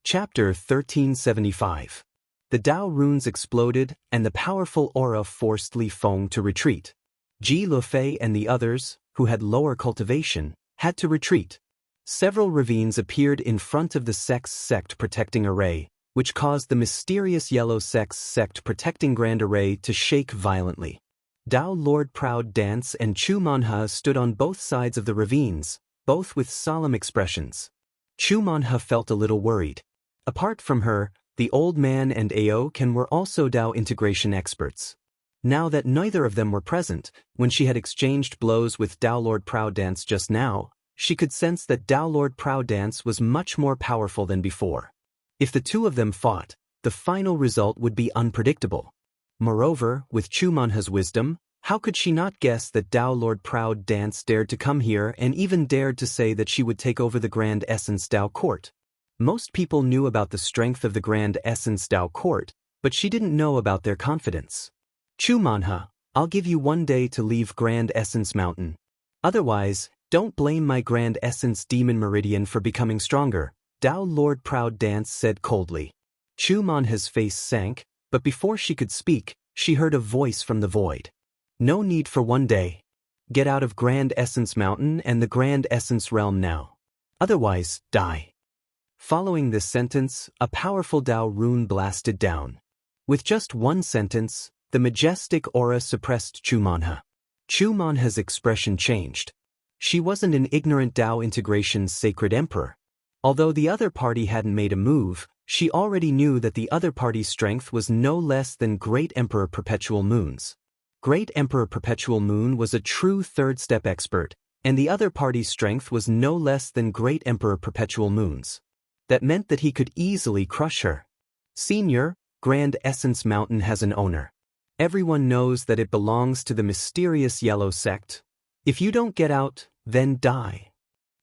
Chapter 1375. The Dao runes exploded, and the powerful aura forced Li Feng to retreat. Ji Lufei and the others, who had lower cultivation, had to retreat. Several ravines appeared in front of the Sex Sect protecting array, which caused the mysterious Yellow Sex Sect protecting Grand Array to shake violently. Dao Lord Proud Dance and Chu Manha stood on both sides of the ravines, both with solemn expressions. Chu Manha felt a little worried. Apart from her, the old man and Ao Ken were also Dao integration experts. Now that neither of them were present, when she had exchanged blows with Dao Lord Proud Dance just now, she could sense that Dao Lord Proud Dance was much more powerful than before. If the two of them fought, the final result would be unpredictable. Moreover, with Chu Manha's wisdom, how could she not guess that Dao Lord Proud Dance dared to come here and even dared to say that she would take over the Grand Essence Dao Court? Most people knew about the strength of the Grand Essence Dao Court, but she didn't know about their confidence. Chu Manha, I'll give you 1 day to leave Grand Essence Mountain. Otherwise, don't blame my Grand Essence Demon Meridian for becoming stronger, Dao Lord Proud Dance said coldly. Chu Manha's face sank, but before she could speak, she heard a voice from the void. No need for 1 day. Get out of Grand Essence Mountain and the Grand Essence Realm now. Otherwise, die. Following this sentence, a powerful Dao rune blasted down. With just one sentence, the majestic aura suppressed Chu Manha. Chu Manha's expression changed. She wasn't an ignorant Dao integration's sacred emperor. Although the other party hadn't made a move, she already knew that the other party's strength was no less than Great Emperor Perpetual Moon's. Great Emperor Perpetual Moon was a true third-step expert, and the other party's strength was no less than Great Emperor Perpetual Moon's. That meant that he could easily crush her. Senior, Grand Essence Mountain has an owner. Everyone knows that it belongs to the mysterious Yellow Sect. If you don't get out, then die.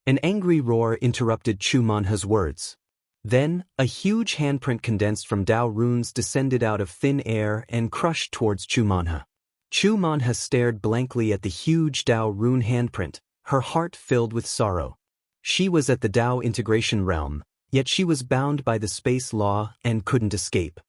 An angry roar interrupted Chu Manha's words. Then, a huge handprint condensed from Dao runes descended out of thin air and crushed towards Chu Manha. Chu Manha stared blankly at the huge Dao rune handprint, her heart filled with sorrow. She was at the Dao integration realm, yet she was bound by the space law and couldn't escape.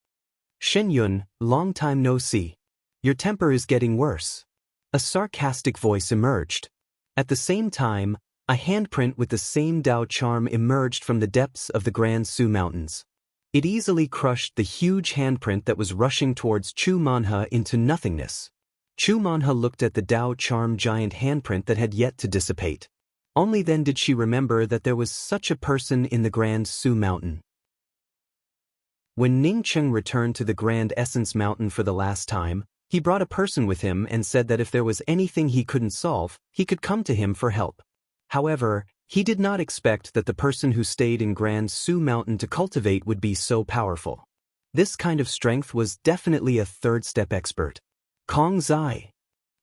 Shen Yun, long time no see. Your temper is getting worse. A sarcastic voice emerged. At the same time, a handprint with the same Dao charm emerged from the depths of the Grand Su Mountains. It easily crushed the huge handprint that was rushing towards Chu Manha into nothingness. Chu Manha looked at the Dao charm giant handprint that had yet to dissipate. Only then did she remember that there was such a person in the Grand Su Mountain. When Ning Cheng returned to the Grand Essence Mountain for the last time, he brought a person with him and said that if there was anything he couldn't solve, he could come to him for help. However, he did not expect that the person who stayed in Grand Su Mountain to cultivate would be so powerful. This kind of strength was definitely a third-step expert. Kong Zai.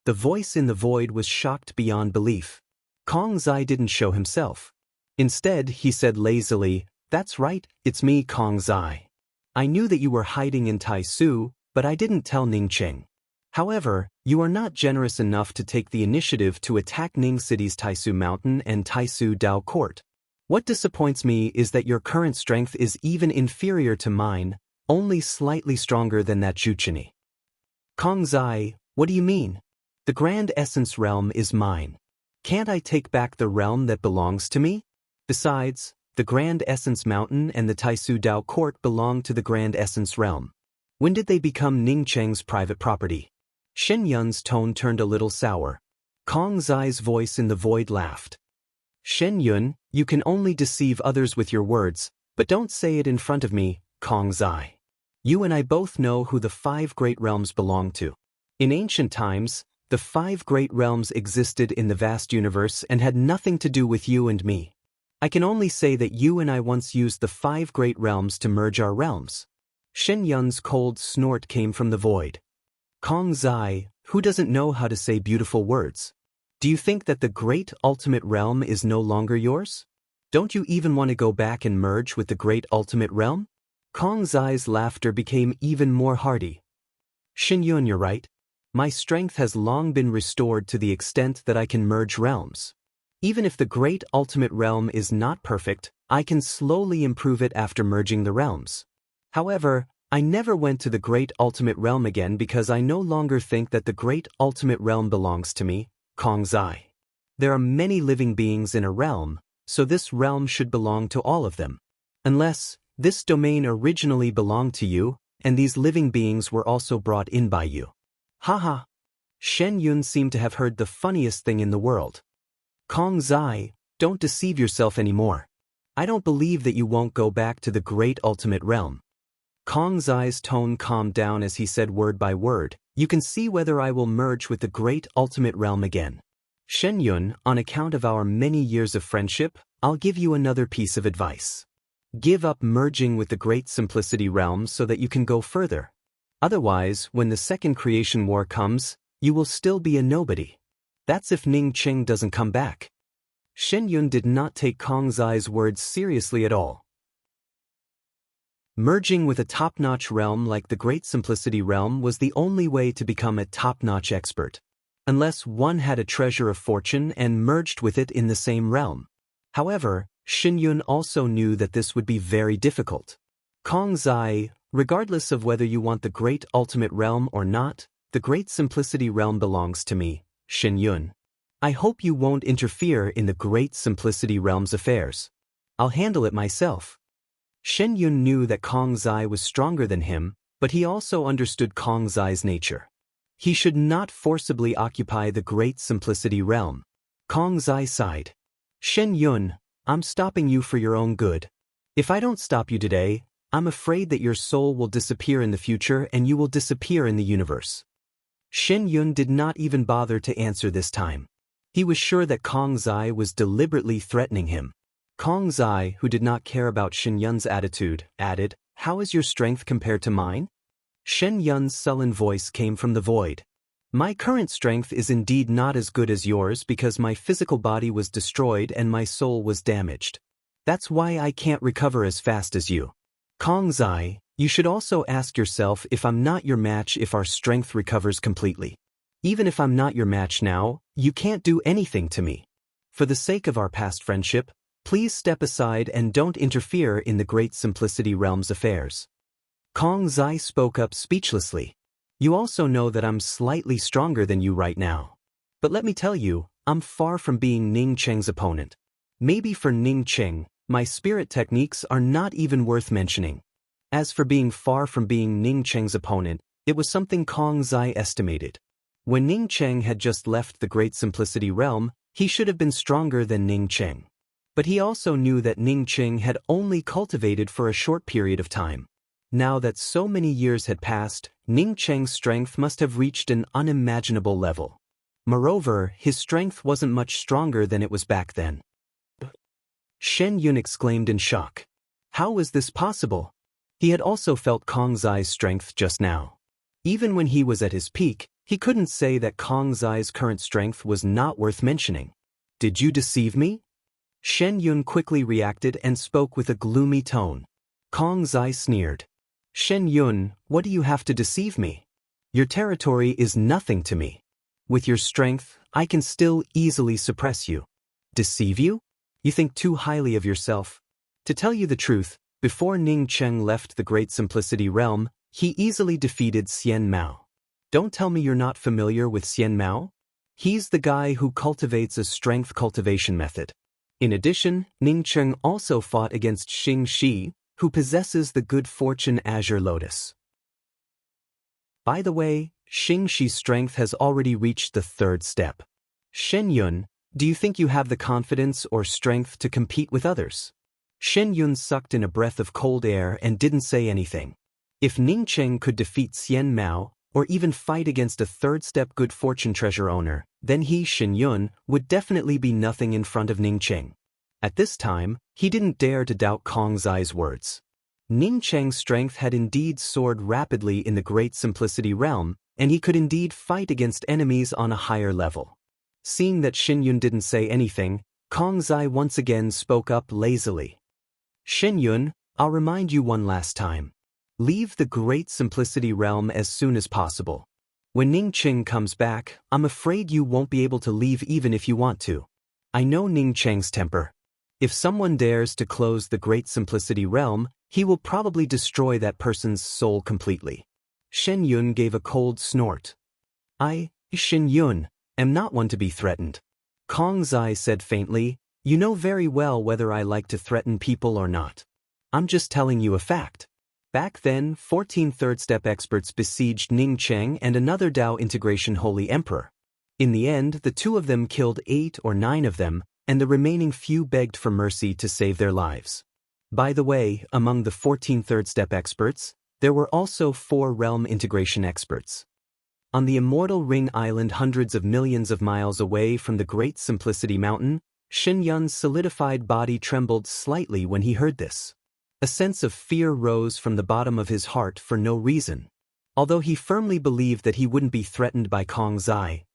The voice in the void was shocked beyond belief. Kong Zai didn't show himself. Instead, he said lazily, "That's right, it's me, Kong Zai. I knew that you were hiding in Taisu, but I didn't tell Ning Cheng. However, you are not generous enough to take the initiative to attack Ning City's Taisu Mountain and Taisu Dao Court. What disappoints me is that your current strength is even inferior to mine, only slightly stronger than that Juchini." Kong Zai, what do you mean? The Grand Essence Realm is mine. Can't I take back the realm that belongs to me? Besides, the Grand Essence Mountain and the Taisu Dao Court belong to the Grand Essence Realm. When did they become Ning Cheng's private property? Shen Yun's tone turned a little sour. Kong Zai's voice in the void laughed. Shen Yun, you can only deceive others with your words, but don't say it in front of me, Kong Zai. You and I both know who the 5 great realms belong to. In ancient times, the 5 great realms existed in the vast universe and had nothing to do with you and me. I can only say that you and I once used the 5 great realms to merge our realms. Shen Yun's cold snort came from the void. Kong Zai, who doesn't know how to say beautiful words? Do you think that the great ultimate realm is no longer yours? Don't you even want to go back and merge with the great ultimate realm? Kong Zai's laughter became even more hearty. Shen Yun, you're right. My strength has long been restored to the extent that I can merge realms. Even if the Great Ultimate Realm is not perfect, I can slowly improve it after merging the realms. However, I never went to the Great Ultimate Realm again because I no longer think that the Great Ultimate Realm belongs to me, Kong Zai. There are many living beings in a realm, so this realm should belong to all of them. Unless, this domain originally belonged to you, and these living beings were also brought in by you. Haha. Shen Yun seemed to have heard the funniest thing in the world. Kong Zai, don't deceive yourself anymore. I don't believe that you won't go back to the Great Ultimate Realm. Kong Zai's tone calmed down as he said word by word, you can see whether I will merge with the Great Ultimate Realm again. Shen Yun, on account of our many years of friendship, I'll give you another piece of advice. Give up merging with the Great Simplicity Realm so that you can go further. Otherwise, when the Second Creation War comes, you will still be a nobody. That's if Ning Qing doesn't come back. Shen Yun did not take Kong Zai's words seriously at all. Merging with a top-notch realm like the Great Simplicity Realm was the only way to become a top-notch expert. Unless one had a treasure of fortune and merged with it in the same realm. However, Shen Yun also knew that this would be very difficult. Kong Zai, regardless of whether you want the Great Ultimate Realm or not, the Great Simplicity Realm belongs to me, Shen Yun. I hope you won't interfere in the Great Simplicity Realm's affairs. I'll handle it myself. Shen Yun knew that Kong Zai was stronger than him, but he also understood Kong Zai's nature. He should not forcibly occupy the Great Simplicity Realm. Kong Zai sighed. Shen Yun, I'm stopping you for your own good. If I don't stop you today, I'm afraid that your soul will disappear in the future and you will disappear in the universe. Shen Yun did not even bother to answer this time. He was sure that Kong Zai was deliberately threatening him. Kong Zai, who did not care about Shen Yun's attitude, added, How is your strength compared to mine? Shen Yun's sullen voice came from the void. My current strength is indeed not as good as yours because my physical body was destroyed and my soul was damaged. That's why I can't recover as fast as you. Kong Zai, you should also ask yourself if I'm not your match if our strength recovers completely. Even if I'm not your match now, you can't do anything to me. For the sake of our past friendship, please step aside and don't interfere in the Great Simplicity Realm's affairs. Kong Zai spoke up speechlessly. You also know that I'm slightly stronger than you right now. But let me tell you, I'm far from being Ning Qing's opponent. Maybe for Ning Qing, my spirit techniques are not even worth mentioning. As for being far from being Ning Qing's opponent, it was something Kong Zai estimated. When Ning Qing had just left the Great Simplicity Realm, he should have been stronger than Ning Qing. But he also knew that Ning Qing had only cultivated for a short period of time. Now that so many years had passed, Ning Qing's strength must have reached an unimaginable level. Moreover, his strength wasn't much stronger than it was back then. Shen Yun exclaimed in shock. How was this possible? He had also felt Kong Zai's strength just now. Even when he was at his peak, he couldn't say that Kong Zai's current strength was not worth mentioning. Did you deceive me? Shen Yun quickly reacted and spoke with a gloomy tone. Kong Zai sneered. Shen Yun, what do you have to deceive me? Your territory is nothing to me. With your strength, I can still easily suppress you. Deceive you? You think too highly of yourself. To tell you the truth, before Ning Qing left the Great Simplicity Realm, he easily defeated Xian Mao. Don't tell me you're not familiar with Xian Mao? He's the guy who cultivates a strength cultivation method. In addition, Ning Qing also fought against Xing Shi, who possesses the good fortune Azure Lotus. By the way, Xing Shi's strength has already reached the third step. Shen Yun, do you think you have the confidence or strength to compete with others? Shen Yun sucked in a breath of cold air and didn't say anything. If Ning Qing could defeat Xian Mao, or even fight against a third-step good fortune treasure owner, then he, Shen Yun, would definitely be nothing in front of Ning Qing. At this time, he didn't dare to doubt Kong Zai's words. Ning Qing's strength had indeed soared rapidly in the Great Simplicity Realm, and he could indeed fight against enemies on a higher level. Seeing that Shen Yun didn't say anything, Kong Zai once again spoke up lazily. Shen Yun, I'll remind you one last time. Leave the Great Simplicity Realm as soon as possible. When Ning Qing comes back, I'm afraid you won't be able to leave even if you want to. I know Ning Cheng's temper. If someone dares to close the Great Simplicity realm, he will probably destroy that person's soul completely. Shen Yun gave a cold snort. I, Shen Yun, am not one to be threatened. Kong Zai said faintly, you know very well whether I like to threaten people or not. I'm just telling you a fact. Back then, 14 third-step experts besieged Ning Cheng and another Dao integration holy emperor. In the end, the two of them killed 8 or 9 of them, and the remaining few begged for mercy to save their lives. By the way, among the 14 third-step experts, there were also 4 realm integration experts. On the immortal Ring Island hundreds of millions of miles away from the Great Simplicity Mountain, Shen Yun's solidified body trembled slightly when he heard this. A sense of fear rose from the bottom of his heart for no reason. Although he firmly believed that he wouldn't be threatened by Kong Zai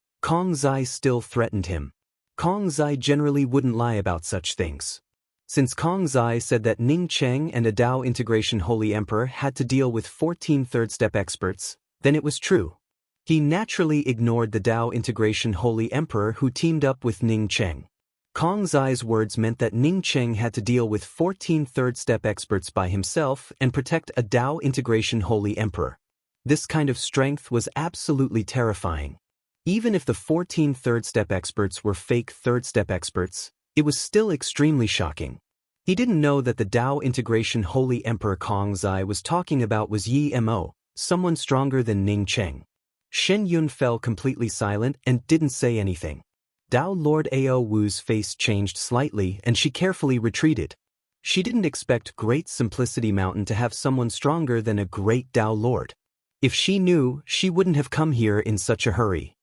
still threatened him. Kong Zai generally wouldn't lie about such things. Since Kong Zai said that Ning Cheng and a Dao integration holy emperor had to deal with 14 third-step experts, then it was true. He naturally ignored the Dao integration holy emperor who teamed up with Ning Cheng. Kong Zai's words meant that Ning Cheng had to deal with 14 third-step experts by himself and protect a Dao integration holy emperor. This kind of strength was absolutely terrifying. Even if the 14 third-step experts were fake third-step experts, it was still extremely shocking. He didn't know that the Dao integration holy emperor Kong Zai was talking about was Yi Mo, someone stronger than Ning Cheng. Shen Yun fell completely silent and didn't say anything. Dao Lord Ao Wu's face changed slightly and she carefully retreated. She didn't expect Great Simplicity Mountain to have someone stronger than a great Dao Lord. If she knew, she wouldn't have come here in such a hurry.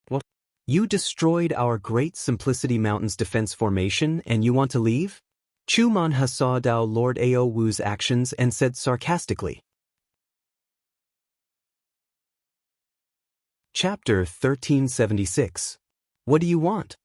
What? You destroyed our Great Simplicity Mountain's defense formation and you want to leave? Chu Manha saw Dao Lord Ao Wu's actions and said sarcastically. Chapter 1376. What do you want?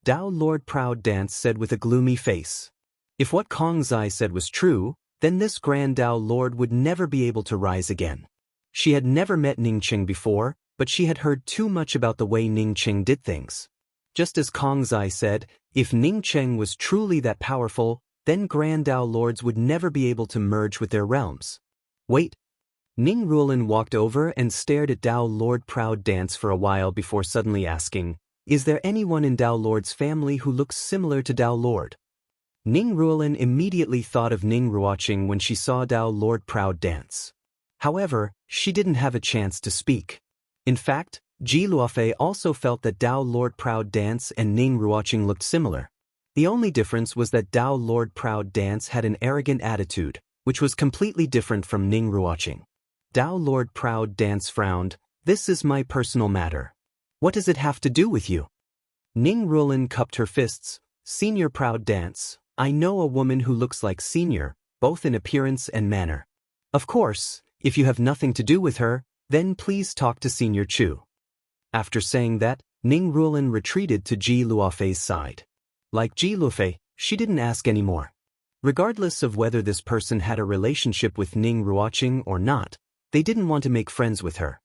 Dao Lord Proud Dance said with a gloomy face. If what Kong Zai said was true, then this Grand Dao Lord would never be able to rise again. She had never met Ning Cheng before, but she had heard too much about the way Ning Cheng did things. Just as Kong Zai said, if Ning Cheng was truly that powerful, then Grand Dao Lords would never be able to merge with their realms. Wait. Ning Ruolin walked over and stared at Dao Lord Proud Dance for a while before suddenly asking, is there anyone in Dao Lord's family who looks similar to Dao Lord? Ning Ruolin immediately thought of Ning Ruoqing when she saw Dao Lord Proud Dance. However, she didn't have a chance to speak. In fact, Ji Luofei also felt that Dao Lord Proud Dance and Ning Ruoqing looked similar. The only difference was that Dao Lord Proud Dance had an arrogant attitude, which was completely different from Ning Ruoqing. Dao Lord Proud Dance frowned. This is my personal matter. What does it have to do with you? Ning Ruolin cupped her fists. Senior Proud Dance, I know a woman who looks like Senior, both in appearance and manner. Of course, if you have nothing to do with her, then please talk to Senior Chu. After saying that, Ning Ruolin retreated to Ji Luofei's side. Like Ji Luofei, she didn't ask anymore. Regardless of whether this person had a relationship with Ning Ruoqing or not, they didn't want to make friends with her.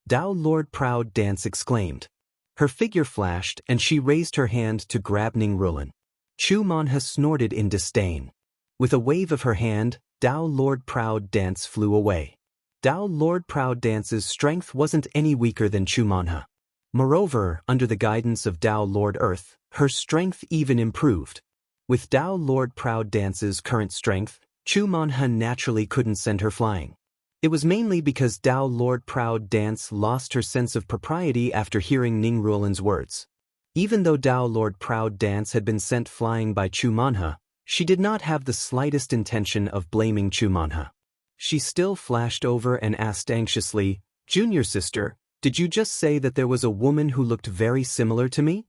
Dao Lord Proud Dance exclaimed. Her figure flashed and she raised her hand to grab Ning Ruolin. Chu Manha snorted in disdain. With a wave of her hand, Dao Lord Proud Dance flew away. Dao Lord Proud Dance's strength wasn't any weaker than Chu Manha. Moreover, under the guidance of Dao Lord Earth, her strength even improved. With Dao Lord Proud Dance's current strength, Chu Manha naturally couldn't send her flying. It was mainly because Dao Lord Proud Dance lost her sense of propriety after hearing Ning Ruolin's words. Even though Dao Lord Proud Dance had been sent flying by Chu Manha, she did not have the slightest intention of blaming Chu Manha. She still flashed over and asked anxiously, Junior sister, did you just say that there was a woman who looked very similar to me?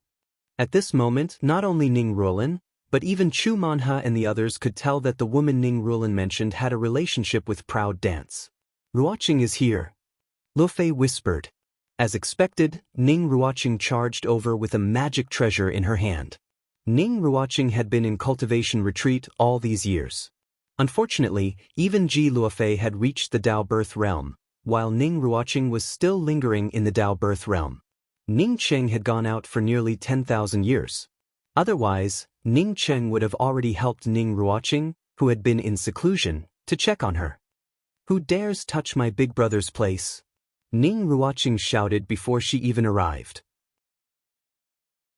At this moment, not only Ning Ruolin, but even Chu Manha and the others could tell that the woman Ning Ruolin mentioned had a relationship with Proud Dance. Ruoqing is here. Luofei whispered. As expected, Ning Ruoqing charged over with a magic treasure in her hand. Ning Ruoqing had been in cultivation retreat all these years. Unfortunately, even Ji Luofei had reached the Dao Birth realm, while Ning Ruoqing was still lingering in the Dao Birth realm. Ning Cheng had gone out for nearly 10,000 years. Otherwise, Ning Cheng would have already helped Ning Ruoqing, who had been in seclusion, to check on her. "Who dares touch my big brother's place?" Ning Ruoqing shouted before she even arrived.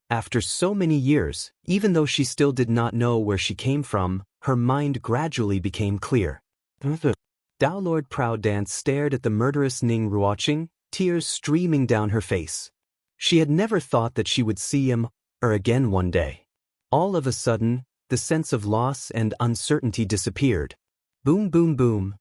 After so many years, even though she still did not know where she came from, her mind gradually became clear. Dao Lord Proud Dance stared at the murderous Ning Ruoqing, tears streaming down her face. She had never thought that she would see him, or again one day. All of a sudden, the sense of loss and uncertainty disappeared. Boom boom boom.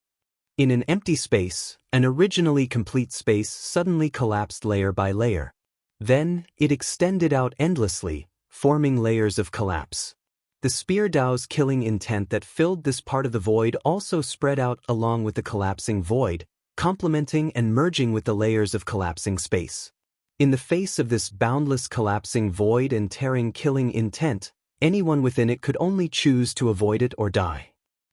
In an empty space, an originally complete space suddenly collapsed layer by layer. Then, it extended out endlessly, forming layers of collapse. The spear Dao's killing intent that filled this part of the void also spread out along with the collapsing void, complementing and merging with the layers of collapsing space. In the face of this boundless collapsing void and tearing killing intent, anyone within it could only choose to avoid it or die.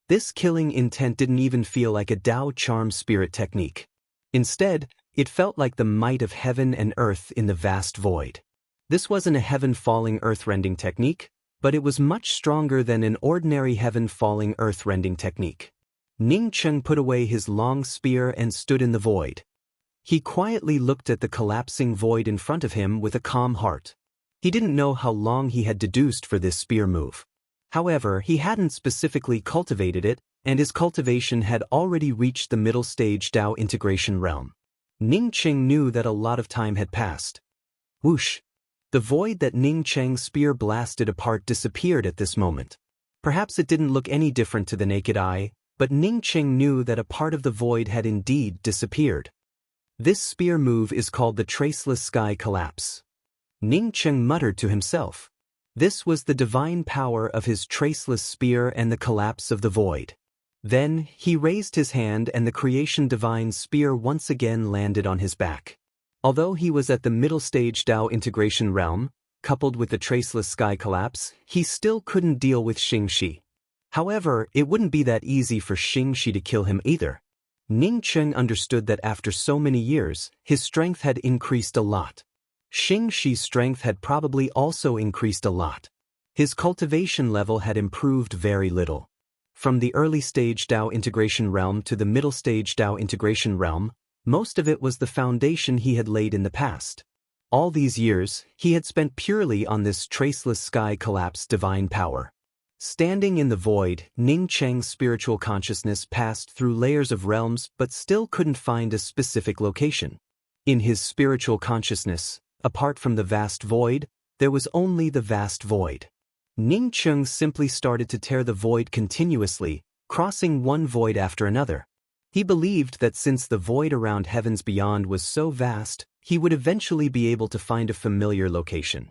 This killing intent didn't even feel like a Dao charm spirit technique. Instead, it felt like the might of heaven and earth in the vast void. This wasn't a heaven-falling earth-rending technique, but it was much stronger than an ordinary heaven-falling earth-rending technique. Ning Cheng put away his long spear and stood in the void. He quietly looked at the collapsing void in front of him with a calm heart. He didn't know how long he had deduced for this spear move. However, he hadn't specifically cultivated it, and his cultivation had already reached the middle stage Dao integration realm. Ning Cheng knew that a lot of time had passed. Whoosh! The void that Ning Cheng's spear blasted apart disappeared at this moment. Perhaps it didn't look any different to the naked eye, but Ning Cheng knew that a part of the void had indeed disappeared. This spear move is called the Traceless Sky Collapse. Ning Cheng muttered to himself. This was the divine power of his traceless spear and the collapse of the void. Then, he raised his hand and the creation divine spear once again landed on his back. Although he was at the middle stage Dao integration realm, coupled with the Traceless Sky Collapse, he still couldn't deal with Xingxi. However, it wouldn't be that easy for Xingxi to kill him either. Ning Cheng understood that after so many years, his strength had increased a lot. Xingxi's strength had probably also increased a lot. His cultivation level had improved very little. From the early stage Dao integration realm to the middle stage Dao integration realm, most of it was the foundation he had laid in the past. All these years, he had spent purely on this Traceless Sky Collapse divine power. Standing in the void, Ning Cheng's spiritual consciousness passed through layers of realms but still couldn't find a specific location. In his spiritual consciousness, apart from the vast void, there was only the vast void. Ning Cheng simply started to tear the void continuously, crossing one void after another. He believed that since the void around heavens beyond was so vast, he would eventually be able to find a familiar location.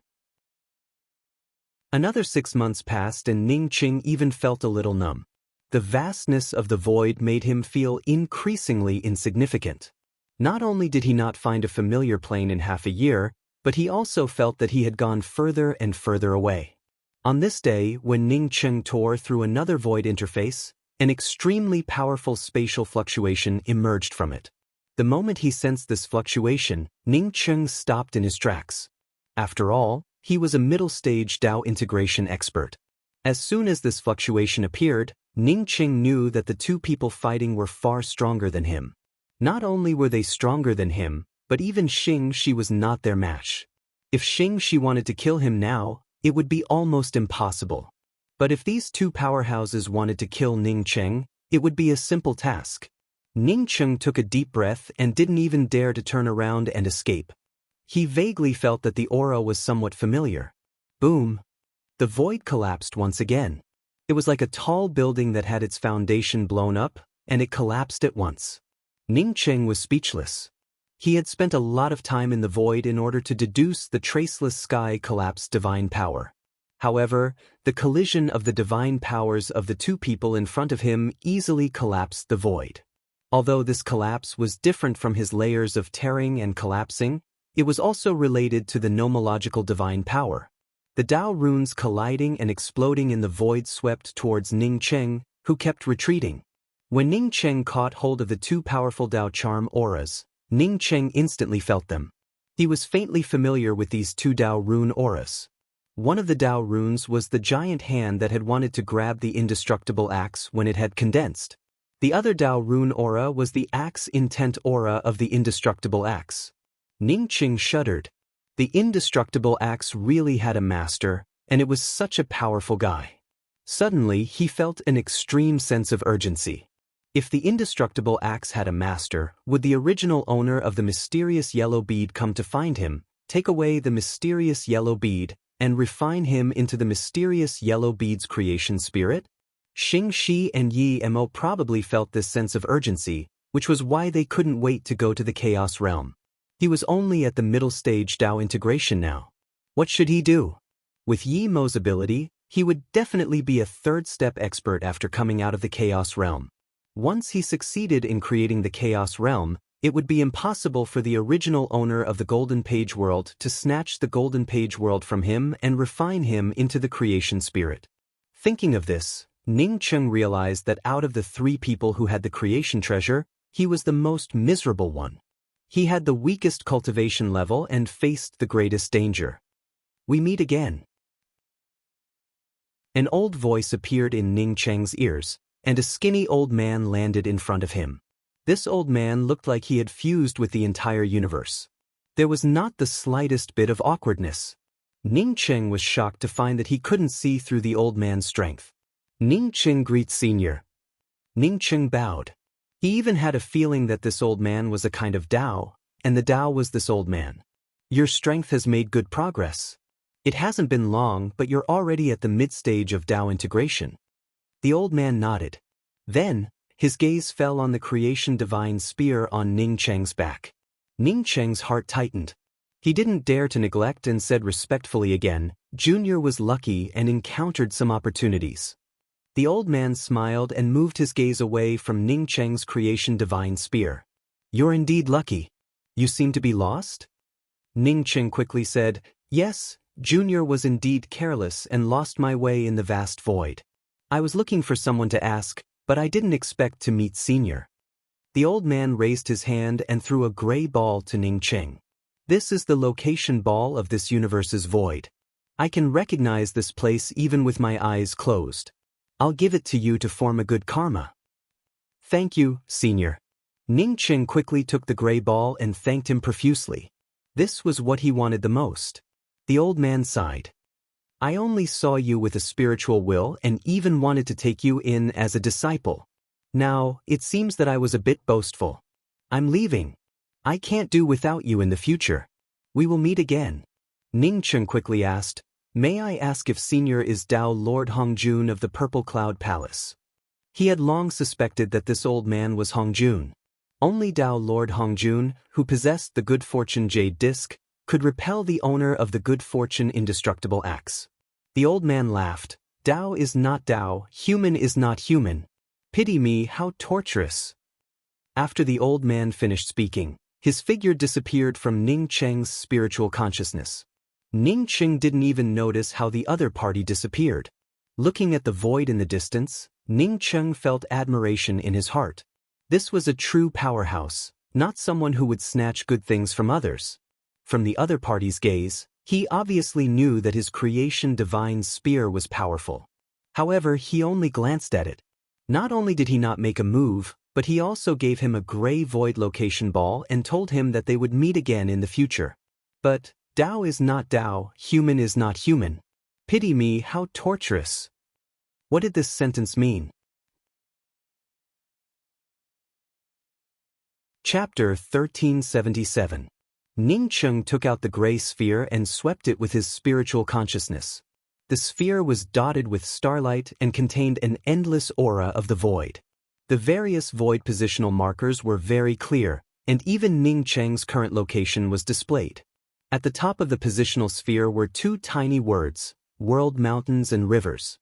Another 6 months passed and Ning Cheng even felt a little numb. The vastness of the void made him feel increasingly insignificant. Not only did he not find a familiar plane in half a year, but he also felt that he had gone further and further away. On this day, when Ning Cheng tore through another void interface, an extremely powerful spatial fluctuation emerged from it. The moment he sensed this fluctuation, Ning Cheng stopped in his tracks. After all, he was a middle-stage Dao integration expert. As soon as this fluctuation appeared, Ning Cheng knew that the two people fighting were far stronger than him. Not only were they stronger than him, but even Xingxi was not their match. If Xingxi wanted to kill him now, it would be almost impossible. But if these two powerhouses wanted to kill Ning Cheng, it would be a simple task. Ning Cheng took a deep breath and didn't even dare to turn around and escape. He vaguely felt that the aura was somewhat familiar. Boom! The void collapsed once again. It was like a tall building that had its foundation blown up, and it collapsed at once. Ning Cheng was speechless. He had spent a lot of time in the void in order to deduce the Traceless Sky Collapse divine power. However, the collision of the divine powers of the two people in front of him easily collapsed the void. Although this collapse was different from his layers of tearing and collapsing, it was also related to the nomological divine power. The Dao runes colliding and exploding in the void swept towards Ning Cheng, who kept retreating. When Ning Cheng caught hold of the two powerful Dao charm auras, Ning Cheng instantly felt them. He was faintly familiar with these two Dao rune auras. One of the Dao runes was the giant hand that had wanted to grab the indestructible axe when it had condensed. The other Dao rune aura was the axe intent aura of the indestructible axe. Ningqing shuddered. The indestructible axe really had a master, and it was such a powerful guy. Suddenly, he felt an extreme sense of urgency. If the indestructible axe had a master, would the original owner of the mysterious yellow bead come to find him, take away the mysterious yellow bead, and refine him into the mysterious yellow bead's creation spirit? Xing Shi and Yi Mo probably felt this sense of urgency, which was why they couldn't wait to go to the Chaos Realm. He was only at the middle stage Dao integration now. What should he do? With Yi Mo's ability, he would definitely be a third-step expert after coming out of the Chaos Realm. Once he succeeded in creating the Chaos Realm, it would be impossible for the original owner of the Golden Page World to snatch the Golden Page World from him and refine him into the creation spirit. Thinking of this, Ningqing realized that out of the three people who had the creation treasure, he was the most miserable one. He had the weakest cultivation level and faced the greatest danger. We meet again. An old voice appeared in Ningqing's ears, and a skinny old man landed in front of him. This old man looked like he had fused with the entire universe. There was not the slightest bit of awkwardness. Ningqing was shocked to find that he couldn't see through the old man's strength. Ningqing greets Senior. Ningqing bowed. He even had a feeling that this old man was a kind of Dao, and the Dao was this old man. Your strength has made good progress. It hasn't been long, but you're already at the mid-stage of Dao integration. The old man nodded. Then, his gaze fell on the creation divine spear on Ningqing's back. Ningqing's heart tightened. He didn't dare to neglect and said respectfully again, Junior was lucky and encountered some opportunities. The old man smiled and moved his gaze away from Ningqing's creation divine spear. You're indeed lucky. You seem to be lost? Ningqing quickly said, Yes, Junior was indeed careless and lost my way in the vast void. I was looking for someone to ask, but I didn't expect to meet Senior. The old man raised his hand and threw a gray ball to Ningqing. This is the location ball of this universe's void. I can recognize this place even with my eyes closed. I'll give it to you to form a good karma. Thank you, Senior. Ningqing quickly took the gray ball and thanked him profusely. This was what he wanted the most. The old man sighed. I only saw you with a spiritual will and even wanted to take you in as a disciple. Now, it seems that I was a bit boastful. I'm leaving. I can't do without you in the future. We will meet again. Ningqing quickly asked, May I ask if Senior is Dao Lord Hongjun of the Purple Cloud Palace? He had long suspected that this old man was Hongjun. Only Dao Lord Hongjun, who possessed the Good Fortune Jade Disc, could repel the owner of the Good Fortune Indestructible Axe. The old man laughed. Dao is not Dao, human is not human. Pity me, how torturous. After the old man finished speaking, his figure disappeared from Ningqing's spiritual consciousness. Ningqing didn't even notice how the other party disappeared. Looking at the void in the distance, Ningqing felt admiration in his heart. This was a true powerhouse, not someone who would snatch good things from others. From the other party's gaze, he obviously knew that his creation divine spear was powerful. However, he only glanced at it. Not only did he not make a move, but he also gave him a gray void location ball and told him that they would meet again in the future. But Dao is not Dao, human is not human. Pity me, how torturous. What did this sentence mean? Chapter 1377. Ningqing took out the gray sphere and swept it with his spiritual consciousness. The sphere was dotted with starlight and contained an endless aura of the void. The various void positional markers were very clear, and even Ningqing's current location was displayed. At the top of the positional sphere were two tiny words, World Mountains and Rivers.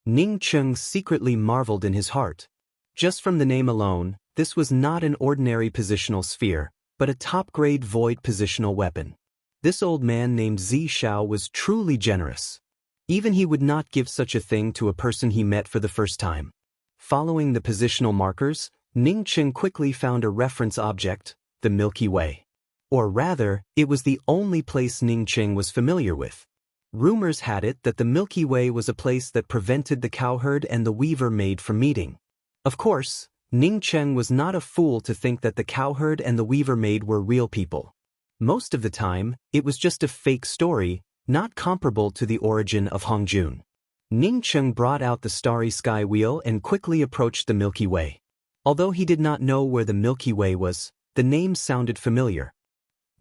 Ningqing secretly marveled in his heart. Just from the name alone, this was not an ordinary positional sphere, but a top-grade void positional weapon. This old man named Zi Xiao was truly generous. Even he would not give such a thing to a person he met for the first time. Following the positional markers, Ningqing quickly found a reference object, the Milky Way. Or rather, it was the only place Ning Cheng was familiar with. Rumors had it that the Milky Way was a place that prevented the cowherd and the weaver maid from meeting. Of course, Ning Cheng was not a fool to think that the cowherd and the weaver maid were real people. Most of the time, it was just a fake story, not comparable to the origin of Hongjun. Ning Cheng brought out the starry sky wheel and quickly approached the Milky Way. Although he did not know where the Milky Way was, the name sounded familiar.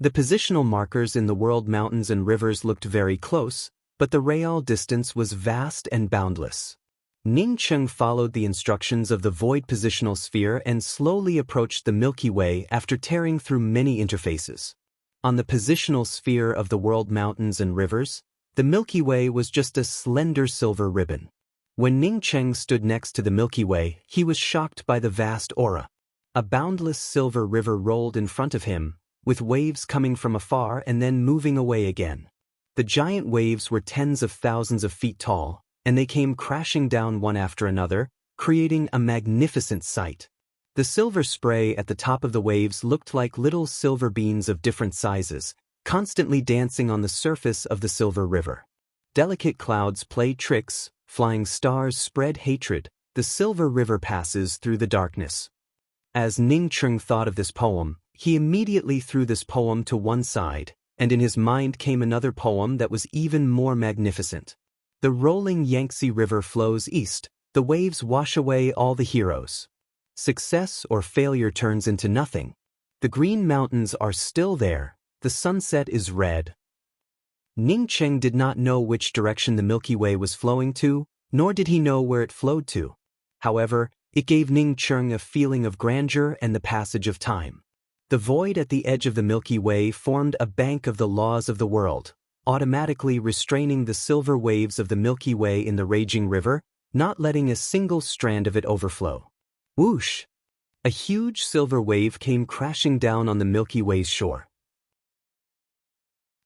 The positional markers in the world mountains and rivers looked very close, but the real distance was vast and boundless. Ning Cheng followed the instructions of the void positional sphere and slowly approached the Milky Way after tearing through many interfaces. On the positional sphere of the world mountains and rivers, the Milky Way was just a slender silver ribbon. When Ning Cheng stood next to the Milky Way, he was shocked by the vast aura. A boundless silver river rolled in front of him, with waves coming from afar and then moving away again. The giant waves were tens of thousands of feet tall, and they came crashing down one after another, creating a magnificent sight. The silver spray at the top of the waves looked like little silver beans of different sizes, constantly dancing on the surface of the silver river. Delicate clouds play tricks, flying stars spread hatred, the silver river passes through the darkness. As Ning Cheng thought of this poem, he immediately threw this poem to one side, and in his mind came another poem that was even more magnificent. The rolling Yangtze River flows east, the waves wash away all the heroes. Success or failure turns into nothing. The green mountains are still there, the sunset is red. Ning Cheng did not know which direction the Milky Way was flowing to, nor did he know where it flowed to. However, it gave Ning Cheng a feeling of grandeur and the passage of time. The void at the edge of the Milky Way formed a bank of the laws of the world, automatically restraining the silver waves of the Milky Way in the raging river, not letting a single strand of it overflow. Whoosh! A huge silver wave came crashing down on the Milky Way's shore.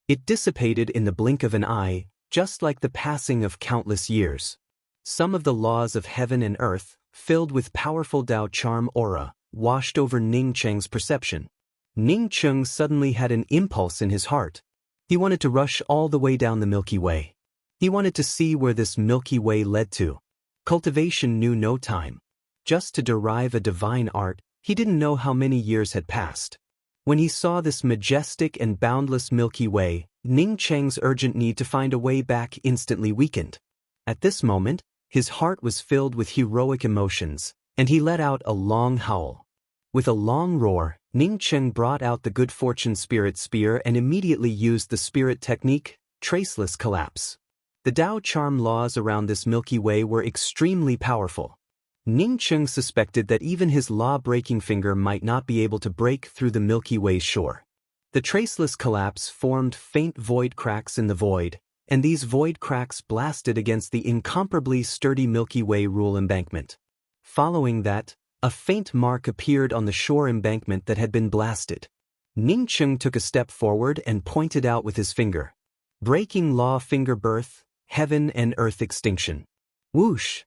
It dissipated in the blink of an eye, just like the passing of countless years. Some of the laws of heaven and earth, filled with powerful Tao charm aura, washed over Ning Cheng's perception. Ning Cheng suddenly had an impulse in his heart. He wanted to rush all the way down the Milky Way. He wanted to see where this Milky Way led to. Cultivation knew no time. Just to derive a divine art, he didn't know how many years had passed. When he saw this majestic and boundless Milky Way, Ning Cheng's urgent need to find a way back instantly weakened. At this moment, his heart was filled with heroic emotions, and he let out a long howl. With a long roar, Ning Cheng brought out the good fortune spirit spear and immediately used the spirit technique, traceless collapse. The Tao charm laws around this Milky Way were extremely powerful. Ning Cheng suspected that even his law-breaking finger might not be able to break through the Milky Way's shore. The traceless collapse formed faint void cracks in the void, and these void cracks blasted against the incomparably sturdy Milky Way rule embankment. Following that, a faint mark appeared on the shore embankment that had been blasted. Ning Cheng took a step forward and pointed out with his finger. Breaking law finger birth, heaven and earth extinction. Whoosh!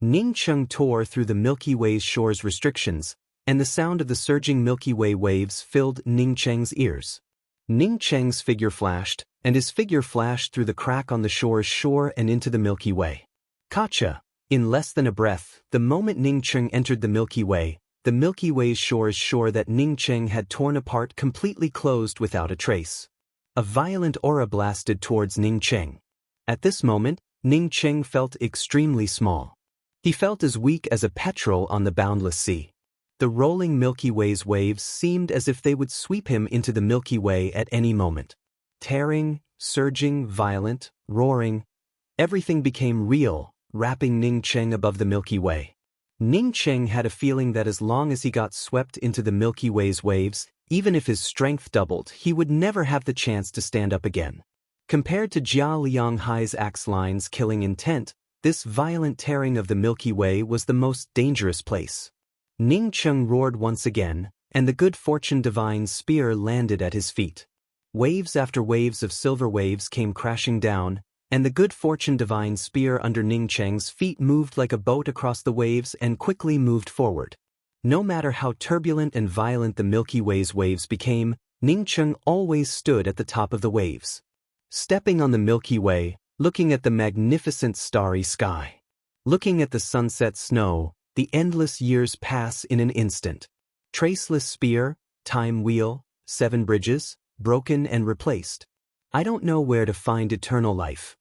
Ning Cheng tore through the Milky Way's shore's restrictions, and the sound of the surging Milky Way waves filled Ning Cheng's ears. Ning Cheng's figure flashed, and his figure flashed through the crack on the shore's shore and into the Milky Way. Gotcha! In less than a breath, the moment Ning Cheng entered the Milky Way's shore's shore that Ning Cheng had torn apart completely closed without a trace. A violent aura blasted towards Ning Cheng. At this moment, Ning Cheng felt extremely small. He felt as weak as a petrel on the boundless sea. The rolling Milky Way's waves seemed as if they would sweep him into the Milky Way at any moment. Tearing, surging, violent, roaring, everything became real, wrapping Ning Cheng above the Milky Way. Ning Cheng had a feeling that as long as he got swept into the Milky Way's waves, even if his strength doubled, he would never have the chance to stand up again. Compared to Jia Lianghai's axe line's killing intent, this violent tearing of the Milky Way was the most dangerous place. Ning Cheng roared once again, and the good fortune divine's spear landed at his feet. Waves after waves of silver waves came crashing down, and the good fortune divine's spear under Ning Cheng's feet moved like a boat across the waves and quickly moved forward. No matter how turbulent and violent the Milky Way's waves became, Ning Cheng always stood at the top of the waves. Stepping on the Milky Way, looking at the magnificent starry sky. Looking at the sunset snow, the endless years pass in an instant. Traceless spear, time wheel, 7 bridges, broken and replaced. I don't know where to find eternal life.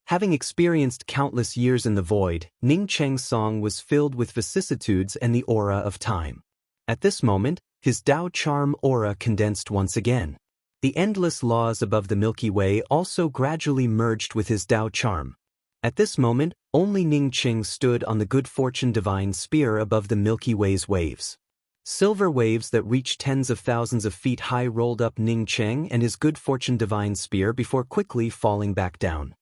Having experienced countless years in the void, Ning Cheng's song was filled with vicissitudes and the aura of time. At this moment, his Tao charm aura condensed once again. The endless laws above the Milky Way also gradually merged with his Tao charm. At this moment, only Ning Cheng stood on the good fortune divine spear above the Milky Way's waves. Silver waves that reached tens of thousands of feet high rolled up Ning Cheng and his good fortune divine spear before quickly falling back down.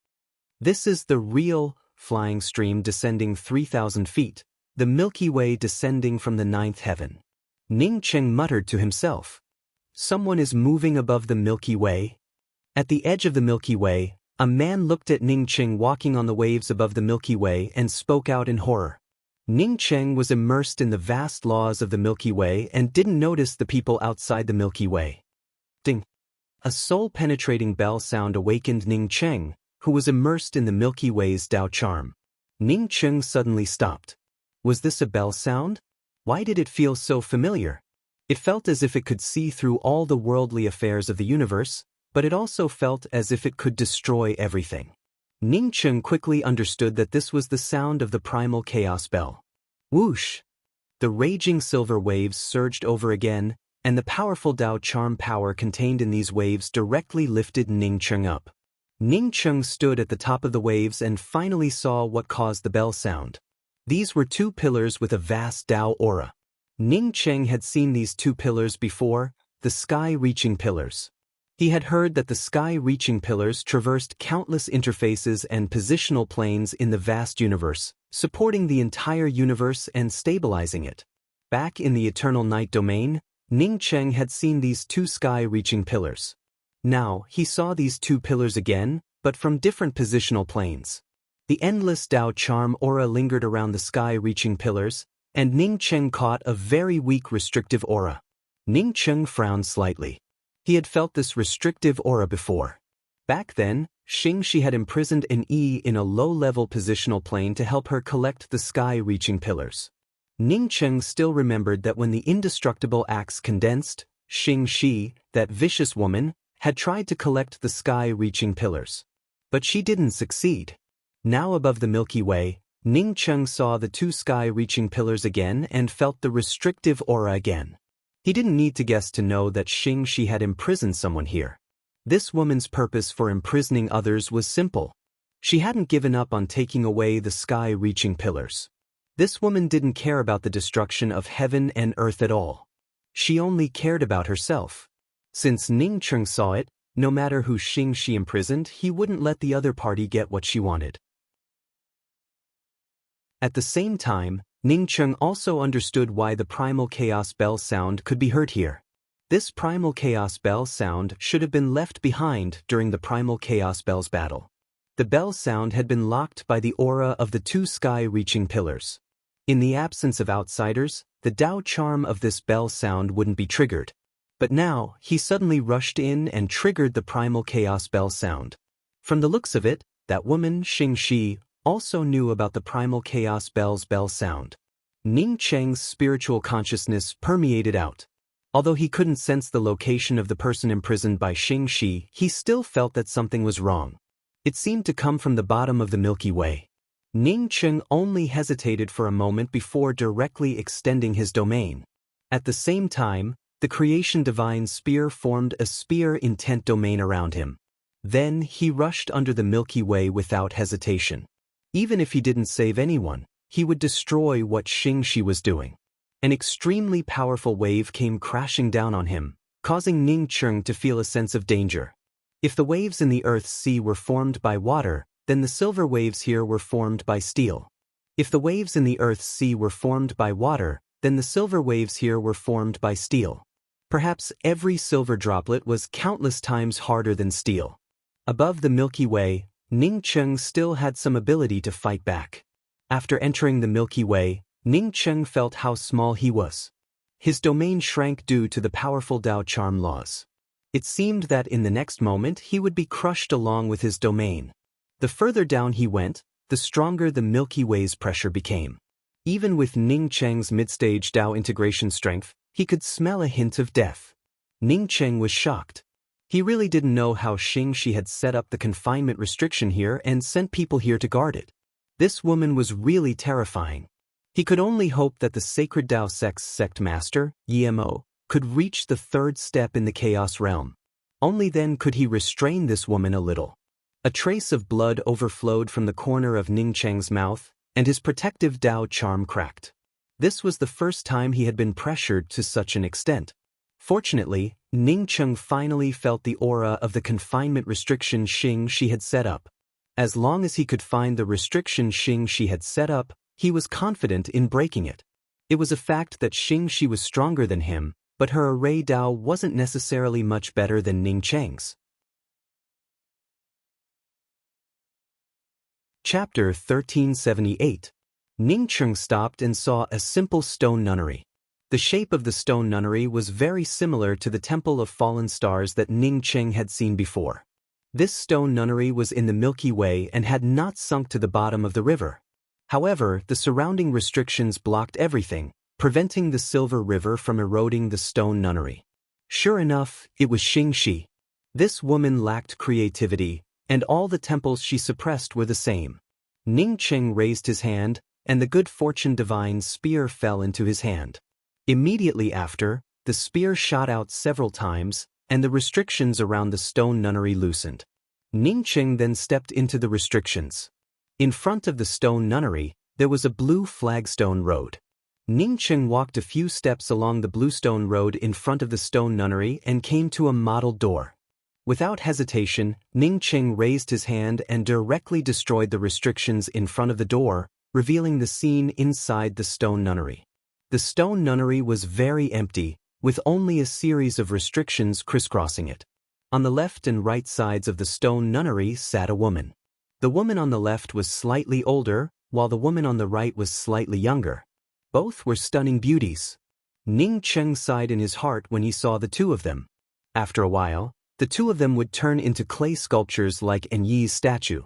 This is the real flying stream descending 3,000 feet, the Milky Way descending from the 9th heaven. Ning Cheng muttered to himself. Someone is moving above the Milky Way. At the edge of the Milky Way, a man looked at Ning Cheng walking on the waves above the Milky Way and spoke out in horror. Ning Cheng was immersed in the vast laws of the Milky Way and didn't notice the people outside the Milky Way. Ding! A soul-penetrating bell sound awakened Ning Cheng, who was immersed in the Milky Way's Tao charm. Ning Cheng suddenly stopped. Was this a bell sound? Why did it feel so familiar? It felt as if it could see through all the worldly affairs of the universe, but it also felt as if it could destroy everything. Ning Cheng quickly understood that this was the sound of the primal chaos bell. Whoosh! The raging silver waves surged over again, and the powerful Tao charm power contained in these waves directly lifted Ning Cheng up. Ning Cheng stood at the top of the waves and finally saw what caused the bell sound. These were 2 pillars with a vast Tao aura. Ning Cheng had seen these 2 pillars before, the sky-reaching pillars. He had heard that the sky-reaching pillars traversed countless interfaces and positional planes in the vast universe, supporting the entire universe and stabilizing it. Back in the Eternal Night domain, Ning Cheng had seen these 2 sky-reaching pillars. Now, he saw these 2 pillars again, but from different positional planes. The endless Tao charm aura lingered around the sky-reaching pillars, and Ning Cheng caught a very weak restrictive aura. Ning Cheng frowned slightly. He had felt this restrictive aura before. Back then, Xingshi had imprisoned an E in a low-level positional plane to help her collect the sky-reaching pillars. Ning Cheng still remembered that when the indestructible axe condensed, Xingshi, that vicious woman, had tried to collect the sky-reaching pillars. But she didn't succeed. Now above the Milky Way, Ning Cheng saw the 2 sky-reaching pillars again and felt the restrictive aura again. He didn't need to guess to know that Xingshi had imprisoned someone here. This woman's purpose for imprisoning others was simple. She hadn't given up on taking away the sky-reaching pillars. This woman didn't care about the destruction of heaven and earth at all. She only cared about herself. Since Ning Cheng saw it, no matter who Xingshi imprisoned, he wouldn't let the other party get what she wanted. At the same time, Ning Cheng also understood why the primal chaos bell sound could be heard here. This primal chaos bell sound should have been left behind during the primal chaos bells battle. The bell sound had been locked by the aura of the 2 sky-reaching pillars. In the absence of outsiders, the Tao charm of this bell sound wouldn't be triggered. But now, he suddenly rushed in and triggered the primal chaos bell sound. From the looks of it, that woman, Xingshi, also knew about the primal chaos bell's bell sound. Ning Cheng's spiritual consciousness permeated out. Although he couldn't sense the location of the person imprisoned by Xingshi, he still felt that something was wrong. It seemed to come from the bottom of the Milky Way. Ning Cheng only hesitated for a moment before directly extending his domain. At the same time, the creation divine spear formed a spear-intent domain around him. Then he rushed under the Milky Way without hesitation. Even if he didn't save anyone, he would destroy what Xingshi was doing. An extremely powerful wave came crashing down on him, causing Ning Cheng to feel a sense of danger. If the waves in the Earth's sea were formed by water, then the silver waves here were formed by steel. If the waves in the Earth's sea were formed by water, then the silver waves here were formed by steel. Perhaps every silver droplet was countless times harder than steel. Above the Milky Way, Ning Cheng still had some ability to fight back. After entering the Milky Way, Ning Cheng felt how small he was. his domain shrank due to the powerful Tao charm laws. It seemed that in the next moment he would be crushed along with his domain. The further down he went, the stronger the Milky Way's pressure became. Even with Ning Cheng's mid-stage Tao integration strength, he could smell a hint of death. Ning Cheng was shocked. He really didn't know how Xingshi had set up the confinement restriction here and sent people here to guard it. This woman was really terrifying. He could only hope that the sacred Tao sect's sect master, Yemo, could reach the third step in the chaos realm. Only then could he restrain this woman a little. A trace of blood overflowed from the corner of Ning Cheng's mouth, and his protective Tao charm cracked. This was the first time he had been pressured to such an extent. Fortunately, Ning Cheng finally felt the aura of the confinement restriction Xingshi had set up. As long as he could find the restriction Xingshi had set up, he was confident in breaking it. It was a fact that Xingshi was stronger than him, but her array Tao wasn't necessarily much better than Ning Cheng's. Chapter 1378. Ning Cheng stopped and saw a simple stone nunnery. The shape of the stone nunnery was very similar to the Temple of Fallen Stars that Ning Cheng had seen before. This stone nunnery was in the Milky Way and had not sunk to the bottom of the river. However, the surrounding restrictions blocked everything, preventing the Silver River from eroding the stone nunnery. Sure enough, it was Xingshi. This woman lacked creativity, and all the temples she suppressed were the same. Ning Cheng raised his hand, and the good fortune divine spear fell into his hand. Immediately after, the spear shot out several times, and the restrictions around the stone nunnery loosened. Ning Cheng then stepped into the restrictions. In front of the stone nunnery, there was a blue flagstone road. Ning Cheng walked a few steps along the bluestone road in front of the stone nunnery and came to a model door. Without hesitation, Ning Cheng raised his hand and directly destroyed the restrictions in front of the door, revealing the scene inside the stone nunnery. The stone nunnery was very empty, with only a series of restrictions crisscrossing it. On the left and right sides of the stone nunnery sat a woman. The woman on the left was slightly older, while the woman on the right was slightly younger. Both were stunning beauties. Ning Cheng sighed in his heart when he saw the two of them. After a while, the two of them would turn into clay sculptures like Enyi's statue.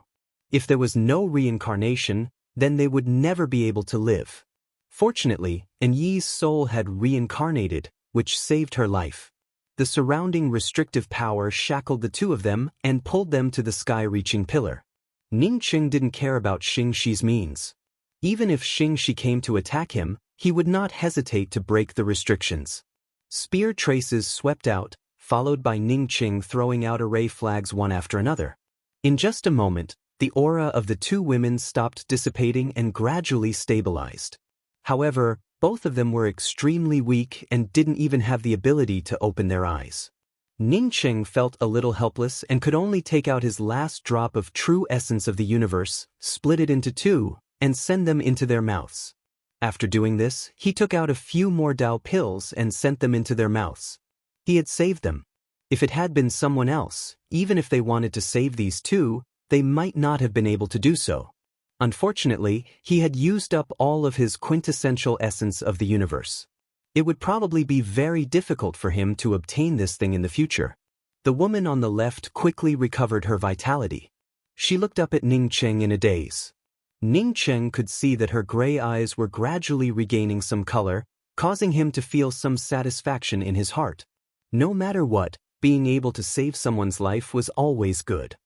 If there was no reincarnation, then they would never be able to live. Fortunately, Enyi's soul had reincarnated, which saved her life. The surrounding restrictive power shackled the two of them and pulled them to the sky-reaching pillar. Ning Cheng didn't care about Xingshi's means. Even if Xingshi came to attack him, he would not hesitate to break the restrictions. Spear traces swept out, followed by Ning Cheng throwing out array flags one after another. In just a moment, the aura of the two women stopped dissipating and gradually stabilized. However, both of them were extremely weak and didn't even have the ability to open their eyes. Ning Cheng felt a little helpless and could only take out his last drop of true essence of the universe, split it into two, and send them into their mouths. After doing this, he took out a few more Tao pills and sent them into their mouths. He had saved them. If it had been someone else, even if they wanted to save these two, they might not have been able to do so. Unfortunately, he had used up all of his quintessential essence of the universe. It would probably be very difficult for him to obtain this thing in the future. The woman on the left quickly recovered her vitality. She looked up at Ning Cheng in a daze. Ning Cheng could see that her gray eyes were gradually regaining some color, causing him to feel some satisfaction in his heart. No matter what, being able to save someone's life was always good.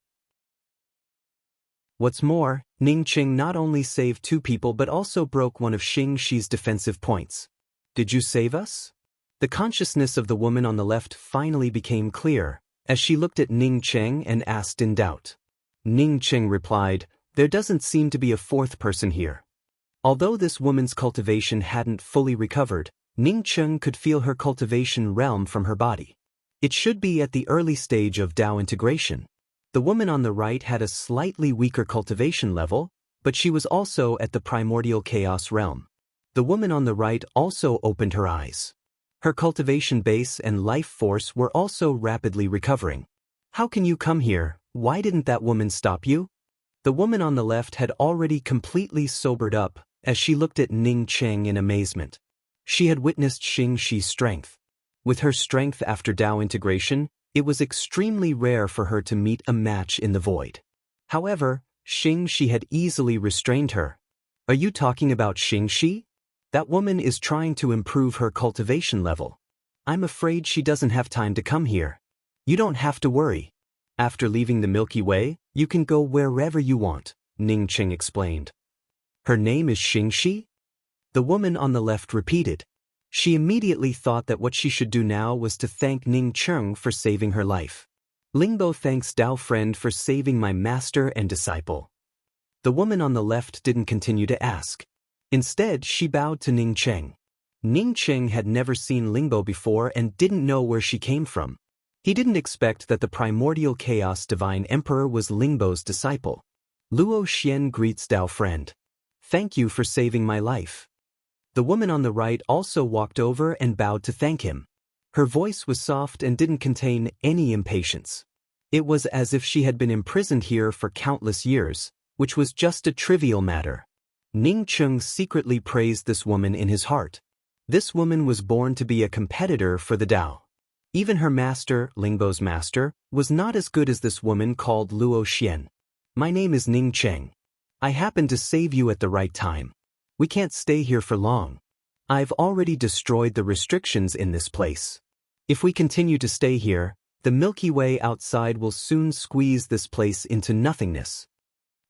What's more, Ning Cheng not only saved two people but also broke one of Xingshi's defensive points. Did you save us? The consciousness of the woman on the left finally became clear, as she looked at Ning Cheng and asked in doubt. Ning Cheng replied, "There doesn't seem to be a fourth person here." Although this woman's cultivation hadn't fully recovered, Ning Cheng could feel her cultivation realm from her body. It should be at the early stage of Tao integration. The woman on the right had a slightly weaker cultivation level, but she was also at the primordial chaos realm. The woman on the right also opened her eyes. Her cultivation base and life force were also rapidly recovering. "How can you come here? Why didn't that woman stop you?" The woman on the left had already completely sobered up, as she looked at Ning Cheng in amazement. She had witnessed Xingxi's strength. With her strength after Dao integration, it was extremely rare for her to meet a match in the void. However, Xingxi had easily restrained her. Are you talking about Xingxi? That woman is trying to improve her cultivation level. I'm afraid she doesn't have time to come here. You don't have to worry. After leaving the Milky Way, you can go wherever you want, Ning Cheng explained. Her name is Xingxi? The woman on the left repeated. She immediately thought that what she should do now was to thank Ning Cheng for saving her life. Lingbo thanks Dao friend for saving my master and disciple. The woman on the left didn't continue to ask. Instead, she bowed to Ning Cheng. Ning Cheng had never seen Lingbo before and didn't know where she came from. He didn't expect that the primordial chaos divine emperor was Lingbo's disciple. Luo Xian greets Dao friend. Thank you for saving my life. The woman on the right also walked over and bowed to thank him. Her voice was soft and didn't contain any impatience. It was as if she had been imprisoned here for countless years, which was just a trivial matter. Ning Cheng secretly praised this woman in his heart. This woman was born to be a competitor for the Dao. Even her master, Lingbo's master, was not as good as this woman called Luo Xian. My name is Ning Cheng. I happened to save you at the right time. We can't stay here for long. I've already destroyed the restrictions in this place. If we continue to stay here, the Milky Way outside will soon squeeze this place into nothingness.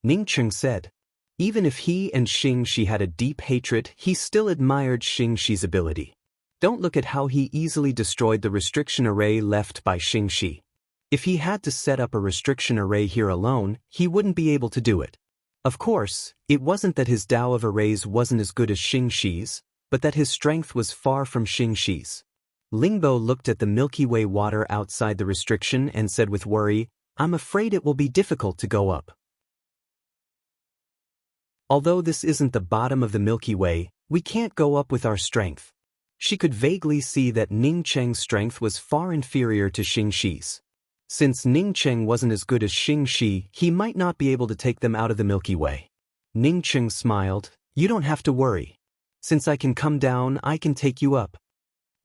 Ning Cheng said. Even if he and Xingxi had a deep hatred, he still admired Xingxi's ability. Don't look at how he easily destroyed the restriction array left by Xingxi. If he had to set up a restriction array here alone, he wouldn't be able to do it. Of course, it wasn't that his Dao of arrays wasn't as good as Xingxi's, but that his strength was far from Xingxi's. Lingbo looked at the Milky Way water outside the restriction and said with worry, I'm afraid it will be difficult to go up. Although this isn't the bottom of the Milky Way, we can't go up with our strength. She could vaguely see that Ning Cheng's strength was far inferior to Xingxi's. Since Ning Cheng wasn't as good as Xingxi, he might not be able to take them out of the Milky Way. Ning Cheng smiled, You don't have to worry. Since I can come down, I can take you up.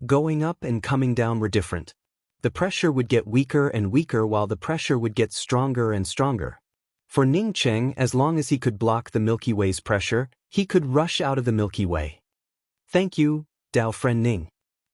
Going up and coming down were different. The pressure would get weaker and weaker while the pressure would get stronger and stronger. For Ning Cheng, as long as he could block the Milky Way's pressure, he could rush out of the Milky Way. Thank you, Dao friend Ning.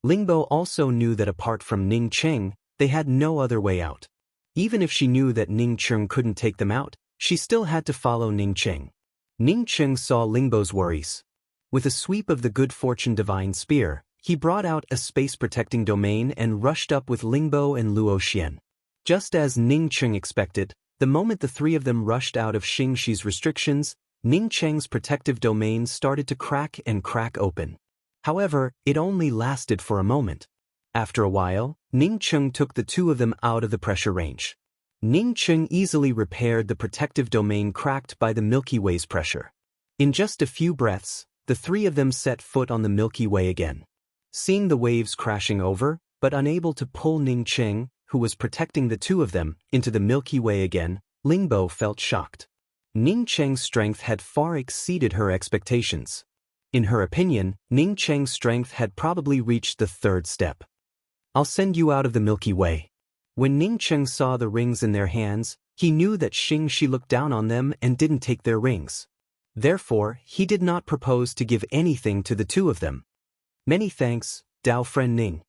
Lingbo also knew that apart from Ning Cheng, they had no other way out. Even if she knew that Ning Cheng couldn't take them out, she still had to follow Ning Cheng. Ning Cheng saw Lingbo's worries. With a sweep of the good fortune divine spear, he brought out a space-protecting domain and rushed up with Lingbo and Luo Xian. Just as Ning Cheng expected, the moment the three of them rushed out of Xingxi's restrictions, Ning Cheng's protective domain started to crack open. However, it only lasted for a moment. After a while, Ning Cheng took the two of them out of the pressure range. Ning Cheng easily repaired the protective domain cracked by the Milky Way's pressure. In just a few breaths, the three of them set foot on the Milky Way again. Seeing the waves crashing over, but unable to pull Ning Cheng, who was protecting the two of them, into the Milky Way again, Lingbo felt shocked. Ning Cheng's strength had far exceeded her expectations. In her opinion, Ning Cheng's strength had probably reached the third step. I'll send you out of the Milky Way. When Ning Cheng saw the rings in their hands, he knew that Xingxi looked down on them and didn't take their rings. Therefore, he did not propose to give anything to the two of them. Many thanks, Dao friend Ning.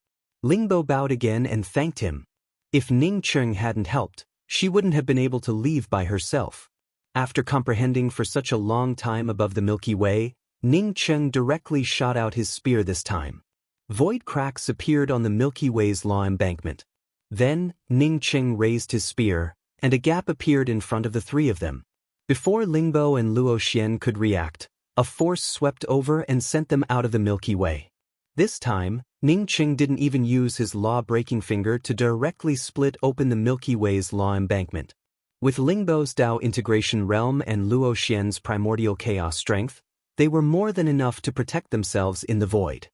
Lingbo bowed again and thanked him. If Ning Cheng hadn't helped, she wouldn't have been able to leave by herself. After comprehending for such a long time above the Milky Way, Ning Cheng directly shot out his spear this time. Void cracks appeared on the Milky Way's law embankment. Then, Ning Cheng raised his spear, and a gap appeared in front of the three of them. Before Lingbo and Luo Xian could react, a force swept over and sent them out of the Milky Way. This time, Ning Cheng didn't even use his law-breaking finger to directly split open the Milky Way's law embankment. With Lingbo's Dao integration realm and Luo Xian's primordial chaos strength, they were more than enough to protect themselves in the void.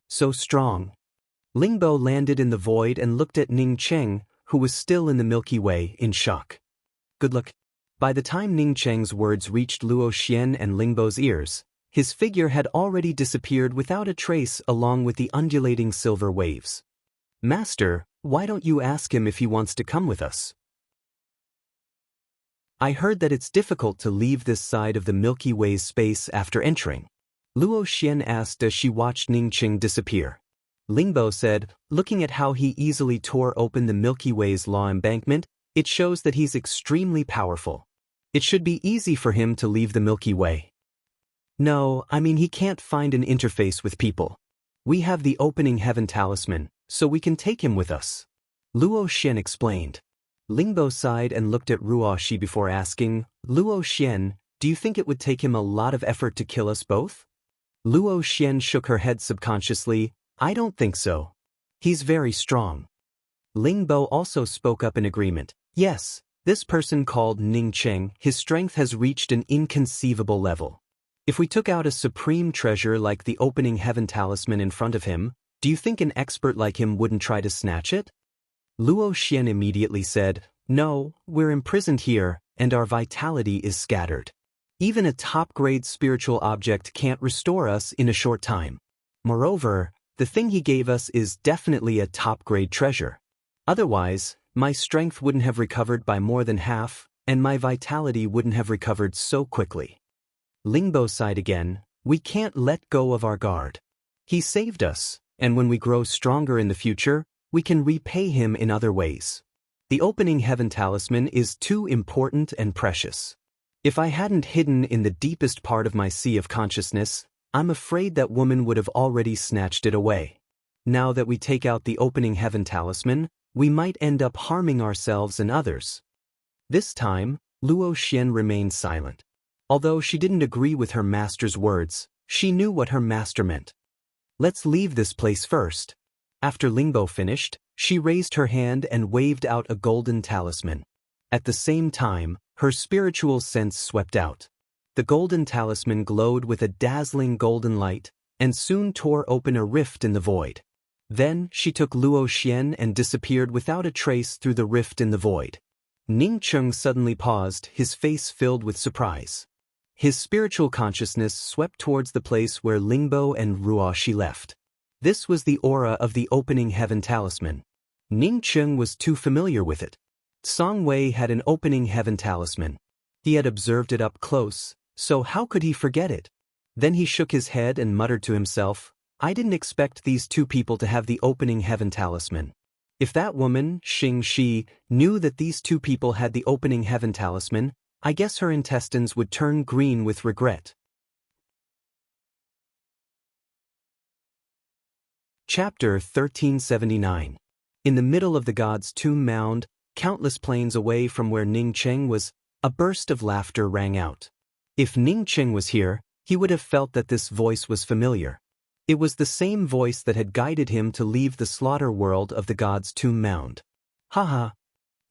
So strong. Lingbo landed in the void and looked at Ning Cheng, who was still in the Milky Way, in shock. Good luck. By the time Ning Cheng's words reached Luo Xian and Lingbo's ears, His figure had already disappeared without a trace along with the undulating silver waves. "Master, why don't you ask him if he wants to come with us? I heard that it's difficult to leave this side of the Milky Way's space after entering," Luo Xian asked as she watched Ningqing disappear. Lingbo said, looking at how he easily tore open the Milky Way's law embankment, "It shows that he's extremely powerful. It should be easy for him to leave the Milky Way." "No, I mean he can't find an interface with people. We have the opening heaven talisman, so we can take him with us," Luo Xian explained. Lingbo sighed and looked at Ruo Shi before asking, "Luo Xian, do you think it would take him a lot of effort to kill us both?" Luo Xian shook her head subconsciously. "I don't think so. He's very strong." Lingbo also spoke up in agreement. "Yes, this person called Ningqing, his strength has reached an inconceivable level. If we took out a supreme treasure like the opening heaven talisman in front of him, do you think an expert like him wouldn't try to snatch it?" Luo Xian immediately said, "No, we're imprisoned here, and our vitality is scattered. Even a top-grade spiritual object can't restore us in a short time. Moreover, the thing he gave us is definitely a top-grade treasure. Otherwise, my strength wouldn't have recovered by more than half, and my vitality wouldn't have recovered so quickly." Lingbo sighed again. "We can't let go of our guard. He saved us, and when we grow stronger in the future, we can repay him in other ways. The opening heaven talisman is too important and precious. If I hadn't hidden in the deepest part of my sea of consciousness, I'm afraid that woman would have already snatched it away. Now that we take out the opening heaven talisman, we might end up harming ourselves and others." This time, Luo Xian remained silent. Although she didn't agree with her master's words, she knew what her master meant. "Let's leave this place first." After Lingbo finished, she raised her hand and waved out a golden talisman. At the same time, her spiritual sense swept out. The golden talisman glowed with a dazzling golden light, and soon tore open a rift in the void. Then, she took Luo Xian and disappeared without a trace through the rift in the void. Ningqing suddenly paused, his face filled with surprise. His spiritual consciousness swept towards the place where Lingbo and Ruo Shi left. This was the aura of the opening heaven talisman. Ningqing was too familiar with it. Song Wei had an opening heaven talisman. He had observed it up close, so how could he forget it? Then he shook his head and muttered to himself, "I didn't expect these two people to have the opening heaven talisman. If that woman, Xing Shi, knew that these two people had the opening heaven talisman, I guess her intestines would turn green with regret." Chapter 1379. In the middle of the god's tomb mound, countless planes away from where Ningqing was, a burst of laughter rang out. If Ningqing was here, he would have felt that this voice was familiar. It was the same voice that had guided him to leave the slaughter world of the god's tomb mound. Haha.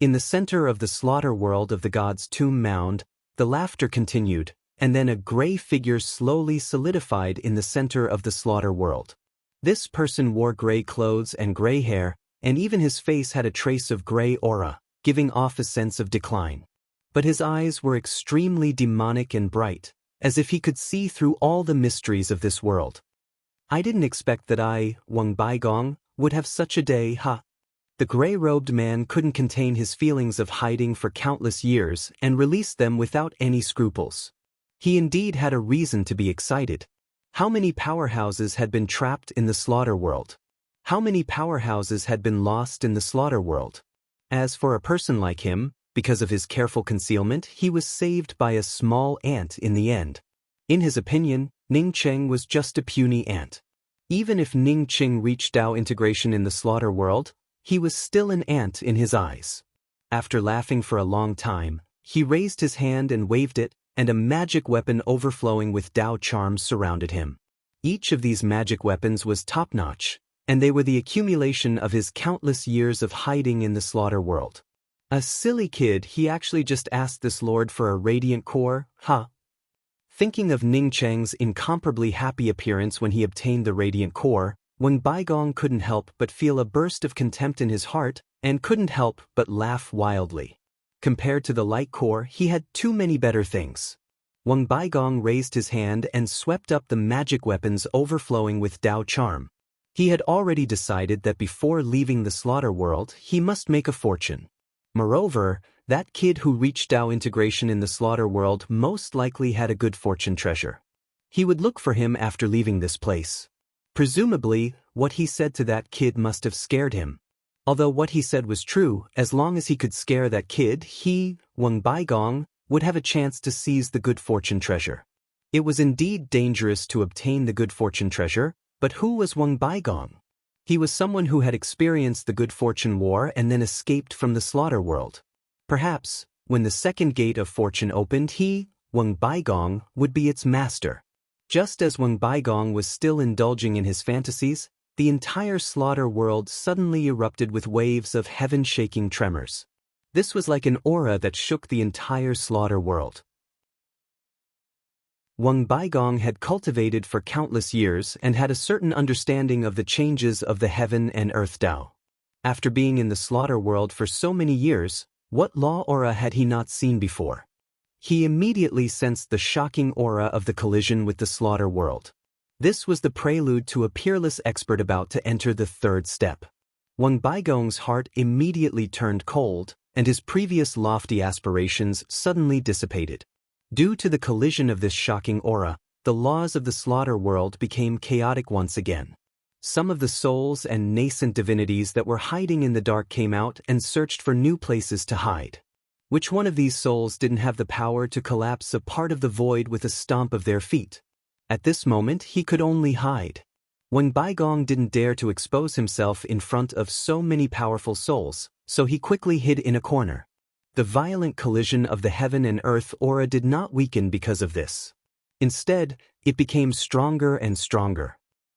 In the center of the slaughter world of the god's tomb mound, the laughter continued, and then a gray figure slowly solidified in the center of the slaughter world. This person wore gray clothes and gray hair, and even his face had a trace of gray aura, giving off a sense of decline. But his eyes were extremely demonic and bright, as if he could see through all the mysteries of this world. "I didn't expect that I, Wang Baigong, would have such a day, ha." The gray-robed man couldn't contain his feelings of hiding for countless years and released them without any scruples. He indeed had a reason to be excited. How many powerhouses had been trapped in the slaughter world? How many powerhouses had been lost in the slaughter world? As for a person like him, because of his careful concealment, he was saved by a small ant in the end. In his opinion, Ningqing was just a puny ant. Even if Ningqing reached Dao integration in the slaughter world, he was still an ant in his eyes. After laughing for a long time, he raised his hand and waved it, and a magic weapon overflowing with Dao charms surrounded him. Each of these magic weapons was top-notch, and they were the accumulation of his countless years of hiding in the slaughter world. A silly kid, he actually just asked this lord for a radiant core, huh? Thinking of Ningqing's incomparably happy appearance when he obtained the radiant core, Wang Baigong couldn't help but feel a burst of contempt in his heart, and couldn't help but laugh wildly. Compared to the light core, he had too many better things. Wang Baigong raised his hand and swept up the magic weapons overflowing with Dao charm. He had already decided that before leaving the slaughter world, he must make a fortune. Moreover, that kid who reached Dao integration in the slaughter world most likely had a good fortune treasure. He would look for him after leaving this place. Presumably, what he said to that kid must have scared him. Although what he said was true, as long as he could scare that kid, he, Wang Baigong, would have a chance to seize the good fortune treasure. It was indeed dangerous to obtain the good fortune treasure, but who was Wang Baigong? He was someone who had experienced the good fortune war and then escaped from the slaughter world. Perhaps, when the second gate of fortune opened, he, Wang Baigong, would be its master. Just as Wang Baigong was still indulging in his fantasies, the entire slaughter world suddenly erupted with waves of heaven-shaking tremors. This was like an aura that shook the entire slaughter world. Wang Baigong had cultivated for countless years and had a certain understanding of the changes of the heaven and earth Tao. After being in the slaughter world for so many years, what law aura had he not seen before? He immediately sensed the shocking aura of the collision with the slaughter world. This was the prelude to a peerless expert about to enter the third step. Wang Baigong's heart immediately turned cold, and his previous lofty aspirations suddenly dissipated. Due to the collision of this shocking aura, the laws of the slaughter world became chaotic once again. Some of the souls and nascent divinities that were hiding in the dark came out and searched for new places to hide. Which one of these souls didn't have the power to collapse a part of the void with a stomp of their feet? At this moment, he could only hide. Wang Baigong didn't dare to expose himself in front of so many powerful souls, so he quickly hid in a corner. The violent collision of the heaven and earth aura did not weaken because of this. Instead, it became stronger and stronger.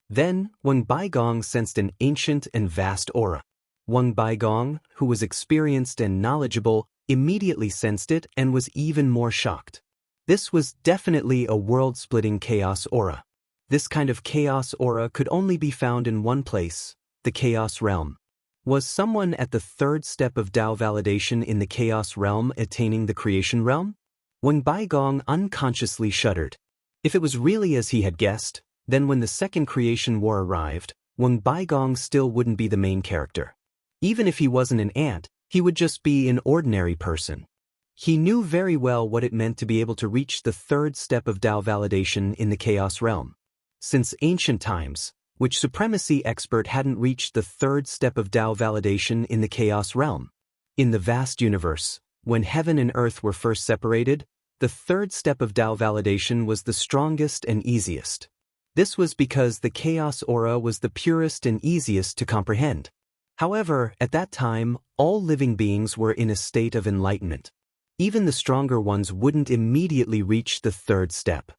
Then, Wang Baigong sensed an ancient and vast aura. Wang Baigong, who was experienced and knowledgeable, immediately sensed it and was even more shocked. This was definitely a world-splitting chaos aura. This kind of chaos aura could only be found in one place, the chaos realm. Was someone at the third step of Tao validation in the chaos realm attaining the creation realm? Wang Baigong unconsciously shuddered. If it was really as he had guessed, then when the second creation war arrived, Wang Baigong still wouldn't be the main character. Even if he wasn't an ant, he would just be an ordinary person. He knew very well what it meant to be able to reach the third step of Tao validation in the chaos realm. Since ancient times, which supremacy expert hadn't reached the third step of Tao validation in the chaos realm? In the vast universe, when heaven and earth were first separated, the third step of Tao validation was the strongest and easiest. This was because the chaos aura was the purest and easiest to comprehend. However, at that time, all living beings were in a state of enlightenment. Even the stronger ones wouldn't immediately reach the third step.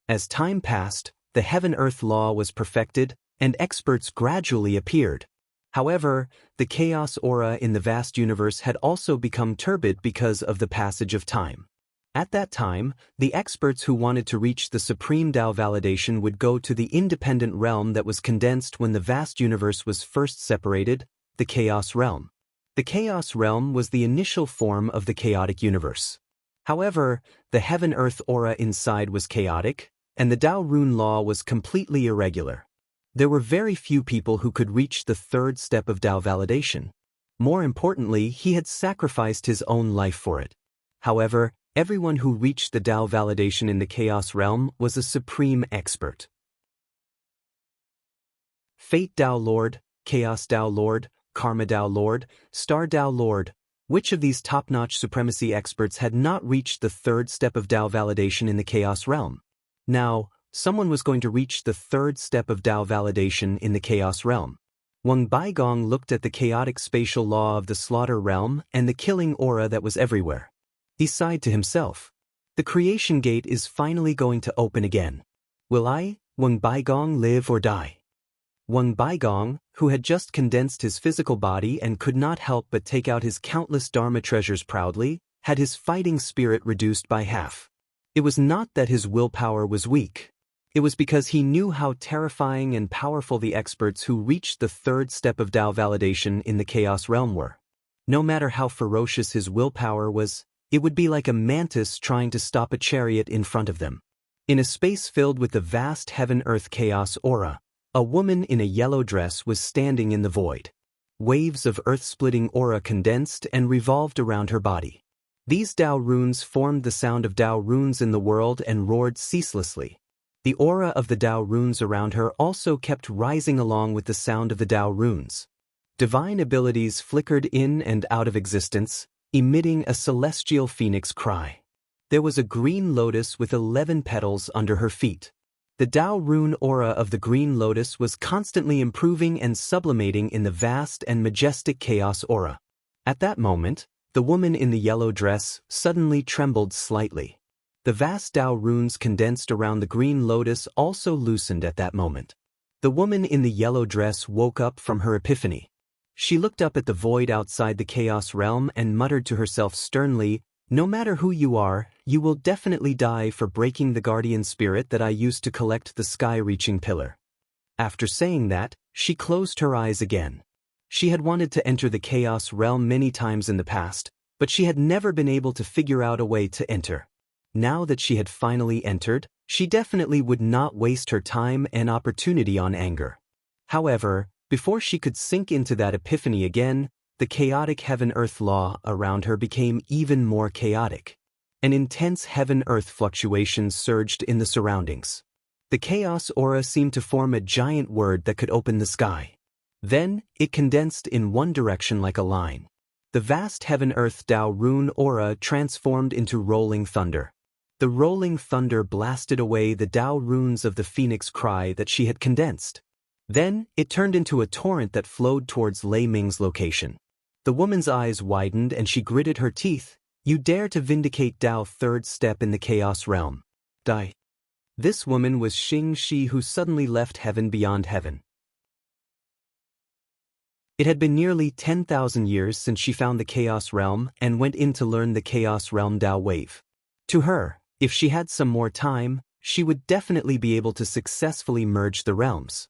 As time passed, the heaven-earth law was perfected, and experts gradually appeared. However, the chaos aura in the vast universe had also become turbid because of the passage of time. At that time, the experts who wanted to reach the supreme Tao validation would go to the independent realm that was condensed when the vast universe was first separated, the chaos realm. The chaos realm was the initial form of the chaotic universe. However, the heaven-earth aura inside was chaotic, and the Tao rune law was completely irregular. There were very few people who could reach the third step of Tao validation. More importantly, he had sacrificed his own life for it. However, everyone who reached the Tao validation in the chaos realm was a supreme expert. Fate Tao Lord, Chaos Tao Lord, Karma Tao Lord, Star Tao Lord. Which of these top-notch supremacy experts had not reached the third step of Tao validation in the chaos realm? Now, someone was going to reach the third step of Tao validation in the chaos realm. Wang Baigong looked at the chaotic spatial law of the slaughter realm and the killing aura that was everywhere. He sighed to himself. The creation gate is finally going to open again. Will I, Wang Baigong, live or die? Wang Baigong, who had just condensed his physical body and could not help but take out his countless Dharma treasures proudly, had his fighting spirit reduced by half. It was not that his willpower was weak. It was because he knew how terrifying and powerful the experts who reached the third step of Tao validation in the chaos realm were. No matter how ferocious his willpower was, It would be like a mantis trying to stop a chariot in front of them. In a space filled with the vast heaven-earth chaos aura, a woman in a yellow dress was standing in the void. Waves of earth-splitting aura condensed and revolved around her body. These Tao runes formed the sound of Tao runes in the world and roared ceaselessly. The aura of the Tao runes around her also kept rising along with the sound of the Tao runes. Divine abilities flickered in and out of existence, emitting a celestial phoenix cry. There was a green lotus with 11 petals under her feet. The Tao rune aura of the green lotus was constantly improving and sublimating in the vast and majestic chaos aura. At that moment, the woman in the yellow dress suddenly trembled slightly. The vast Tao runes condensed around the green lotus also loosened at that moment. The woman in the yellow dress woke up from her epiphany. She looked up at the void outside the chaos realm and muttered to herself sternly, "No matter who you are, you will definitely die for breaking the guardian spirit that I used to collect the sky-reaching pillar." After saying that, she closed her eyes again. She had wanted to enter the chaos realm many times in the past, but she had never been able to figure out a way to enter. Now that she had finally entered, she definitely would not waste her time and opportunity on anger. However, before she could sink into that epiphany again, the chaotic heaven-earth law around her became even more chaotic. An intense heaven-earth fluctuation surged in the surroundings. The chaos aura seemed to form a giant word that could open the sky. Then, it condensed in one direction like a line. The vast heaven-earth Tao rune aura transformed into rolling thunder. The rolling thunder blasted away the Tao runes of the phoenix cry that she had condensed. Then, it turned into a torrent that flowed towards Lei Ming's location. The woman's eyes widened and she gritted her teeth. "You dare to vindicate Tao's third step in the chaos realm. Die." This woman was Xing Shi, who suddenly left heaven beyond heaven. It had been nearly 10,000 years since she found the chaos realm and went in to learn the chaos realm Tao wave. To her, if she had some more time, she would definitely be able to successfully merge the realms.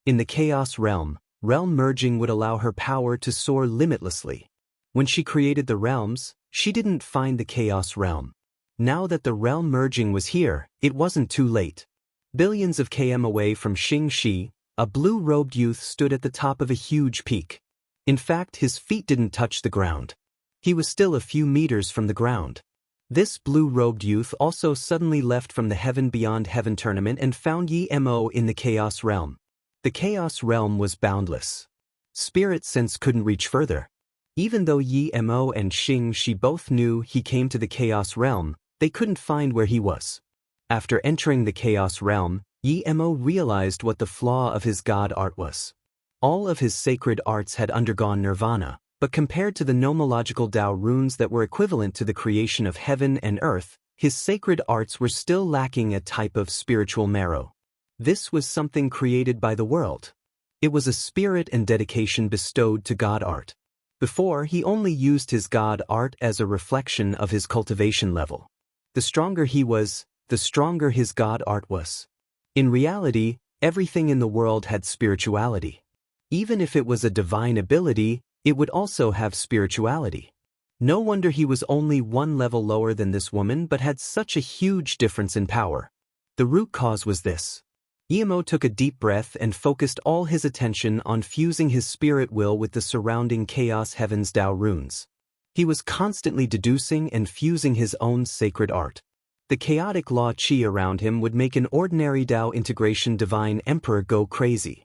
In the chaos realm merging would allow her power to soar limitlessly. When she created the realms, she didn't find the chaos realm. Now that the realm merging was here, it wasn't too late. Billions of km away from Xing Shi, a blue-robed youth stood at the top of a huge peak. In fact, his feet didn't touch the ground. He was still a few meters from the ground. This blue-robed youth also suddenly left from the Heaven Beyond Heaven tournament and found Yi Mo in the chaos realm. The chaos realm was boundless. Spirit sense couldn't reach further. Even though Yi Mo and Xing Shi both knew he came to the chaos realm, they couldn't find where he was. After entering the chaos realm, Yi Mo realized what the flaw of his god art was. All of his sacred arts had undergone nirvana, but compared to the nomological Tao runes that were equivalent to the creation of heaven and earth, his sacred arts were still lacking a type of spiritual marrow. This was something created by the world. It was a spirit and dedication bestowed to god art. Before, he only used his god art as a reflection of his cultivation level. The stronger he was, the stronger his god art was. In reality, everything in the world had spirituality. Even if it was a divine ability, it would also have spirituality. No wonder he was only one level lower than this woman but had such a huge difference in power. The root cause was this. Emo took a deep breath and focused all his attention on fusing his spirit will with the surrounding chaos heavens Tao runes. He was constantly deducing and fusing his own sacred art. The chaotic law chi around him would make an ordinary Tao integration divine emperor go crazy.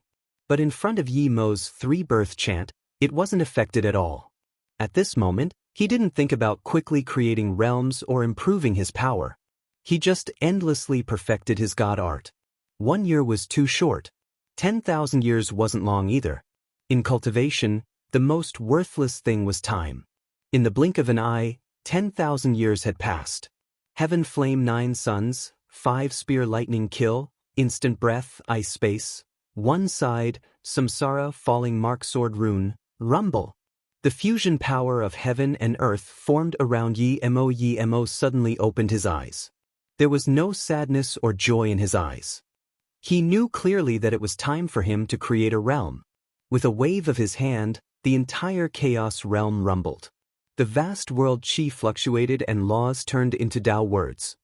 But in front of Yi Mo's three-birth chant, it wasn't affected at all. At this moment, he didn't think about quickly creating realms or improving his power. He just endlessly perfected his god art. 1 year was too short. 10,000 years wasn't long either. In cultivation, the most worthless thing was time. In the blink of an eye, 10,000 years had passed. Heaven flame 9 suns, 5 spear lightning kill, instant breath ice space, 1 side, samsara falling mark sword rune, rumble. The fusion power of heaven and earth formed around Yi Mo. Yi Mo suddenly opened his eyes. There was no sadness or joy in his eyes. He knew clearly that it was time for him to create a realm. With a wave of his hand, the entire chaos realm rumbled. The vast world qi fluctuated and laws turned into Dao words.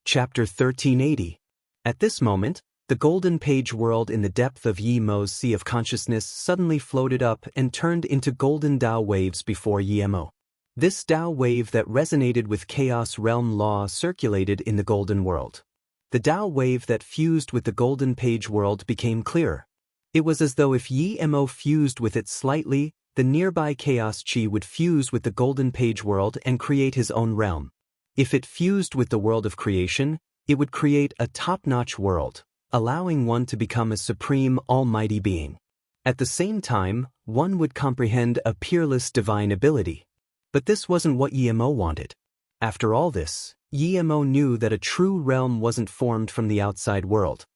Chapter 1380. At this moment, the golden page world in the depth of Yi Mo's sea of consciousness suddenly floated up and turned into golden Dao waves before Yi Mo. This Dao wave that resonated with chaos realm law circulated in the golden world. The Dao wave that fused with the golden page world became clearer. It was as though if Yi Mo fused with it slightly, the nearby chaos chi would fuse with the golden page world and create his own realm. If it fused with the world of creation, it would create a top-notch world, allowing one to become a supreme almighty being. At the same time, one would comprehend a peerless divine ability. But this wasn't what Yi Mo wanted. After all this, Yi Mo knew that a true realm wasn't formed from the outside world.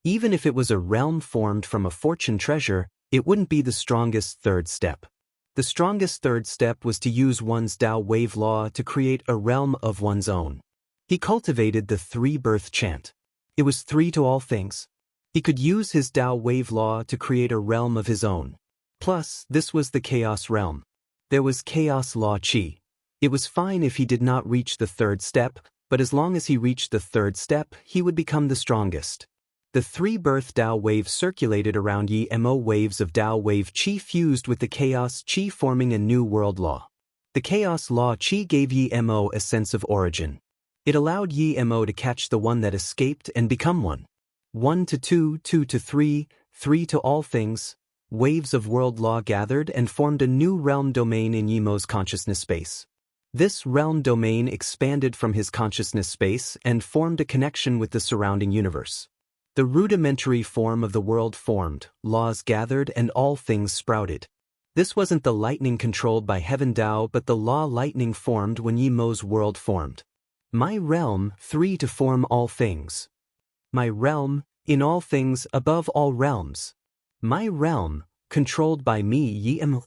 Even if it was a realm formed from a fortune treasure, it wouldn't be the strongest third step. The strongest third step was to use one's Dao wave law to create a realm of one's own. He cultivated the three-birth chant. It was three to all things. He could use his Dao wave law to create a realm of his own. Plus, this was the chaos realm. There was chaos law chi. It was fine if he did not reach the third step, but as long as he reached the third step, he would become the strongest. The three-birth Dao wave circulated around Yi Mo. Waves of Dao wave qi fused with the chaos qi, forming a new world law. The chaos law qi gave Yi Mo a sense of origin. It allowed Yi Mo to catch the one that escaped and become one. 1 to 2, 2 to 3, 3 to all things. Waves of world law gathered and formed a new realm domain in Yi Mo's consciousness space. This realm domain expanded from his consciousness space and formed a connection with the surrounding universe. The rudimentary form of the world formed, laws gathered, and all things sprouted. This wasn't the lightning controlled by heaven Dao, but the law lightning formed when Yi Mo's world formed. My realm, 3 to form all things. My realm, in all things, above all realms. My realm, controlled by me Yi Mo.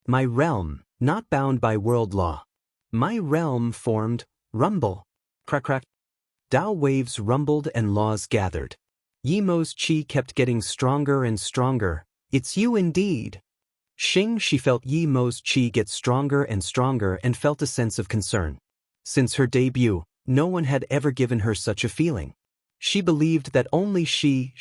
My realm, not bound by world law. My realm formed, rumble. Crack crack. Dao waves rumbled and laws gathered. Yi Mo's chi kept getting stronger and stronger. It's you indeed. She felt Yi Mo's chi get stronger and stronger and felt a sense of concern. Since her debut, no one had ever given her such a feeling. She believed that only she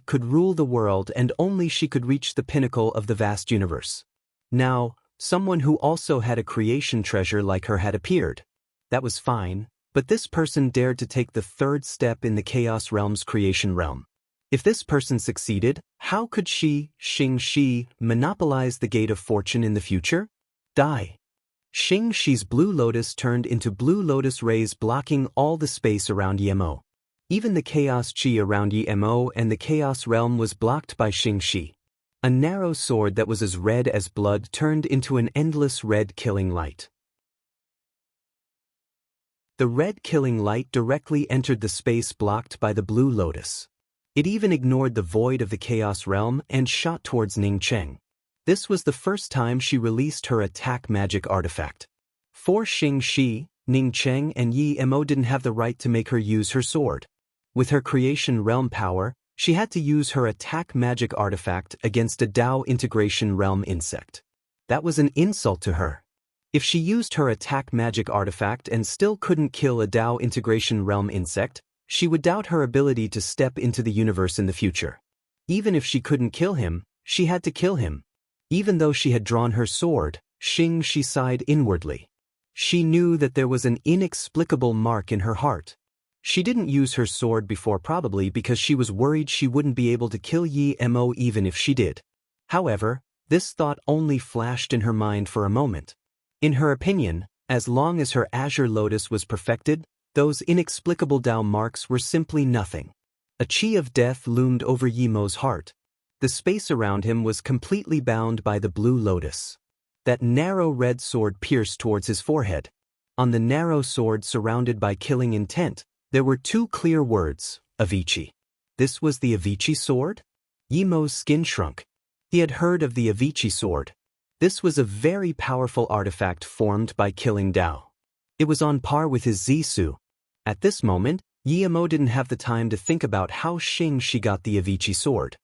could rule the world and only she could reach the pinnacle of the vast universe. Now, someone who also had a creation treasure like her had appeared. That was fine. But this person dared to take the third step in the Chaos Realm's creation realm. If this person succeeded, how could she monopolize the gate of fortune in the future? Die. Shi's blue lotus turned into blue lotus rays blocking all the space around Yi Mo. Even the chaos chi around Yi Mo and the chaos realm was blocked by Shi. A narrow sword that was as red as blood turned into an endless red killing light. The red killing light directly entered the space blocked by the blue lotus. It even ignored the void of the chaos realm and shot towards Ning Cheng. This was the first time she released her attack magic artifact. For Shi, Ning Cheng and Yi Mo didn't have the right to make her use her sword. With her creation realm power, she had to use her attack magic artifact against a Dao integration realm insect. That was an insult to her. If she used her attack magic artifact and still couldn't kill a Dao integration realm insect, she would doubt her ability to step into the universe in the future. Even if she couldn't kill him, she had to kill him. Even though she had drawn her sword, she sighed inwardly. She knew that there was an inexplicable mark in her heart. She didn't use her sword before, probably because she was worried she wouldn't be able to kill Yi Mo even if she did. However, this thought only flashed in her mind for a moment. In her opinion, as long as her azure lotus was perfected, those inexplicable Dao marks were simply nothing. A chi of death loomed over Yi Mo's heart. The space around him was completely bound by the blue lotus. That narrow red sword pierced towards his forehead. On the narrow sword surrounded by killing intent, there were two clear words, Avicii. This was the Avicii sword? Yi Mo's skin shrunk. He had heard of the Avicii sword. This was a very powerful artifact formed by killing Dao. It was on par with his Zisu. At this moment, Yi Mo didn't have the time to think about how she got the Avicii sword.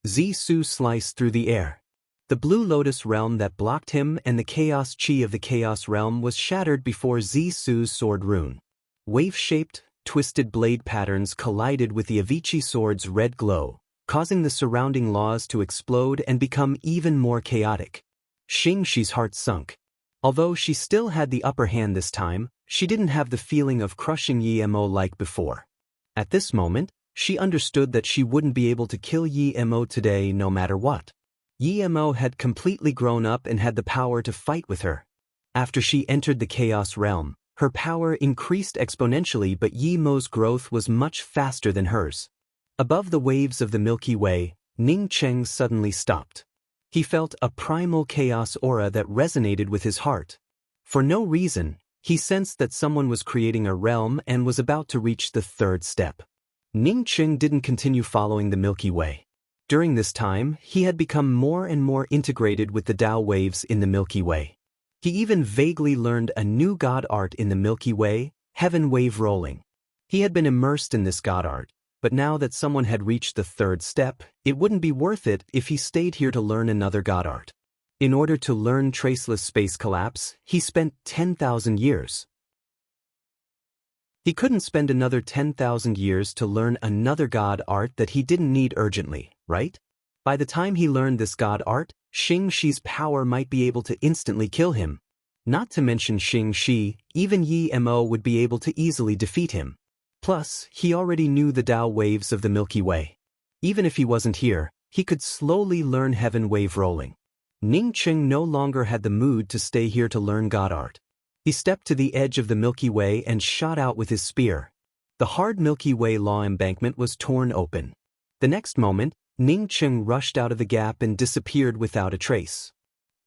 Zisu sliced through the air. The Blue Lotus realm that blocked him and the chaos chi of the Chaos realm was shattered before Zisu's sword rune. Wave-shaped, twisted blade patterns collided with the Avicii sword's red glow, causing the surrounding laws to explode and become even more chaotic. Xingxi's heart sunk. Although she still had the upper hand this time, she didn't have the feeling of crushing Yi Mo like before. At this moment, she understood that she wouldn't be able to kill Yi Mo today no matter what. Yi Mo had completely grown up and had the power to fight with her. After she entered the Chaos realm, her power increased exponentially, but Yi Mo's growth was much faster than hers. Above the waves of the Milky Way, Ning Cheng suddenly stopped. He felt a primal chaos aura that resonated with his heart. For no reason, he sensed that someone was creating a realm and was about to reach the third step. Ning Cheng didn't continue following the Milky Way. During this time, he had become more and more integrated with the Tao waves in the Milky Way. He even vaguely learned a new god art in the Milky Way, heaven wave rolling. He had been immersed in this god art, but now that someone had reached the third step, it wouldn't be worth it if he stayed here to learn another god art. In order to learn traceless space collapse, he spent 10,000 years. He couldn't spend another 10,000 years to learn another god art that he didn't need urgently, right? By the time he learned this god art, Xingxi's power might be able to instantly kill him. Not to mention Xingxi, even Yi Mo would be able to easily defeat him. Plus, he already knew the Tao waves of the Milky Way. Even if he wasn't here, he could slowly learn heaven wave rolling. Ning Cheng no longer had the mood to stay here to learn god art. He stepped to the edge of the Milky Way and shot out with his spear. The hard Milky Way law embankment was torn open. The next moment, Ning Cheng rushed out of the gap and disappeared without a trace.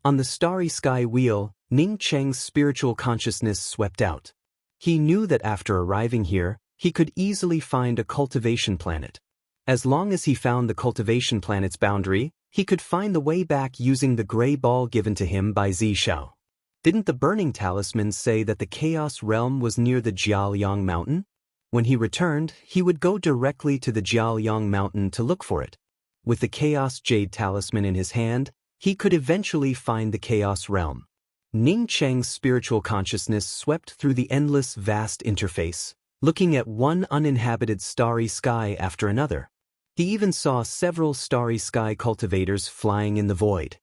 On the starry sky wheel, Ning Cheng's spiritual consciousness swept out. He knew that after arriving here, he could easily find a cultivation planet. As long as he found the cultivation planet's boundary, he could find the way back using the gray ball given to him by Zishao. Didn't the burning talisman say that the Chaos realm was near the Jiaoyang mountain? When he returned, he would go directly to the Jiaoyang mountain to look for it. With the Chaos Jade talisman in his hand, he could eventually find the Chaos realm. Ning Cheng's spiritual consciousness swept through the endless vast interface, looking at one uninhabited starry sky after another. He even saw several starry sky cultivators flying in the void.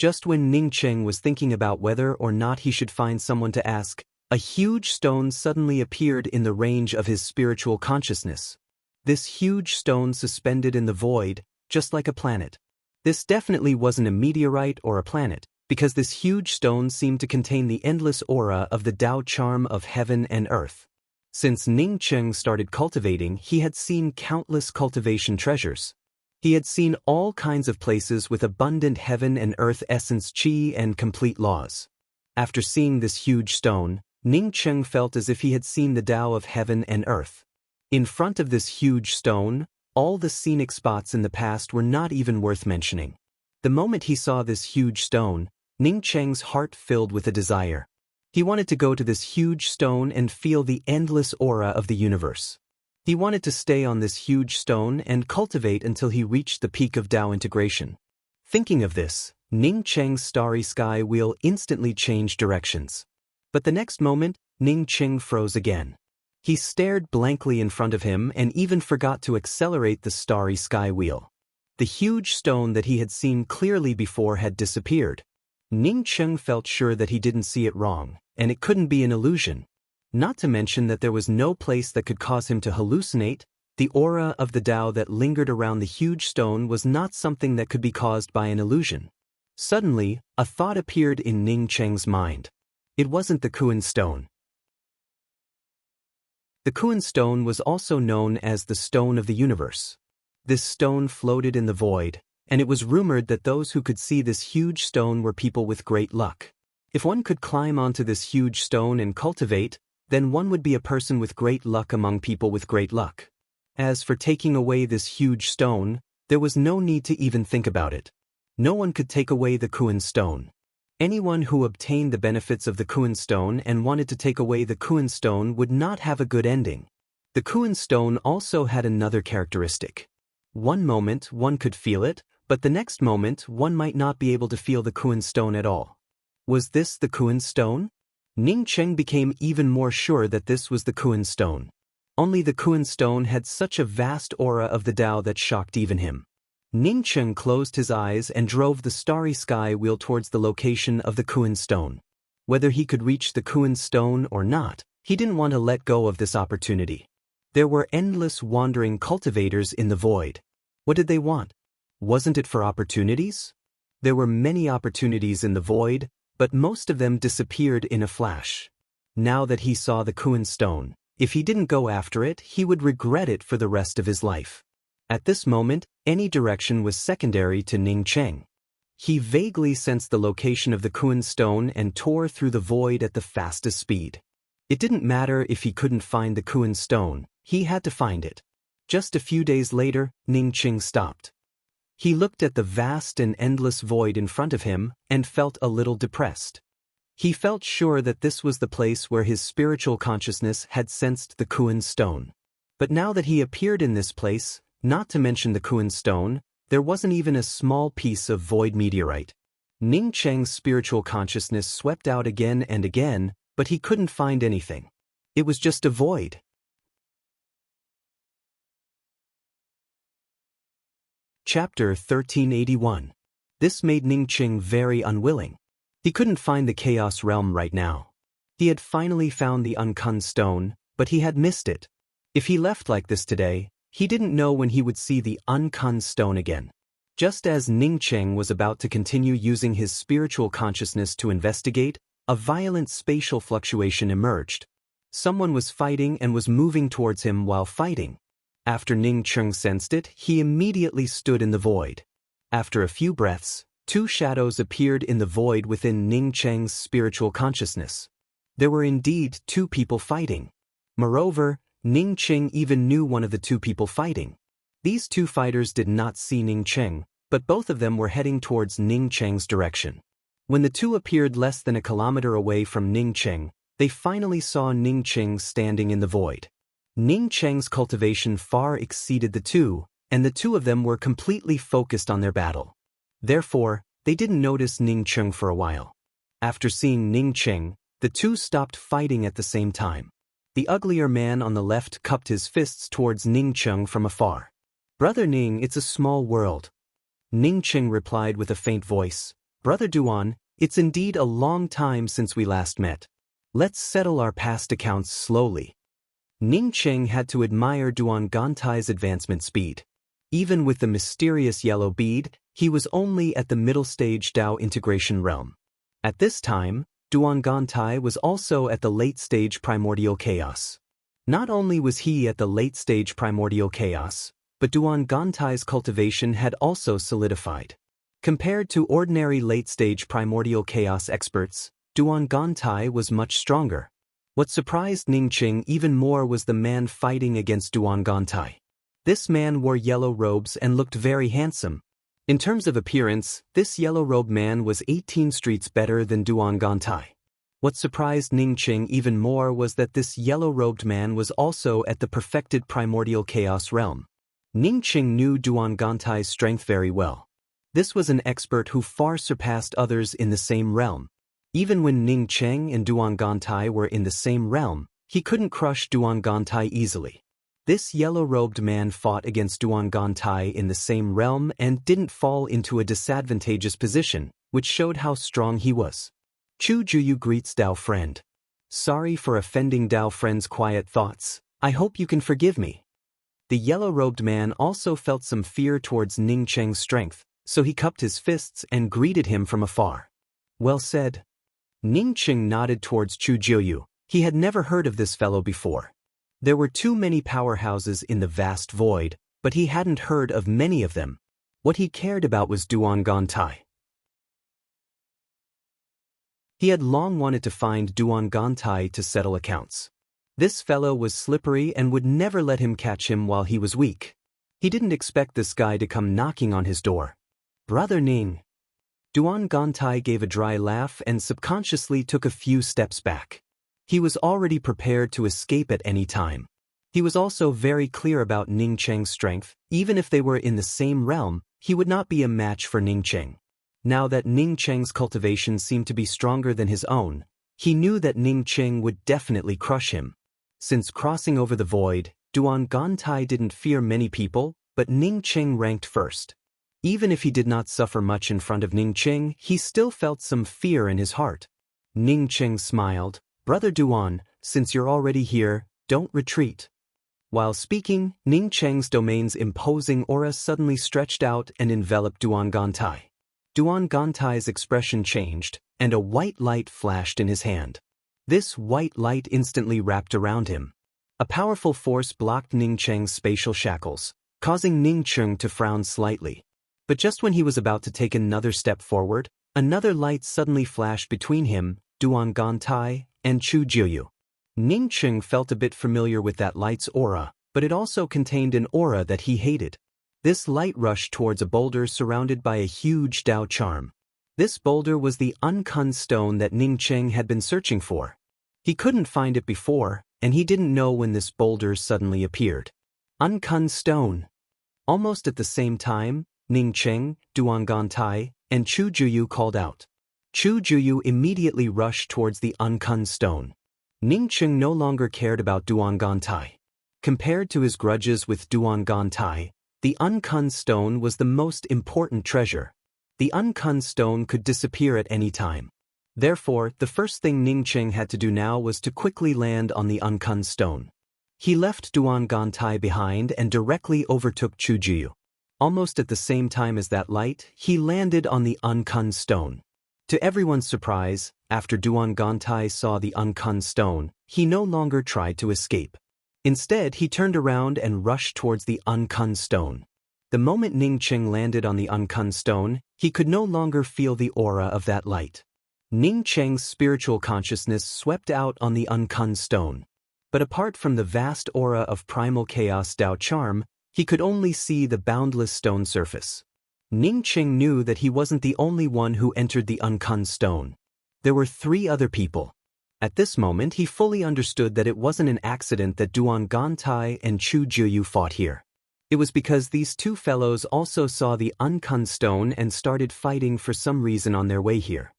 Just when Ning Cheng was thinking about whether or not he should find someone to ask, a huge stone suddenly appeared in the range of his spiritual consciousness. This huge stone suspended in the void, just like a planet. This definitely wasn't a meteorite or a planet, because this huge stone seemed to contain the endless aura of the Tao charm of heaven and earth. Since Ning Cheng started cultivating, he had seen countless cultivation treasures. He had seen all kinds of places with abundant heaven and earth essence chi and complete laws. After seeing this huge stone, Ning Cheng felt as if he had seen the Tao of heaven and earth. In front of this huge stone, all the scenic spots in the past were not even worth mentioning. The moment he saw this huge stone, Ning Cheng's heart filled with a desire. He wanted to go to this huge stone and feel the endless aura of the universe. He wanted to stay on this huge stone and cultivate until he reached the peak of Tao integration. Thinking of this, Ning Cheng's starry sky wheel instantly changed directions. But the next moment, Ning Cheng froze again. He stared blankly in front of him and even forgot to accelerate the starry sky wheel. The huge stone that he had seen clearly before had disappeared. Ning Cheng felt sure that he didn't see it wrong, and it couldn't be an illusion. Not to mention that there was no place that could cause him to hallucinate. The aura of the Tao that lingered around the huge stone was not something that could be caused by an illusion. Suddenly, a thought appeared in Ning Cheng's mind. It wasn't the Kuan stone. The Kuan stone was also known as the Stone of the Universe. This stone floated in the void, and it was rumored that those who could see this huge stone were people with great luck. If one could climb onto this huge stone and cultivate, then one would be a person with great luck among people with great luck. As for taking away this huge stone, there was no need to even think about it. No one could take away the Kuan stone. Anyone who obtained the benefits of the Kuan stone and wanted to take away the Kuan stone would not have a good ending. The Kuan stone also had another characteristic. One moment one could feel it, But the next moment one might not be able to feel the Kuan stone at all. Was this the Kuan stone? Ning Cheng became even more sure that this was the Kuan stone. Only the Kuan stone had such a vast aura of the Tao that shocked even him. Ning Cheng closed his eyes and drove the starry sky wheel towards the location of the Kuan stone. Whether he could reach the Kuan stone or not, he didn't want to let go of this opportunity. There were endless wandering cultivators in the void. What did they want? Wasn't it for opportunities? There were many opportunities in the void, but most of them disappeared in a flash. Now that he saw the Kuan stone, if he didn't go after it, he would regret it for the rest of his life. At this moment, any direction was secondary to Ning Cheng. He vaguely sensed the location of the Kuan stone and tore through the void at the fastest speed. It didn't matter if he couldn't find the Kuan stone, he had to find it. Just a few days later, Ning Cheng stopped. He looked at the vast and endless void in front of him and felt a little depressed. He felt sure that this was the place where his spiritual consciousness had sensed the Kuan stone. But now that he appeared in this place, not to mention the Kuan stone, there wasn't even a small piece of void meteorite. Ning Cheng's spiritual consciousness swept out again and again, but he couldn't find anything. It was just a void. Chapter 1381. This made Ning Cheng very unwilling. He couldn't find the Chaos Realm right now. He had finally found the Unkun stone, but he had missed it. If he left like this today, he didn't know when he would see the Unkun stone again. Just as Ning Cheng was about to continue using his spiritual consciousness to investigate, a violent spatial fluctuation emerged. Someone was fighting and was moving towards him while fighting. After Ning Cheng sensed it, he immediately stood in the void. After a few breaths, two shadows appeared in the void within Ning Cheng's spiritual consciousness. There were indeed two people fighting. Moreover, Ning Cheng even knew one of the two people fighting. These two fighters did not see Ning Cheng, but both of them were heading towards Ning Cheng's direction. When the two appeared less than a kilometer away from Ning Cheng, they finally saw Ning Cheng standing in the void. Ning Cheng's cultivation far exceeded the two, and the two of them were completely focused on their battle. Therefore, they didn't notice Ning Cheng for a while. After seeing Ning Cheng, the two stopped fighting at the same time. The uglier man on the left cupped his fists towards Ning Cheng from afar. "Brother Ning, it's a small world." Ning Cheng replied with a faint voice, "Brother Duan, it's indeed a long time since we last met. Let's settle our past accounts slowly." Ning Cheng had to admire Duan Gantai's advancement speed. Even with the mysterious yellow bead, he was only at the middle stage Tao integration realm. At this time, Duan Gantai was also at the late stage primordial chaos. Not only was he at the late stage primordial chaos, but Duan Gantai's cultivation had also solidified. Compared to ordinary late stage primordial chaos experts, Duan Gantai was much stronger. What surprised Ning Cheng even more was the man fighting against Duan Gantai. This man wore yellow robes and looked very handsome. In terms of appearance, this yellow-robed man was 18 streets better than Duan Gantai. What surprised Ning Cheng even more was that this yellow-robed man was also at the perfected primordial chaos realm. Ning Cheng knew Duan Gantai's strength very well. This was an expert who far surpassed others in the same realm. Even when Ning Cheng and Duan Gantai were in the same realm, he couldn't crush Duan Gantai easily. This yellow-robed man fought against Duan Gantai in the same realm and didn't fall into a disadvantageous position, which showed how strong he was. Chu Juyu greets Dao friend. "Sorry for offending Dao friend's quiet thoughts. I hope you can forgive me." The yellow-robed man also felt some fear towards Ning Cheng's strength, so he cupped his fists and greeted him from afar. "Well said." Ning Cheng nodded towards Chu Juyu. He had never heard of this fellow before. There were too many powerhouses in the vast void, but he hadn't heard of many of them. What he cared about was Duan Gantai. He had long wanted to find Duan Gantai to settle accounts. This fellow was slippery and would never let him catch him while he was weak. He didn't expect this guy to come knocking on his door. "Brother Ning." Duan Gantai gave a dry laugh and subconsciously took a few steps back. He was already prepared to escape at any time. He was also very clear about Ning Cheng's strength. Even if they were in the same realm, he would not be a match for Ning Cheng. Now that Ning Cheng's cultivation seemed to be stronger than his own, he knew that Ning Cheng would definitely crush him. Since crossing over the void, Duan Gantai didn't fear many people, but Ning Cheng ranked first. Even if he did not suffer much in front of Ning Cheng, he still felt some fear in his heart. Ning Cheng smiled, "Brother Duan, since you're already here, don't retreat." While speaking, Ning Cheng's domain's imposing aura suddenly stretched out and enveloped Duan Gantai. Duan Gantai's expression changed, and a white light flashed in his hand. This white light instantly wrapped around him. A powerful force blocked Ning Cheng's spatial shackles, causing Ning Cheng to frown slightly. But just when he was about to take another step forward, another light suddenly flashed between him, Duan Gantai, and Chu Jiuyu. Ning Cheng felt a bit familiar with that light's aura, but it also contained an aura that he hated. This light rushed towards a boulder surrounded by a huge Dao charm. This boulder was the Unkun stone that Ning Cheng had been searching for. He couldn't find it before, and he didn't know when this boulder suddenly appeared. Unkun stone. Almost at the same time, Ning Cheng, Duan Gantai, and Chu Jiuyu called out. Chu Jiuyu immediately rushed towards the Unkun stone. Ning Cheng no longer cared about Duan Gantai. Compared to his grudges with Duan Gantai, the Unkun stone was the most important treasure. The Unkun stone could disappear at any time. Therefore, the first thing Ning Cheng had to do now was to quickly land on the Unkun stone. He left Duan Gantai behind and directly overtook Chu Jiuyu. Almost at the same time as that light, he landed on the Unkun stone. To everyone's surprise, after Duan Gantai saw the Unkun stone, he no longer tried to escape. Instead, he turned around and rushed towards the Unkun stone. The moment Ning Cheng landed on the Unkun stone, he could no longer feel the aura of that light. Ning Cheng's spiritual consciousness swept out on the Unkun stone. But apart from the vast aura of primal chaos Dao charm, he could only see the boundless stone surface. Ning Cheng knew that he wasn't the only one who entered the Unkun stone. There were 3 other people. At this moment he fully understood that it wasn't an accident that Duan Gantai and Chu Jiuyu fought here. It was because these 2 fellows also saw the Unkun stone and started fighting for some reason on their way here.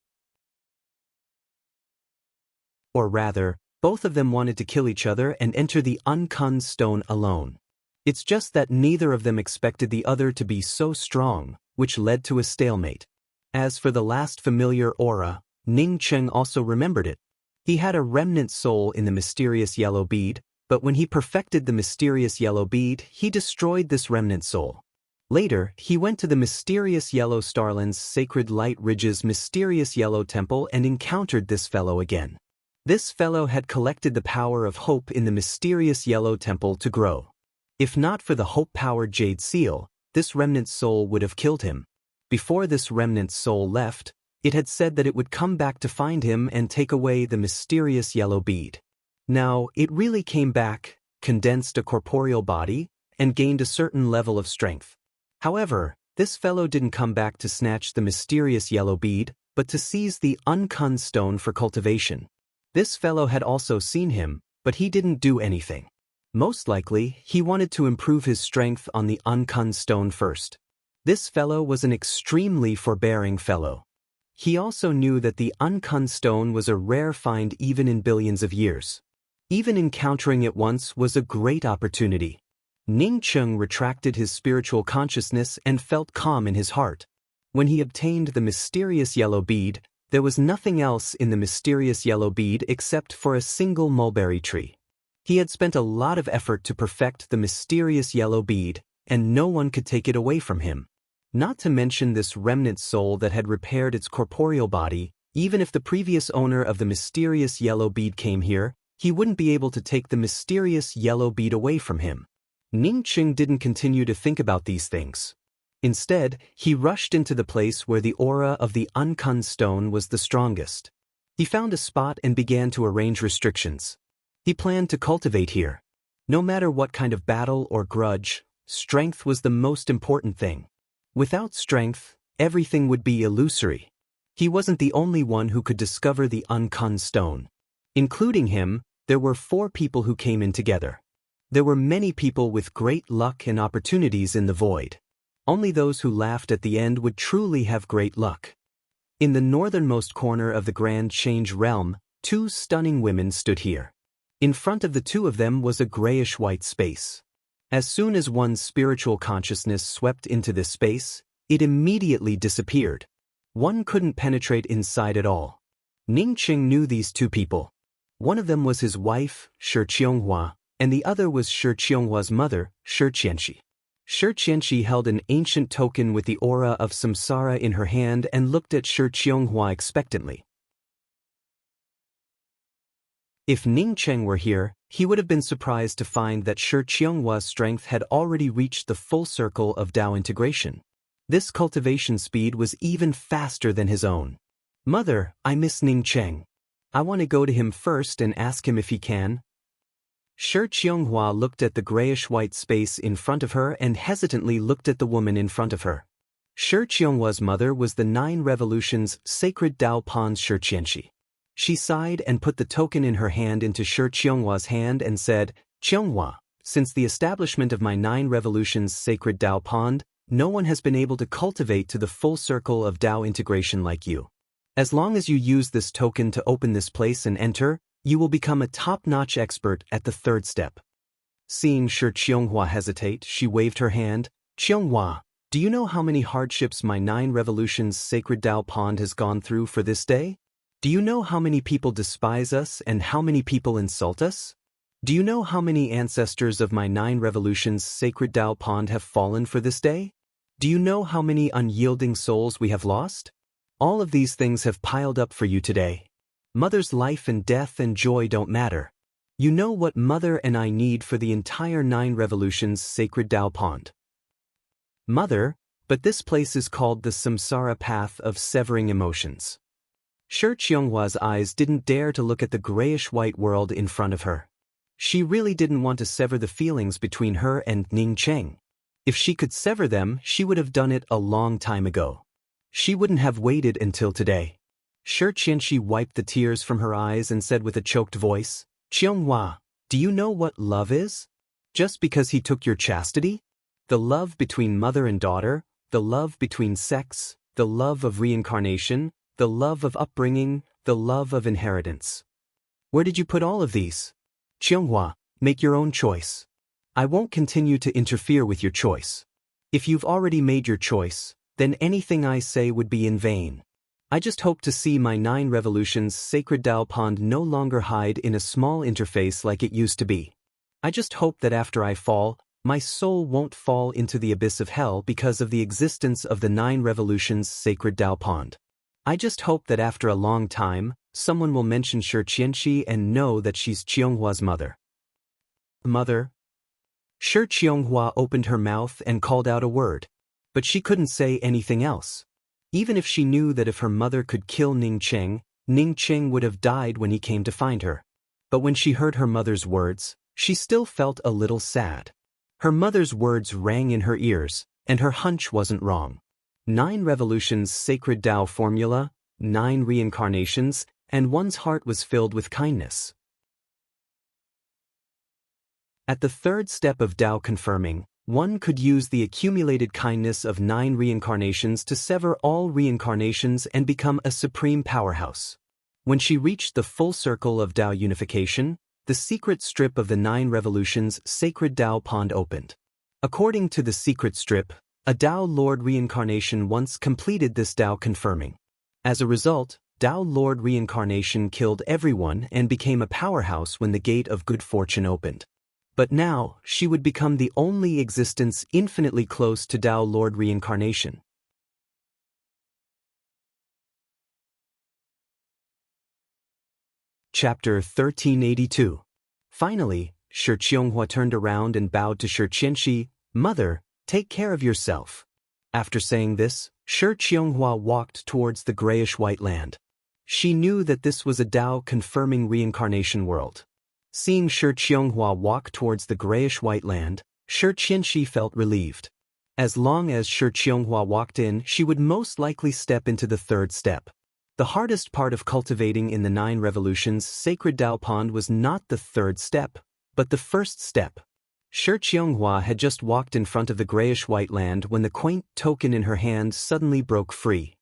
Or rather, both of them wanted to kill each other and enter the Unkun stone alone. It's just that neither of them expected the other to be so strong, which led to a stalemate. As for the last familiar aura, Ning Cheng also remembered it. He had a remnant soul in the mysterious yellow bead, but when he perfected the mysterious yellow bead, he destroyed this remnant soul. Later, he went to the mysterious yellow starland's sacred light ridge's mysterious yellow temple and encountered this fellow again. This fellow had collected the power of hope in the mysterious yellow temple to grow. If not for the hope-powered jade seal, this remnant soul would have killed him. Before this remnant soul left, it had said that it would come back to find him and take away the mysterious yellow bead. Now, it really came back, condensed a corporeal body, and gained a certain level of strength. However, this fellow didn't come back to snatch the mysterious yellow bead, but to seize the Unkun stone for cultivation. This fellow had also seen him, but he didn't do anything. Most likely, he wanted to improve his strength on the Unkun stone first. This fellow was an extremely forbearing fellow. He also knew that the Unkun stone was a rare find even in billions of years. Even encountering it once was a great opportunity. Ning Cheng retracted his spiritual consciousness and felt calm in his heart. When he obtained the mysterious yellow bead, there was nothing else in the mysterious yellow bead except for a single mulberry tree. He had spent a lot of effort to perfect the mysterious yellow bead, and no one could take it away from him. Not to mention this remnant soul that had repaired its corporeal body. Even if the previous owner of the mysterious yellow bead came here, he wouldn't be able to take the mysterious yellow bead away from him. Ning Cheng didn't continue to think about these things. Instead, he rushed into the place where the aura of the Unkun stone was the strongest. He found a spot and began to arrange restrictions. He planned to cultivate here. No matter what kind of battle or grudge, strength was the most important thing. Without strength, everything would be illusory. He wasn't the only one who could discover the Unkun stone. Including him, there were 4 people who came in together. There were many people with great luck and opportunities in the void. Only those who laughed at the end would truly have great luck. In the northernmost corner of the Grand Change realm, two stunning women stood here. In front of the two of them was a grayish-white space. As soon as one's spiritual consciousness swept into this space, it immediately disappeared. One couldn't penetrate inside at all. Ning Qing knew these two people. One of them was his wife, Shi Qianghua, and the other was Shi Qianghua's mother, Shi Qianxi. Shi Qianxi held an ancient token with the aura of samsara in her hand and looked at Shi Qianghua expectantly. If Ning Cheng were here, he would have been surprised to find that Shi Qianghua's strength had already reached the full circle of Tao integration. This cultivation speed was even faster than his own. "Mother, I miss Ning Cheng. I want to go to him first and ask him if he can." Shi Qianghua looked at the grayish-white space in front of her and hesitantly looked at the woman in front of her. Shi Qianghua's mother was the 9 Revolutions Sacred Tao Pond's Shi Qianxi. She sighed and put the token in her hand into Shi Qianghua's hand and said, "Qianghua, since the establishment of my 9 Revolutions Sacred Tao Pond, no one has been able to cultivate to the full circle of Tao integration like you. As long as you use this token to open this place and enter, you will become a top-notch expert at the 3rd step." Seeing Shi Qianghua hesitate, she waved her hand. "Qianghua, do you know how many hardships my 9 Revolutions Sacred Tao Pond has gone through for this day? Do you know how many people despise us and how many people insult us? Do you know how many ancestors of my 9 Revolutions Sacred Tao Pond have fallen for this day? Do you know how many unyielding souls we have lost? All of these things have piled up for you today. Mother's life and death and joy don't matter. You know what Mother and I need for the entire 9 Revolutions Sacred Tao Pond. Mother, but this place is called the samsara path of severing emotions." Shi Qianghua's eyes didn't dare to look at the grayish-white world in front of her. She really didn't want to sever the feelings between her and Ning Cheng. If she could sever them, she would have done it a long time ago. She wouldn't have waited until today. Shi Qianxi wiped the tears from her eyes and said with a choked voice, "Qianghua, do you know what love is? Just because he took your chastity? The love between mother and daughter, the love between sex, the love of reincarnation, the love of upbringing, the love of inheritance. Where did you put all of these? Qianghua, make your own choice. I won't continue to interfere with your choice. If you've already made your choice, then anything I say would be in vain. I just hope to see my 9 Revolutions Sacred Tao Pond no longer hide in a small interface like it used to be. I just hope that after I fall, my soul won't fall into the abyss of hell because of the existence of the 9 Revolutions Sacred Tao Pond. I just hope that after a long time, someone will mention Shi Qianxi and know that she's Qianghua's mother." "Mother?" Shi Qianghua opened her mouth and called out a word, but she couldn't say anything else. Even if she knew that if her mother could kill Ning Cheng would have died when he came to find her. But when she heard her mother's words, she still felt a little sad. Her mother's words rang in her ears, and her hunch wasn't wrong. 9 Revolutions Sacred Tao Formula, 9 reincarnations, and one's heart was filled with kindness. At the 3rd step of Tao confirming, one could use the accumulated kindness of 9 reincarnations to sever all reincarnations and become a supreme powerhouse. When she reached the full circle of Tao unification, the secret strip of the 9 Revolutions Sacred Tao Pond opened. According to the secret strip, a Tao Lord reincarnation once completed this Tao confirming. As a result, Tao Lord reincarnation killed everyone and became a powerhouse when the gate of good fortune opened. But now, she would become the only existence infinitely close to Tao Lord reincarnation. Chapter 1382. Finally, Shi Qianghua turned around and bowed to Shi Qianxi. "Mother, take care of yourself." After saying this, Shi Qianghua walked towards the grayish-white land. She knew that this was a Tao-confirming reincarnation world. Seeing Shi Qianghua walk towards the grayish-white land, Shi Qianxi felt relieved. As long as Shi Qianghua walked in, she would most likely step into the 3rd step. The hardest part of cultivating in the 9 Revolutions Sacred Tao Pond was not the 3rd step, but the 1st step. Shi Qianghua had just walked in front of the grayish-white land when the quaint token in her hand suddenly broke free.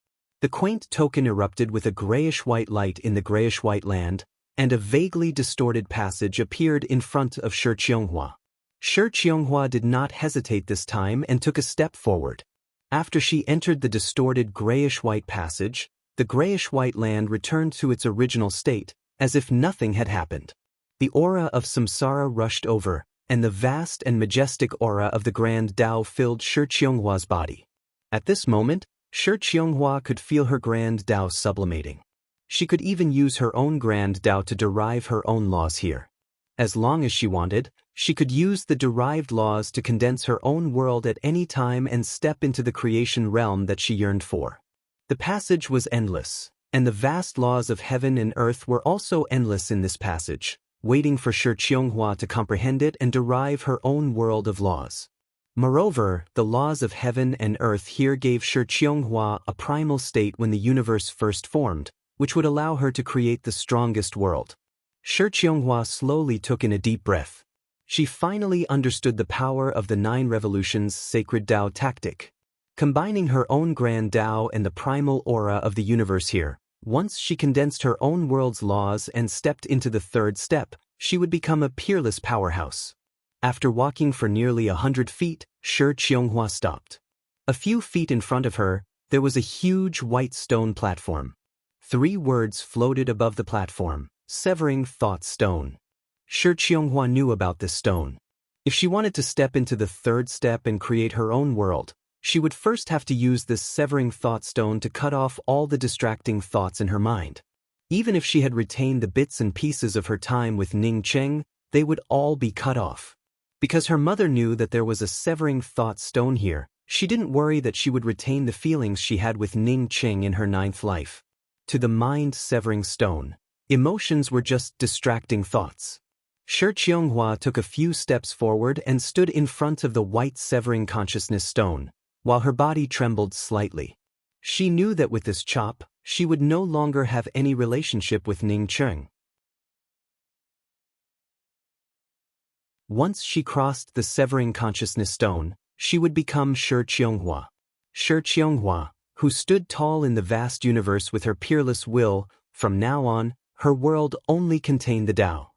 The quaint token erupted with a grayish-white light in the grayish-white land, and a vaguely distorted passage appeared in front of Shi Qianghua. Shi Qianghua did not hesitate this time and took a step forward. After she entered the distorted grayish-white passage, the grayish-white land returned to its original state, as if nothing had happened. The aura of samsara rushed over, and the vast and majestic aura of the Grand Tao filled Shi Qianghua's body. At this moment, Shi Qianghua could feel her Grand Tao sublimating. She could even use her own Grand Tao to derive her own laws here. As long as she wanted, she could use the derived laws to condense her own world at any time and step into the creation realm that she yearned for. The passage was endless, and the vast laws of heaven and earth were also endless in this passage, waiting for Shi Qianghua to comprehend it and derive her own world of laws. Moreover, the laws of heaven and earth here gave Shi Qianghua a primal state when the universe first formed, which would allow her to create the strongest world. Shi Qianghua slowly took in a deep breath. She finally understood the power of the 9 revolutions sacred Tao tactic. Combining her own Grand Tao and the primal aura of the universe here, once she condensed her own world's laws and stepped into the 3rd step, she would become a peerless powerhouse. After walking for nearly 100 feet, Shi Qianghua stopped. A few feet in front of her, there was a huge white stone platform. 3 words floated above the platform: severing thought stone. Shi Qianghua knew about this stone. If she wanted to step into the 3rd step and create her own world, she would first have to use this severing thought stone to cut off all the distracting thoughts in her mind. Even if she had retained the bits and pieces of her time with Ning Cheng, they would all be cut off. Because her mother knew that there was a severing thought stone here, she didn't worry that she would retain the feelings she had with Ning Cheng in her 9th life. To the mind-severing stone, emotions were just distracting thoughts. Shi Qianghua took a few steps forward and stood in front of the white severing consciousness stone, while her body trembled slightly. She knew that with this chop, she would no longer have any relationship with Ning Cheng. Once she crossed the severing consciousness stone, she would become Shi Qianghua. Shi Qianghua, who stood tall in the vast universe with her peerless will. From now on, her world only contained the Tao.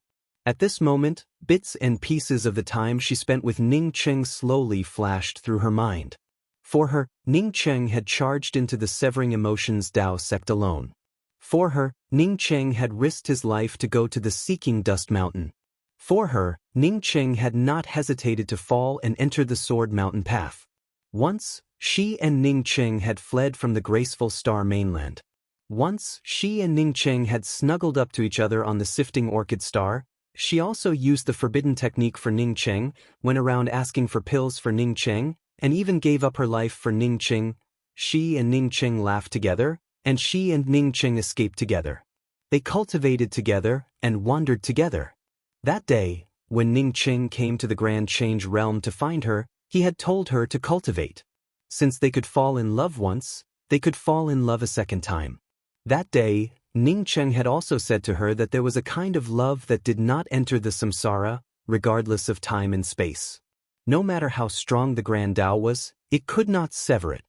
At this moment, bits and pieces of the time she spent with Ning Cheng slowly flashed through her mind. For her, Ning Cheng had charged into the severing emotions Tao sect alone. For her, Ning Cheng had risked his life to go to the seeking dust mountain. For her, Ning Cheng had not hesitated to fall and enter the sword mountain path. Once, she and Ning Cheng had fled from the graceful star mainland. Once, she and Ning Cheng had snuggled up to each other on the sifting orchid star. She also used the forbidden technique for Ning Cheng, went around asking for pills for Ning Cheng, and even gave up her life for Ning Cheng. She and Ning Cheng laughed together, and she and Ning Cheng escaped together. They cultivated together and wandered together. That day, when Ning Cheng came to the Grand Change realm to find her, he had told her to cultivate. Since they could fall in love once, they could fall in love a second time. That day, Ning Cheng had also said to her that there was a kind of love that did not enter the samsara, regardless of time and space. No matter how strong the Grand Tao was, it could not sever it.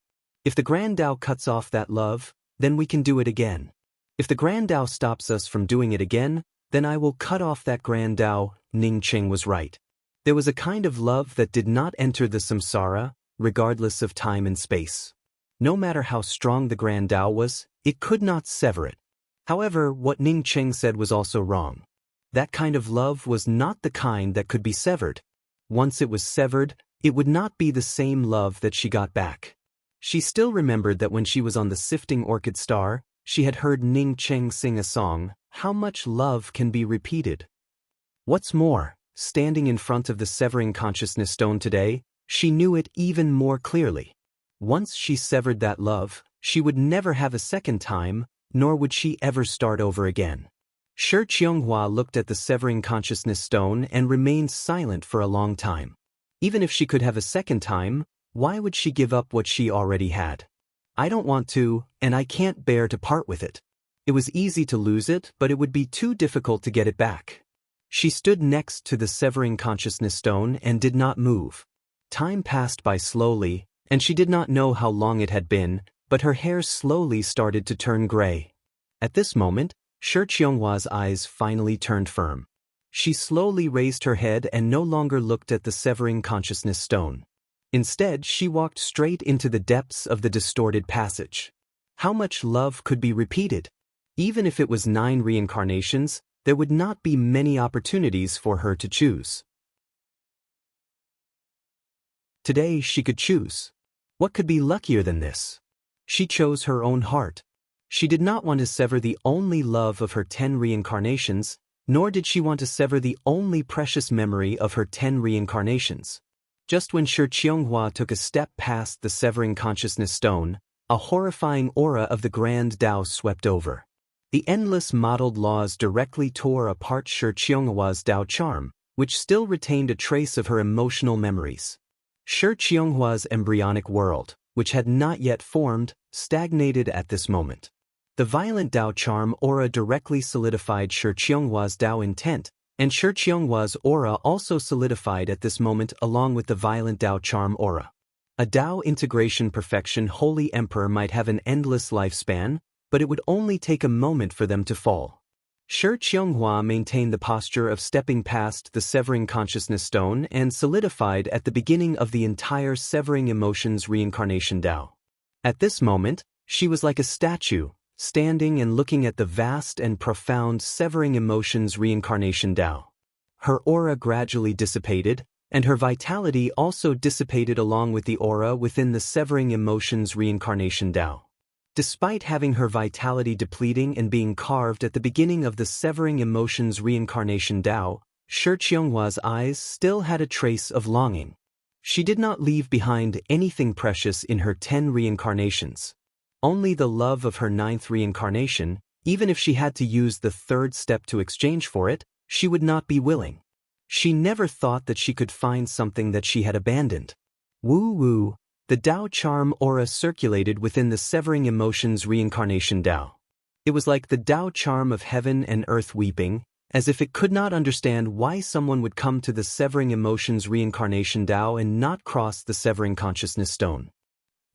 If the Grand Tao cuts off that love, then we can do it again. If the Grand Tao stops us from doing it again, then I will cut off that Grand Tao. Ning Cheng was right. There was a kind of love that did not enter the samsara, regardless of time and space. No matter how strong the Grand Tao was, it could not sever it. However, what Ning Cheng said was also wrong. That kind of love was not the kind that could be severed. Once it was severed, it would not be the same love that she got back. She still remembered that when she was on the sifting orchid star, she had heard Ning Cheng sing a song, "How much love can be repeated?" What's more, standing in front of the severing consciousness stone today, she knew it even more clearly. Once she severed that love, she would never have a second time, nor would she ever start over again. Shi Qianghua looked at the severing consciousness stone and remained silent for a long time. Even if she could have a second time, why would she give up what she already had? I don't want to, and I can't bear to part with it. It was easy to lose it, but it would be too difficult to get it back. She stood next to the severing consciousness stone and did not move. Time passed by slowly, and she did not know how long it had been, but her hair slowly started to turn gray. At this moment, Shi Qionghua's eyes finally turned firm. She slowly raised her head and no longer looked at the severing consciousness stone. Instead, she walked straight into the depths of the distorted passage. How much love could be repeated? Even if it was 9 reincarnations, there would not be many opportunities for her to choose. Today she could choose. What could be luckier than this? She chose her own heart. She did not want to sever the only love of her 10 reincarnations, nor did she want to sever the only precious memory of her 10 reincarnations. Just when Shi Qionghua took a step past the severing consciousness stone, a horrifying aura of the grand Tao swept over. The endless mottled laws directly tore apart Shi Qionghua's Tao charm, which still retained a trace of her emotional memories. Shi Qionghua's embryonic world, which had not yet formed, stagnated at this moment. The violent Tao charm aura directly solidified Shi Qionghua's Tao intent, and Shi Qionghua's aura also solidified at this moment along with the violent Tao charm aura. A Tao integration perfection holy emperor might have an endless lifespan, but it would only take a moment for them to fall. Shi Qionghuа maintained the posture of stepping past the severing consciousness stone and solidified at the beginning of the entire severing emotions reincarnation Tao. At this moment, she was like a statue, standing and looking at the vast and profound severing emotions reincarnation Tao. Her aura gradually dissipated, and her vitality also dissipated along with the aura within the severing emotions reincarnation Tao. Despite having her vitality depleting and being carved at the beginning of the severing emotions reincarnation Tao, Shi Qionghua's eyes still had a trace of longing. She did not leave behind anything precious in her 10 reincarnations. Only the love of her 9th reincarnation, even if she had to use the 3rd step to exchange for it, she would not be willing. She never thought that she could find something that she had abandoned. Woo-woo. The Tao charm aura circulated within the severing emotions reincarnation Tao. It was like the Tao charm of heaven and earth weeping, as if it could not understand why someone would come to the severing emotions reincarnation Tao and not cross the severing consciousness stone.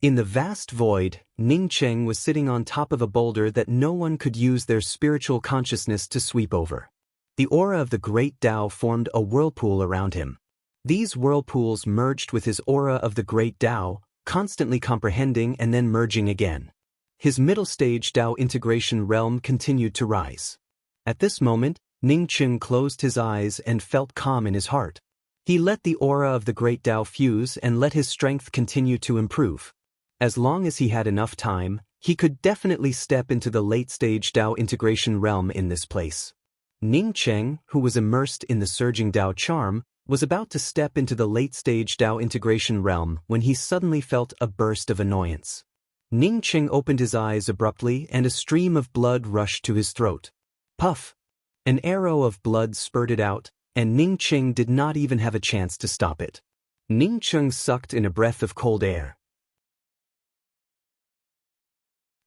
In the vast void, Ning Cheng was sitting on top of a boulder that no one could use their spiritual consciousness to sweep over. The aura of the great Tao formed a whirlpool around him. These whirlpools merged with his aura of the great Tao, constantly comprehending and then merging again. His middle stage Tao integration realm continued to rise. At this moment, Ning Cheng closed his eyes and felt calm in his heart. He let the aura of the great Tao fuse and let his strength continue to improve. As long as he had enough time, he could definitely step into the late-stage Tao integration realm in this place. Ning Cheng, who was immersed in the surging Tao charm, was about to step into the late-stage Tao integration realm when he suddenly felt a burst of annoyance. Ning Cheng opened his eyes abruptly and a stream of blood rushed to his throat. Puff! An arrow of blood spurted out, and Ning Cheng did not even have a chance to stop it. Ning Cheng sucked in a breath of cold air.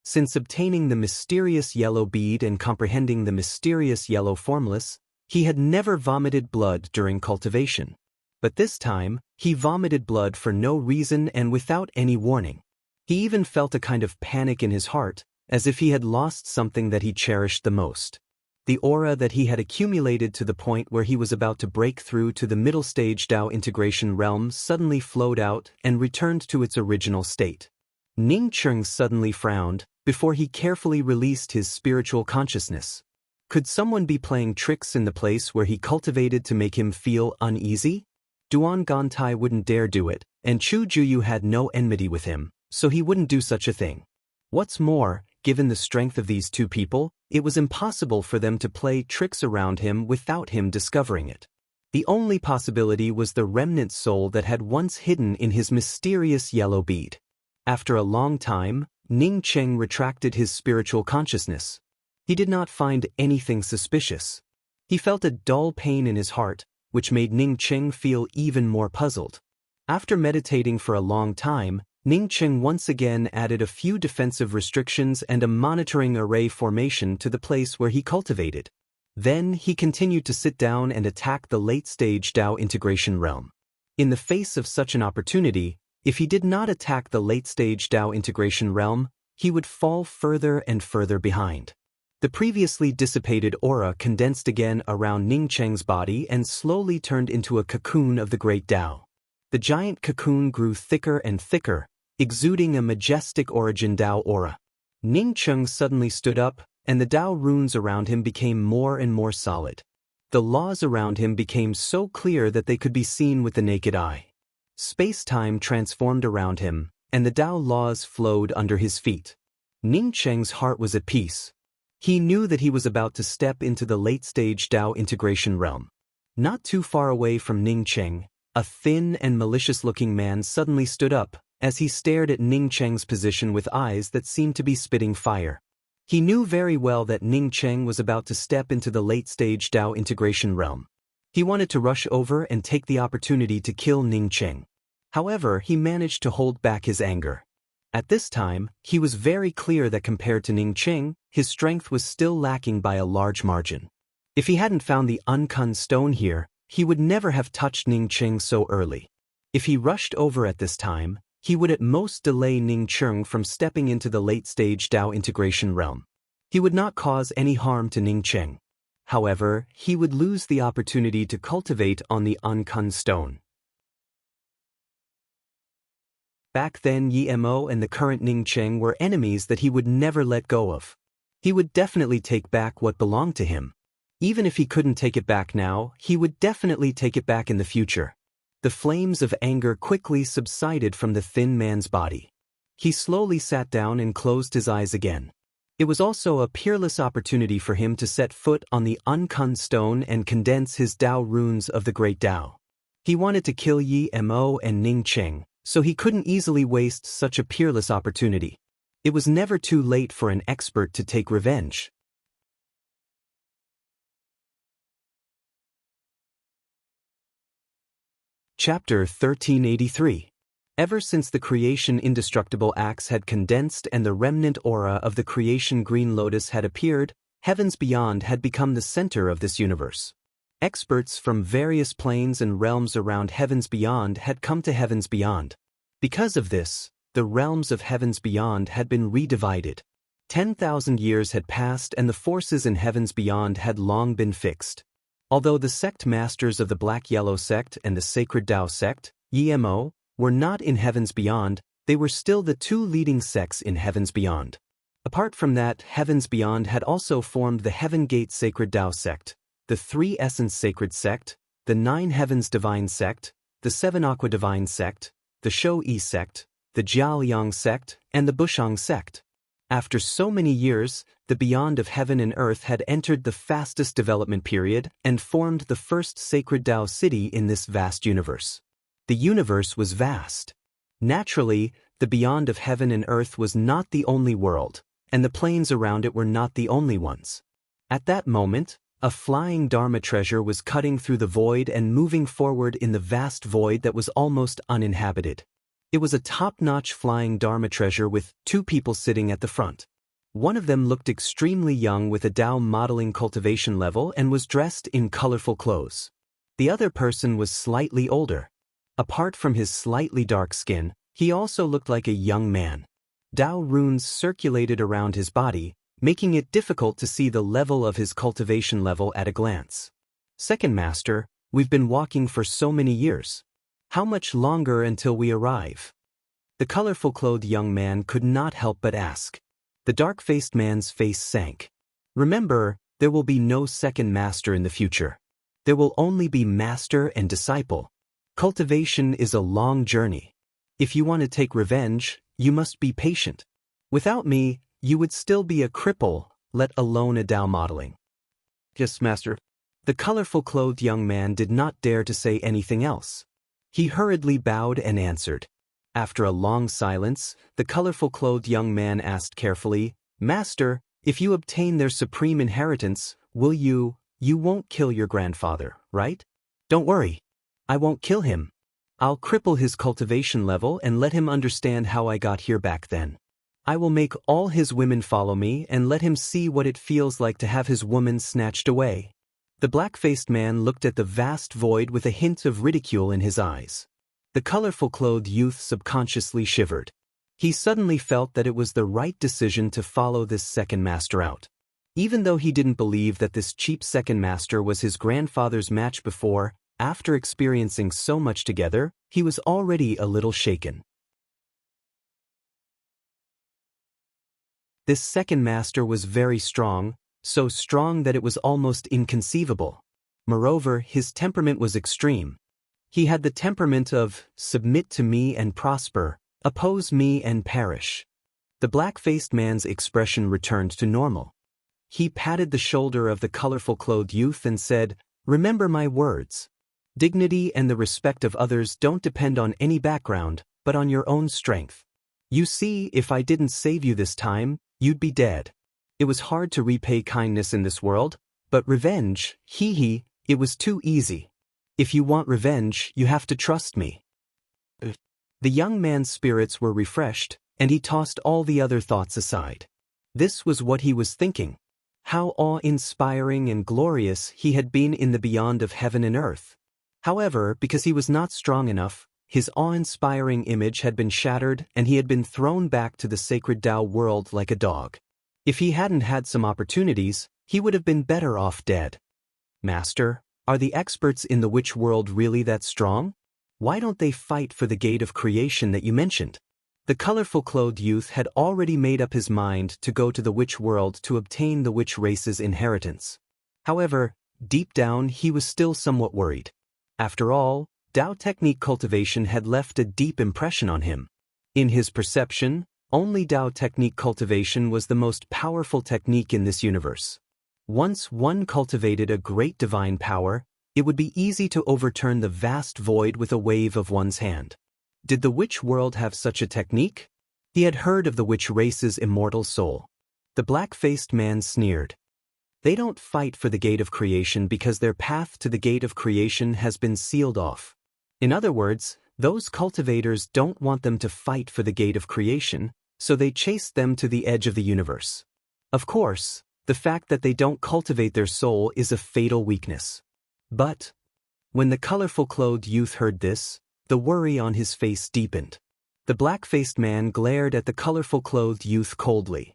Since obtaining the mysterious yellow bead and comprehending the mysterious yellow formless, he had never vomited blood during cultivation. But this time, he vomited blood for no reason and without any warning. He even felt a kind of panic in his heart, as if he had lost something that he cherished the most. The aura that he had accumulated to the point where he was about to break through to the middle stage Tao integration realm suddenly flowed out and returned to its original state. Ning Cheng suddenly frowned, before he carefully released his spiritual consciousness. Could someone be playing tricks in the place where he cultivated to make him feel uneasy? Duan Gantai wouldn't dare do it, and Chu Juyu had no enmity with him, so he wouldn't do such a thing. What's more, given the strength of these two people, it was impossible for them to play tricks around him without him discovering it. The only possibility was the remnant soul that had once hidden in his mysterious yellow bead. After a long time, Ning Cheng retracted his spiritual consciousness. He did not find anything suspicious. He felt a dull pain in his heart, which made Ning Cheng feel even more puzzled. After meditating for a long time, Ning Cheng once again added a few defensive restrictions and a monitoring array formation to the place where he cultivated. Then he continued to sit down and attack the late-stage Tao integration realm. In the face of such an opportunity, if he did not attack the late-stage Tao integration realm, he would fall further and further behind. The previously dissipated aura condensed again around Ning Cheng's body and slowly turned into a cocoon of the great Tao. The giant cocoon grew thicker and thicker, exuding a majestic origin Tao aura. Ning Cheng suddenly stood up, and the Tao runes around him became more and more solid. The laws around him became so clear that they could be seen with the naked eye. Space-time transformed around him, and the Tao laws flowed under his feet. Ning Cheng's heart was at peace. He knew that he was about to step into the late-stage Tao integration realm. Not too far away from Ning Cheng, a thin and malicious-looking man suddenly stood up, as he stared at Ning Cheng's position with eyes that seemed to be spitting fire. He knew very well that Ning Cheng was about to step into the late-stage Tao integration realm. He wanted to rush over and take the opportunity to kill Ning Cheng. However, he managed to hold back his anger. At this time, he was very clear that compared to Ning Cheng, his strength was still lacking by a large margin. If he hadn't found the Uncun stone here, he would never have touched Ning Cheng so early. If he rushed over at this time, he would at most delay Ning Cheng from stepping into the late-stage Tao integration realm. He would not cause any harm to Ning Cheng. However, he would lose the opportunity to cultivate on the Uncun stone. Back then Yi Mo and the current Ning Cheng were enemies that he would never let go of. He would definitely take back what belonged to him. Even if he couldn't take it back now, he would definitely take it back in the future. The flames of anger quickly subsided from the thin man's body. He slowly sat down and closed his eyes again. It was also a peerless opportunity for him to set foot on the Uncun stone and condense his Tao runes of the great Tao. He wanted to kill Yi Mo and Ning Cheng, so he couldn't easily waste such a peerless opportunity. It was never too late for an expert to take revenge. Chapter 1383. Ever since the creation indestructible axe had condensed and the remnant aura of the creation green lotus had appeared, heavens beyond had become the center of this universe. Experts from various planes and realms around heavens beyond had come to heavens beyond. Because of this, the realms of heavens beyond had been redivided. 10,000 years had passed and the forces in heavens beyond had long been fixed. Although the sect masters of the Black-Yellow sect and the Sacred Tao sect, Yi Mo, were not in heavens beyond, they were still the two leading sects in heavens beyond. Apart from that, heavens beyond had also formed the Heaven Gate Sacred Tao sect, the Three Essence Sacred sect, the Nine Heavens Divine sect, the Seven Aqua Divine sect, the Shou-Yi sect, the Jiao-Liang sect, and the Bushang sect. After so many years, the Beyond of Heaven and Earth had entered the fastest development period and formed the first Sacred Tao city in this vast universe. The universe was vast. Naturally, the Beyond of Heaven and Earth was not the only world, and the planes around it were not the only ones. At that moment, a flying Dharma treasure was cutting through the void and moving forward in the vast void that was almost uninhabited. It was a top-notch flying Dharma treasure with two people sitting at the front. One of them looked extremely young with a Tao modeling cultivation level and was dressed in colorful clothes. The other person was slightly older. Apart from his slightly dark skin, he also looked like a young man. Tao runes circulated around his body, making it difficult to see the level of his cultivation level at a glance. Second Master, we've been walking for so many years. How much longer until we arrive? The colorful-clothed young man could not help but ask. The dark-faced man's face sank. Remember, there will be no second master in the future. There will only be master and disciple. Cultivation is a long journey. If you want to take revenge, you must be patient. Without me, you would still be a cripple, let alone a Tao modeling. Yes, Master. The colorful-clothed young man did not dare to say anything else. He hurriedly bowed and answered. After a long silence, the colorful-clothed young man asked carefully, Master, if you obtain their supreme inheritance, will you won't kill your grandfather, right? Don't worry. I won't kill him. I'll cripple his cultivation level and let him understand how I got here back then. I will make all his women follow me and let him see what it feels like to have his woman snatched away." The black-faced man looked at the vast void with a hint of ridicule in his eyes. The colorful-clothed youth subconsciously shivered. He suddenly felt that it was the right decision to follow this second master out. Even though he didn't believe that this cheap second master was his grandfather's match before, after experiencing so much together, he was already a little shaken. This second master was very strong, so strong that it was almost inconceivable. Moreover, his temperament was extreme. He had the temperament of, submit to me and prosper, oppose me and perish. The black-faced man's expression returned to normal. He patted the shoulder of the colorful-clothed youth and said, "Remember my words. Dignity and the respect of others don't depend on any background, but on your own strength. You see, if I didn't save you this time, you'd be dead. It was hard to repay kindness in this world, but revenge, it was too easy. If you want revenge, you have to trust me." The young man's spirits were refreshed, and he tossed all the other thoughts aside. This was what he was thinking. How awe-inspiring and glorious he had been in the beyond of heaven and earth. However, because he was not strong enough, his awe-inspiring image had been shattered and he had been thrown back to the sacred Tao world like a dog. If he hadn't had some opportunities, he would have been better off dead. "Master, are the experts in the witch world really that strong? Why don't they fight for the gate of creation that you mentioned?" The colorful-clothed youth had already made up his mind to go to the witch world to obtain the witch race's inheritance. However, deep down he was still somewhat worried. After all, Tao technique cultivation had left a deep impression on him. In his perception, only Tao technique cultivation was the most powerful technique in this universe. Once one cultivated a great divine power, it would be easy to overturn the vast void with a wave of one's hand. Did the witch world have such a technique? He had heard of the witch race's immortal soul. The black-faced man sneered. They don't fight for the gate of creation because their path to the gate of creation has been sealed off. In other words, those cultivators don't want them to fight for the gate of creation, so they chase them to the edge of the universe. Of course, the fact that they don't cultivate their soul is a fatal weakness. But when the colorful-clothed youth heard this, the worry on his face deepened. The black-faced man glared at the colorful-clothed youth coldly.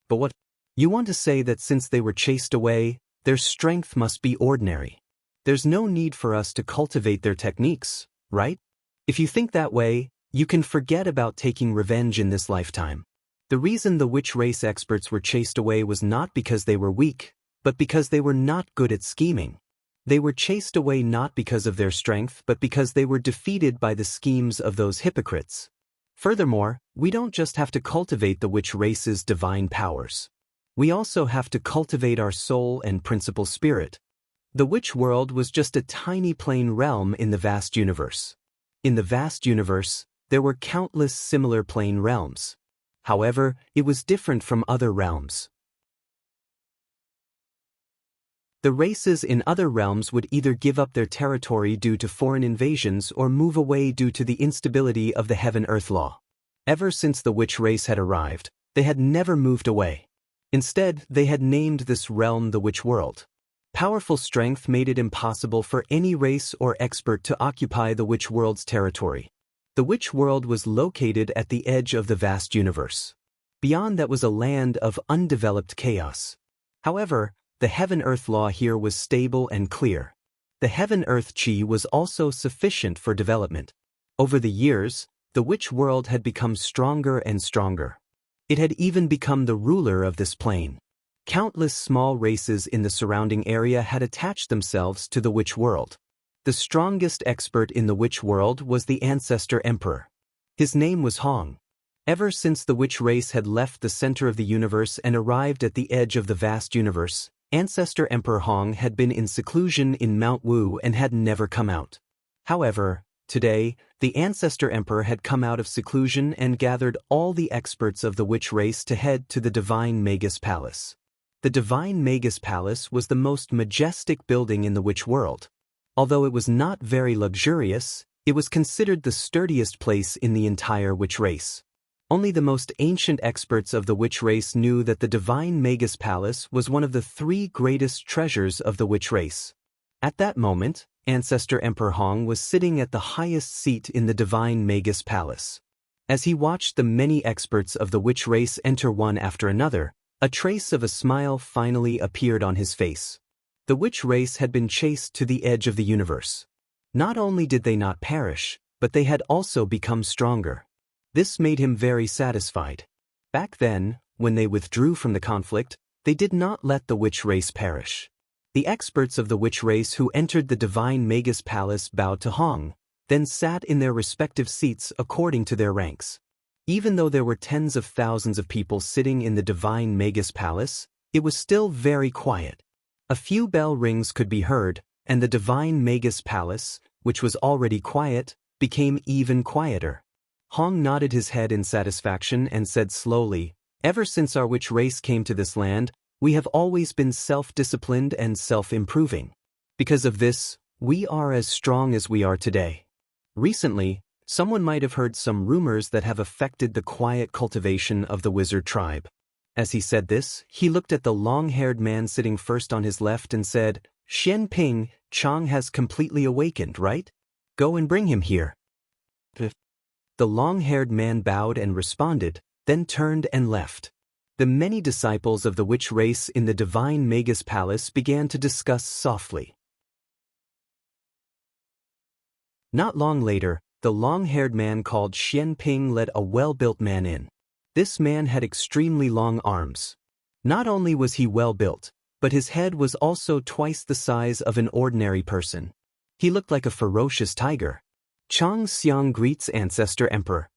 "But what? You want to say that since they were chased away, their strength must be ordinary. There's no need for us to cultivate their techniques, right? If you think that way, you can forget about taking revenge in this lifetime." The reason the witch race experts were chased away was not because they were weak, but because they were not good at scheming. They were chased away not because of their strength, but because they were defeated by the schemes of those hypocrites. Furthermore, we don't just have to cultivate the witch race's divine powers. We also have to cultivate our soul and principal spirit. The witch world was just a tiny plane realm in the vast universe. In the vast universe, there were countless similar plane realms. However, it was different from other realms. The races in other realms would either give up their territory due to foreign invasions or move away due to the instability of the heaven-earth law. Ever since the witch race had arrived, they had never moved away. Instead, they had named this realm the witch world. Powerful strength made it impossible for any race or expert to occupy the witch world's territory. The witch world was located at the edge of the vast universe. Beyond that was a land of undeveloped chaos. However, the heaven-earth law here was stable and clear. The heaven-earth chi was also sufficient for development. Over the years, the witch world had become stronger and stronger. It had even become the ruler of this plane. Countless small races in the surrounding area had attached themselves to the witch world. The strongest expert in the witch world was the ancestor emperor. His name was Hong. Ever since the witch race had left the center of the universe and arrived at the edge of the vast universe, Ancestor Emperor Hong had been in seclusion in Mount Wu and had never come out. However, today, the Ancestor Emperor had come out of seclusion and gathered all the experts of the witch race to head to the Divine Magus Palace. The Divine Magus Palace was the most majestic building in the witch world. Although it was not very luxurious, it was considered the sturdiest place in the entire witch race. Only the most ancient experts of the witch race knew that the divine Magus Palace was one of the 3 greatest treasures of the witch race. At that moment, Ancestor Emperor Hong was sitting at the highest seat in the divine Magus Palace. As he watched the many experts of the witch race enter one after another, a trace of a smile finally appeared on his face. The witch race had been chased to the edge of the universe. Not only did they not perish, but they had also become stronger. This made him very satisfied. Back then, when they withdrew from the conflict, they did not let the witch race perish. The experts of the witch race who entered the divine Magus Palace bowed to Hong, then sat in their respective seats according to their ranks. Even though there were tens of thousands of people sitting in the divine Magus Palace, it was still very quiet. A few bell rings could be heard, and the divine Magus Palace, which was already quiet, became even quieter. Hong nodded his head in satisfaction and said slowly, "Ever since our witch race came to this land, we have always been self-disciplined and self-improving. Because of this, we are as strong as we are today." Recently, someone might have heard some rumors that have affected the quiet cultivation of the wizard tribe. As he said this, he looked at the long-haired man sitting first on his left and said, "Xian Ping, Chang has completely awakened, right? Go and bring him here." The long-haired man bowed and responded, then turned and left. The many disciples of the witch race in the divine Magus Palace began to discuss softly. Not long later, the long-haired man called Xian Ping led a well-built man in. This man had extremely long arms. Not only was he well-built, but his head was also twice the size of an ordinary person. He looked like a ferocious tiger. Chang Xiang greets Ancestor Emperor.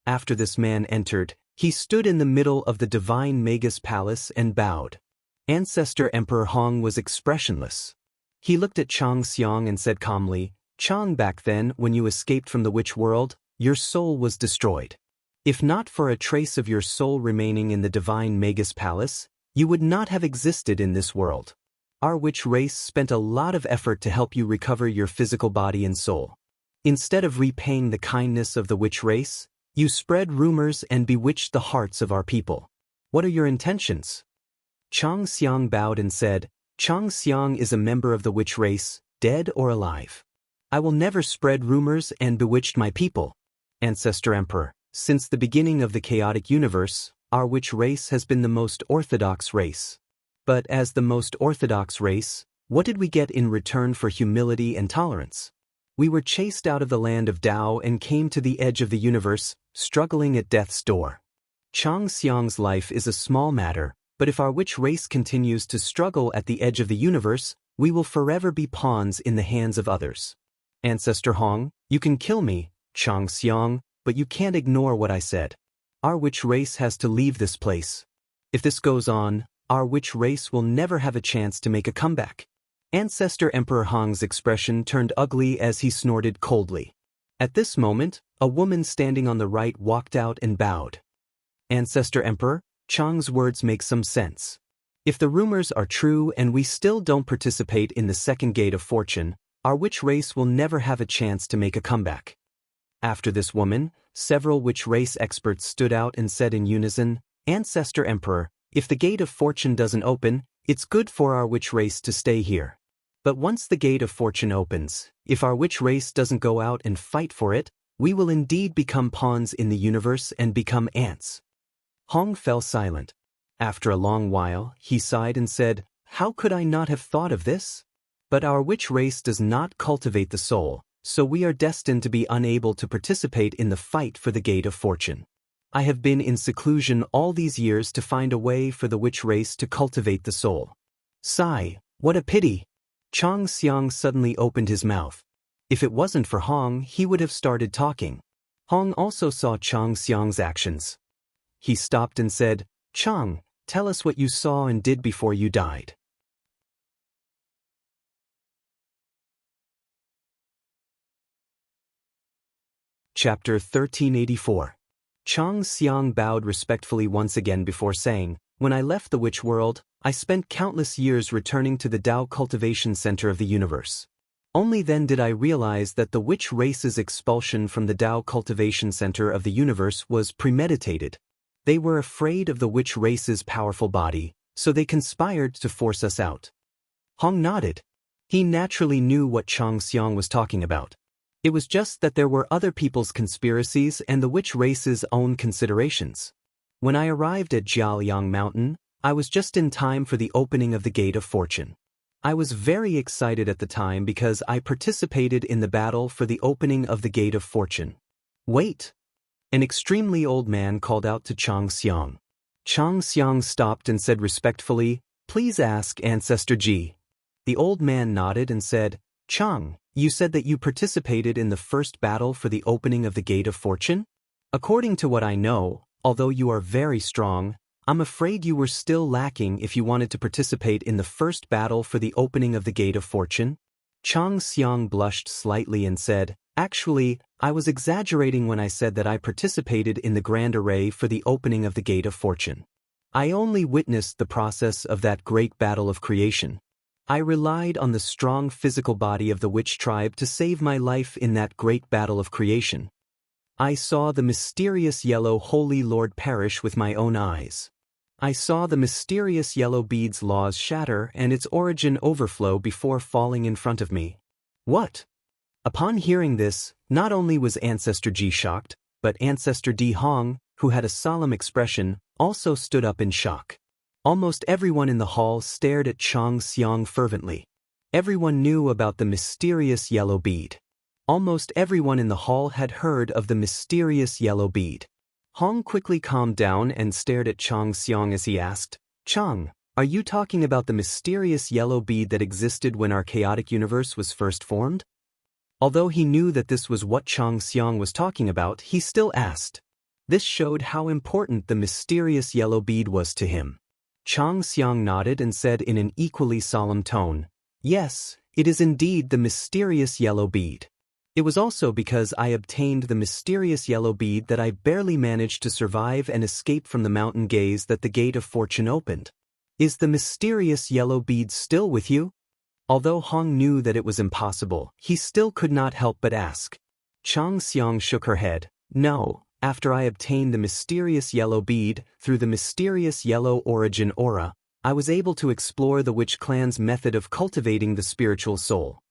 After this man entered, he stood in the middle of the divine Magus Palace and bowed. Ancestor Emperor Hong was expressionless. He looked at Chang Xiang and said calmly, "Chang, back then, when you escaped from the witch world, your soul was destroyed. If not for a trace of your soul remaining in the divine Magus Palace, you would not have existed in this world. Our witch race spent a lot of effort to help you recover your physical body and soul. Instead of repaying the kindness of the witch race, you spread rumors and bewitched the hearts of our people. What are your intentions?" Chang Xiang bowed and said, "Chang Xiang is a member of the witch race, dead or alive. I will never spread rumors and bewitch my people. Ancestor Emperor, since the beginning of the chaotic universe, our witch race has been the most orthodox race. But as the most orthodox race, what did we get in return for humility and tolerance? We were chased out of the land of Tao and came to the edge of the universe, struggling at death's door. Chang Xiang's life is a small matter, but if our witch race continues to struggle at the edge of the universe, we will forever be pawns in the hands of others. Ancestor Hong, you can kill me, Chang Xiang, but you can't ignore what I said. Our witch race has to leave this place. If this goes on, our witch race will never have a chance to make a comeback." Ancestor Emperor Hong's expression turned ugly as he snorted coldly. At this moment, a woman standing on the right walked out and bowed. "Ancestor Emperor, Chang's words make some sense. If the rumors are true and we still don't participate in the second gate of fortune, our witch race will never have a chance to make a comeback." After this woman, several witch race experts stood out and said in unison, "Ancestor Emperor, if the gate of fortune doesn't open, it's good for our witch race to stay here. But once the gate of fortune opens, if our witch race doesn't go out and fight for it, we will indeed become pawns in the universe and become ants." Hong fell silent. After a long while, he sighed and said, "How could I not have thought of this? But our witch race does not cultivate the soul, so we are destined to be unable to participate in the fight for the gate of fortune. I have been in seclusion all these years to find a way for the witch race to cultivate the soul. Sigh, what a pity." Chang Xiang suddenly opened his mouth. If it wasn't for Hong, he would have started talking. Hong also saw Chang Xiang's actions. He stopped and said, "Chang, tell us what you saw and did before you died." Chapter 1384. Chang Xiang bowed respectfully once again before saying, "When I left the witch world, I spent countless years returning to the Tao cultivation center of the universe. Only then did I realize that the witch race's expulsion from the Tao cultivation center of the universe was premeditated. They were afraid of the witch race's powerful body, so they conspired to force us out. Hong nodded. He naturally knew what Chang Xiang was talking about. It was just that there were other people's conspiracies and the witch race's own considerations. When I arrived at Jiaoliang Mountain, I was just in time for the opening of the Gate of Fortune. I was very excited at the time because I participated in the battle for the opening of the Gate of Fortune. Wait! An extremely old man called out to Chang Xiang. Chang Xiang stopped and said respectfully, "Please ask Ancestor Ji." The old man nodded and said, "Chang, you said that you participated in the first battle for the opening of the Gate of Fortune? According to what I know, although you are very strong, I'm afraid you were still lacking if you wanted to participate in the first battle for the opening of the Gate of Fortune." Chang Xiang blushed slightly and said, "Actually, I was exaggerating when I said that I participated in the grand array for the opening of the Gate of Fortune. I only witnessed the process of that great battle of creation. I relied on the strong physical body of the witch tribe to save my life in that great battle of creation. I saw the mysterious yellow Holy Lord perish with my own eyes. I saw the mysterious yellow bead's laws shatter and its origin overflow before falling in front of me." What? Upon hearing this, not only was Ancestor Ji shocked, but Ancestor Di Hong, who had a solemn expression, also stood up in shock. Almost everyone in the hall stared at Chang Xiang fervently. Everyone knew about the mysterious yellow bead. Almost everyone in the hall had heard of the mysterious yellow bead. Hong quickly calmed down and stared at Chang Xiang as he asked, "Chang, are you talking about the mysterious yellow bead that existed when our chaotic universe was first formed?" Although he knew that this was what Chang Xiang was talking about, he still asked. This showed how important the mysterious yellow bead was to him. Chang Xiang nodded and said in an equally solemn tone, "Yes, it is indeed the mysterious yellow bead. It was also because I obtained the mysterious yellow bead that I barely managed to survive and escape from the mountain gaze that the Gate of Fortune opened. Is the mysterious yellow bead still with you?" Although Hong knew that it was impossible, he still could not help but ask. Chang Xiang shook her head. "No, after I obtained the mysterious yellow bead, through the mysterious yellow origin aura, I was able to explore the witch clan's method of cultivating the spiritual soul.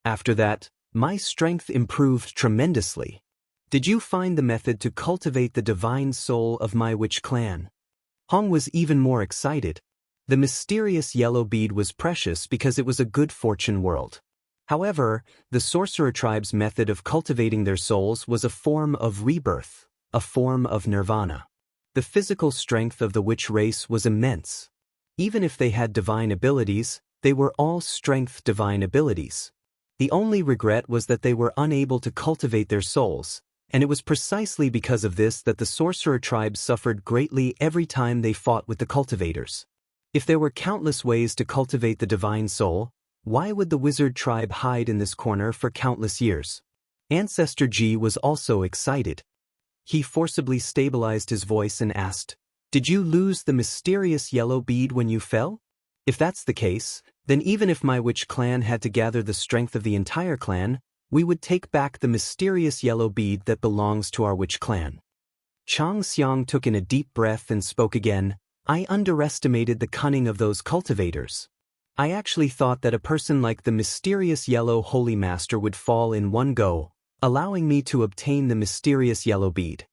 After that, my strength improved tremendously. Did you find the method to cultivate the divine soul of my witch clan?" Hong was even more excited. The mysterious yellow bead was precious because it was a good fortune world. However, the sorcerer tribe's method of cultivating their souls was a form of rebirth, a form of nirvana. The physical strength of the witch race was immense. Even if they had divine abilities, they were all strength divine abilities. The only regret was that they were unable to cultivate their souls, and it was precisely because of this that the sorcerer tribe suffered greatly every time they fought with the cultivators. If there were countless ways to cultivate the divine soul, why would the wizard tribe hide in this corner for countless years? Ancestor Ji was also excited. He forcibly stabilized his voice and asked, "Did you lose the mysterious yellow bead when you fell? If that's the case, then even if my witch clan had to gather the strength of the entire clan, we would take back the mysterious yellow bead that belongs to our witch clan." Chang Xiang took in a deep breath and spoke again. "I underestimated the cunning of those cultivators. I actually thought that a person like the mysterious yellow holy master would fall in one go, allowing me to obtain the mysterious yellow bead.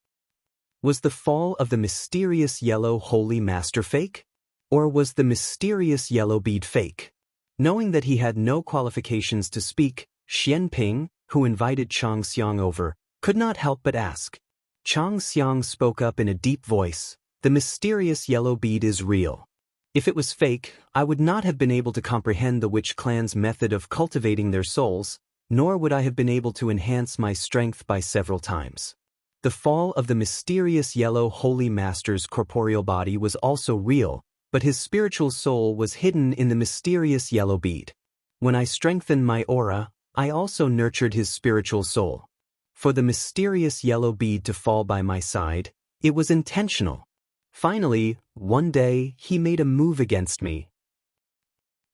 Was the fall of the mysterious yellow holy master fake? Or was the mysterious yellow bead fake?" Knowing that he had no qualifications to speak, Xian Ping, who invited Chang Xiang over, could not help but ask. Chang Xiang spoke up in a deep voice, "The mysterious yellow bead is real. If it was fake, I would not have been able to comprehend the witch clan's method of cultivating their souls, nor would I have been able to enhance my strength by several times. The fall of the mysterious yellow holy master's corporeal body was also real, but his spiritual soul was hidden in the mysterious yellow bead. When I strengthened my aura, I also nurtured his spiritual soul. For the mysterious yellow bead to fall by my side, it was intentional. Finally, one day, he made a move against me.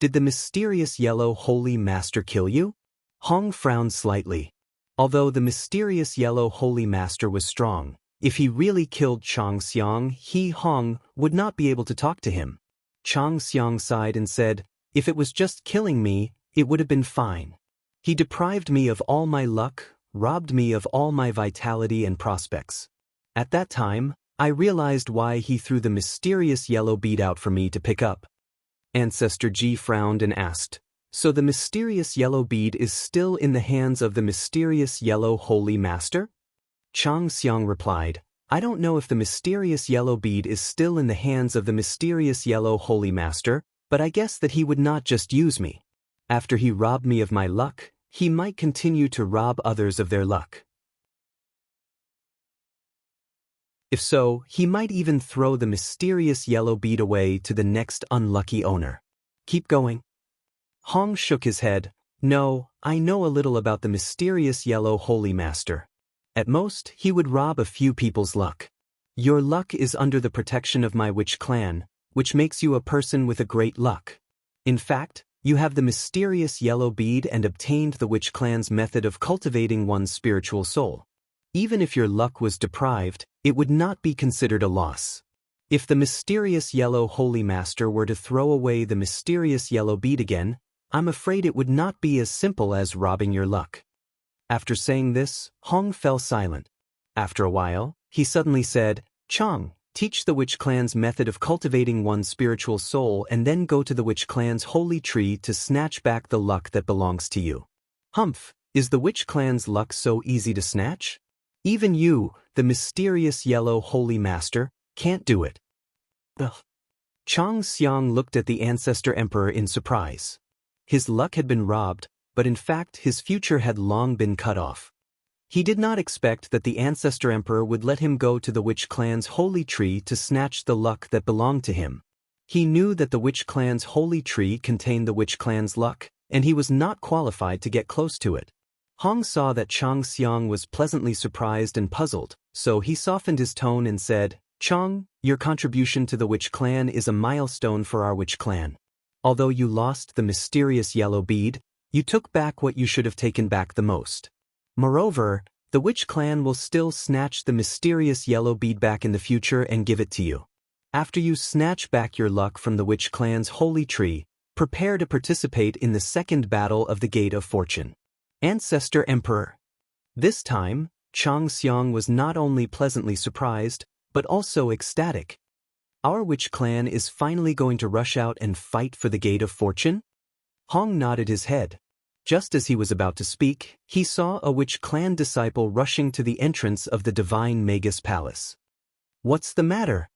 Did the mysterious yellow holy master kill you? Hong frowned slightly. Although the mysterious yellow holy master was strong, if he really killed Chang Xiang, Hong would not be able to talk to him. Chang Xiang sighed and said, "If it was just killing me, it would have been fine. He deprived me of all my luck, robbed me of all my vitality and prospects. At that time, I realized why he threw the mysterious yellow bead out for me to pick up." Ancestor Ji frowned and asked, "So the mysterious yellow bead is still in the hands of the mysterious yellow holy master?" Chang Xiang replied, "I don't know if the mysterious yellow bead is still in the hands of the mysterious yellow holy master, but I guess that he would not just use me. After he robbed me of my luck, he might continue to rob others of their luck. If so, he might even throw the mysterious yellow bead away to the next unlucky owner. Keep going." Hong shook his head. "No, I know a little about the mysterious yellow holy master. At most, he would rob a few people's luck. Your luck is under the protection of my witch clan, which makes you a person with a great luck. In fact, you have the mysterious yellow bead and obtained the witch clan's method of cultivating one's spiritual soul. Even if your luck was deprived, it would not be considered a loss. If the mysterious yellow holy master were to throw away the mysterious yellow bead again, I'm afraid it would not be as simple as robbing your luck." After saying this, Hong fell silent. After a while, he suddenly said, "Chang, teach the witch clan's method of cultivating one's spiritual soul and then go to the witch clan's holy tree to snatch back the luck that belongs to you." "Humph, is the witch clan's luck so easy to snatch? Even you, the mysterious yellow holy master, can't do it." Ugh. Chang Xiang looked at the ancestor emperor in surprise. His luck had been robbed, but in fact his future had long been cut off. He did not expect that the ancestor emperor would let him go to the witch clan's holy tree to snatch the luck that belonged to him. He knew that the witch clan's holy tree contained the witch clan's luck, and he was not qualified to get close to it. Hong saw that Chang Xiang was pleasantly surprised and puzzled, so he softened his tone and said, "Chang, your contribution to the witch clan is a milestone for our witch clan. Although you lost the mysterious yellow bead, you took back what you should have taken back the most. Moreover, the witch clan will still snatch the mysterious yellow bead back in the future and give it to you. After you snatch back your luck from the witch clan's holy tree, prepare to participate in the second battle of the Gate of Fortune." Ancestor Emperor. This time, Chang Xiang was not only pleasantly surprised, but also ecstatic. "Our witch clan is finally going to rush out and fight for the Gate of Fortune?" Hong nodded his head. Just as he was about to speak, he saw a witch clan disciple rushing to the entrance of the divine Magus Palace. "What's the matter?"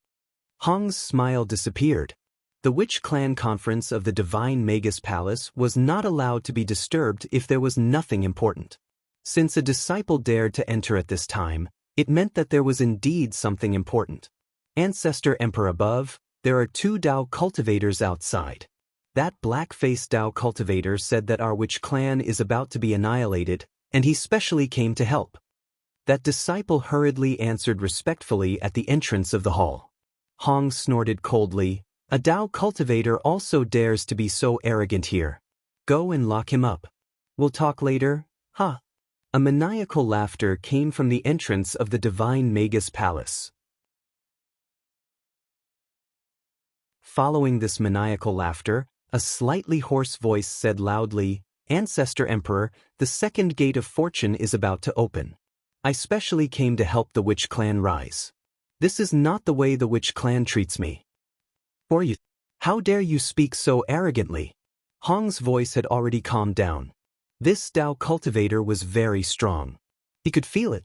Hong's smile disappeared. The witch clan conference of the divine Magus Palace was not allowed to be disturbed if there was nothing important. Since a disciple dared to enter at this time, it meant that there was indeed something important. Ancestor Emperor above, there are 2 Dao cultivators outside. That black-faced Dao cultivator said that our witch clan is about to be annihilated, and he specially came to help. That disciple hurriedly answered respectfully at the entrance of the hall. Hong snorted coldly. "A Dao cultivator also dares to be so arrogant here. Go and lock him up. We'll talk later, huh?" A maniacal laughter came from the entrance of the divine Magus Palace. Following this maniacal laughter, a slightly hoarse voice said loudly, "Ancestor Emperor, the second Gate of Fortune is about to open. I specially came to help the witch clan rise. This is not the way the witch clan treats me. Or you, how dare you speak so arrogantly?" Hong's voice had already calmed down. This Dao cultivator was very strong. He could feel it.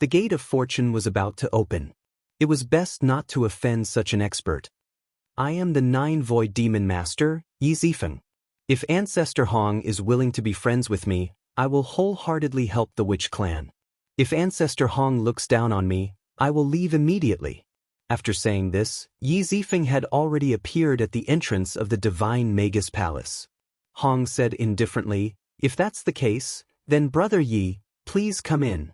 The Gate of Fortune was about to open. It was best not to offend such an expert. "I am the 9 Void Demon Master, Yi Zifeng. If Ancestor Hong is willing to be friends with me, I will wholeheartedly help the witch clan. If Ancestor Hong looks down on me, I will leave immediately." After saying this, Yi Zifeng had already appeared at the entrance of the divine Magus Palace. Hong said indifferently, "If that's the case, then Brother Yi, please come in."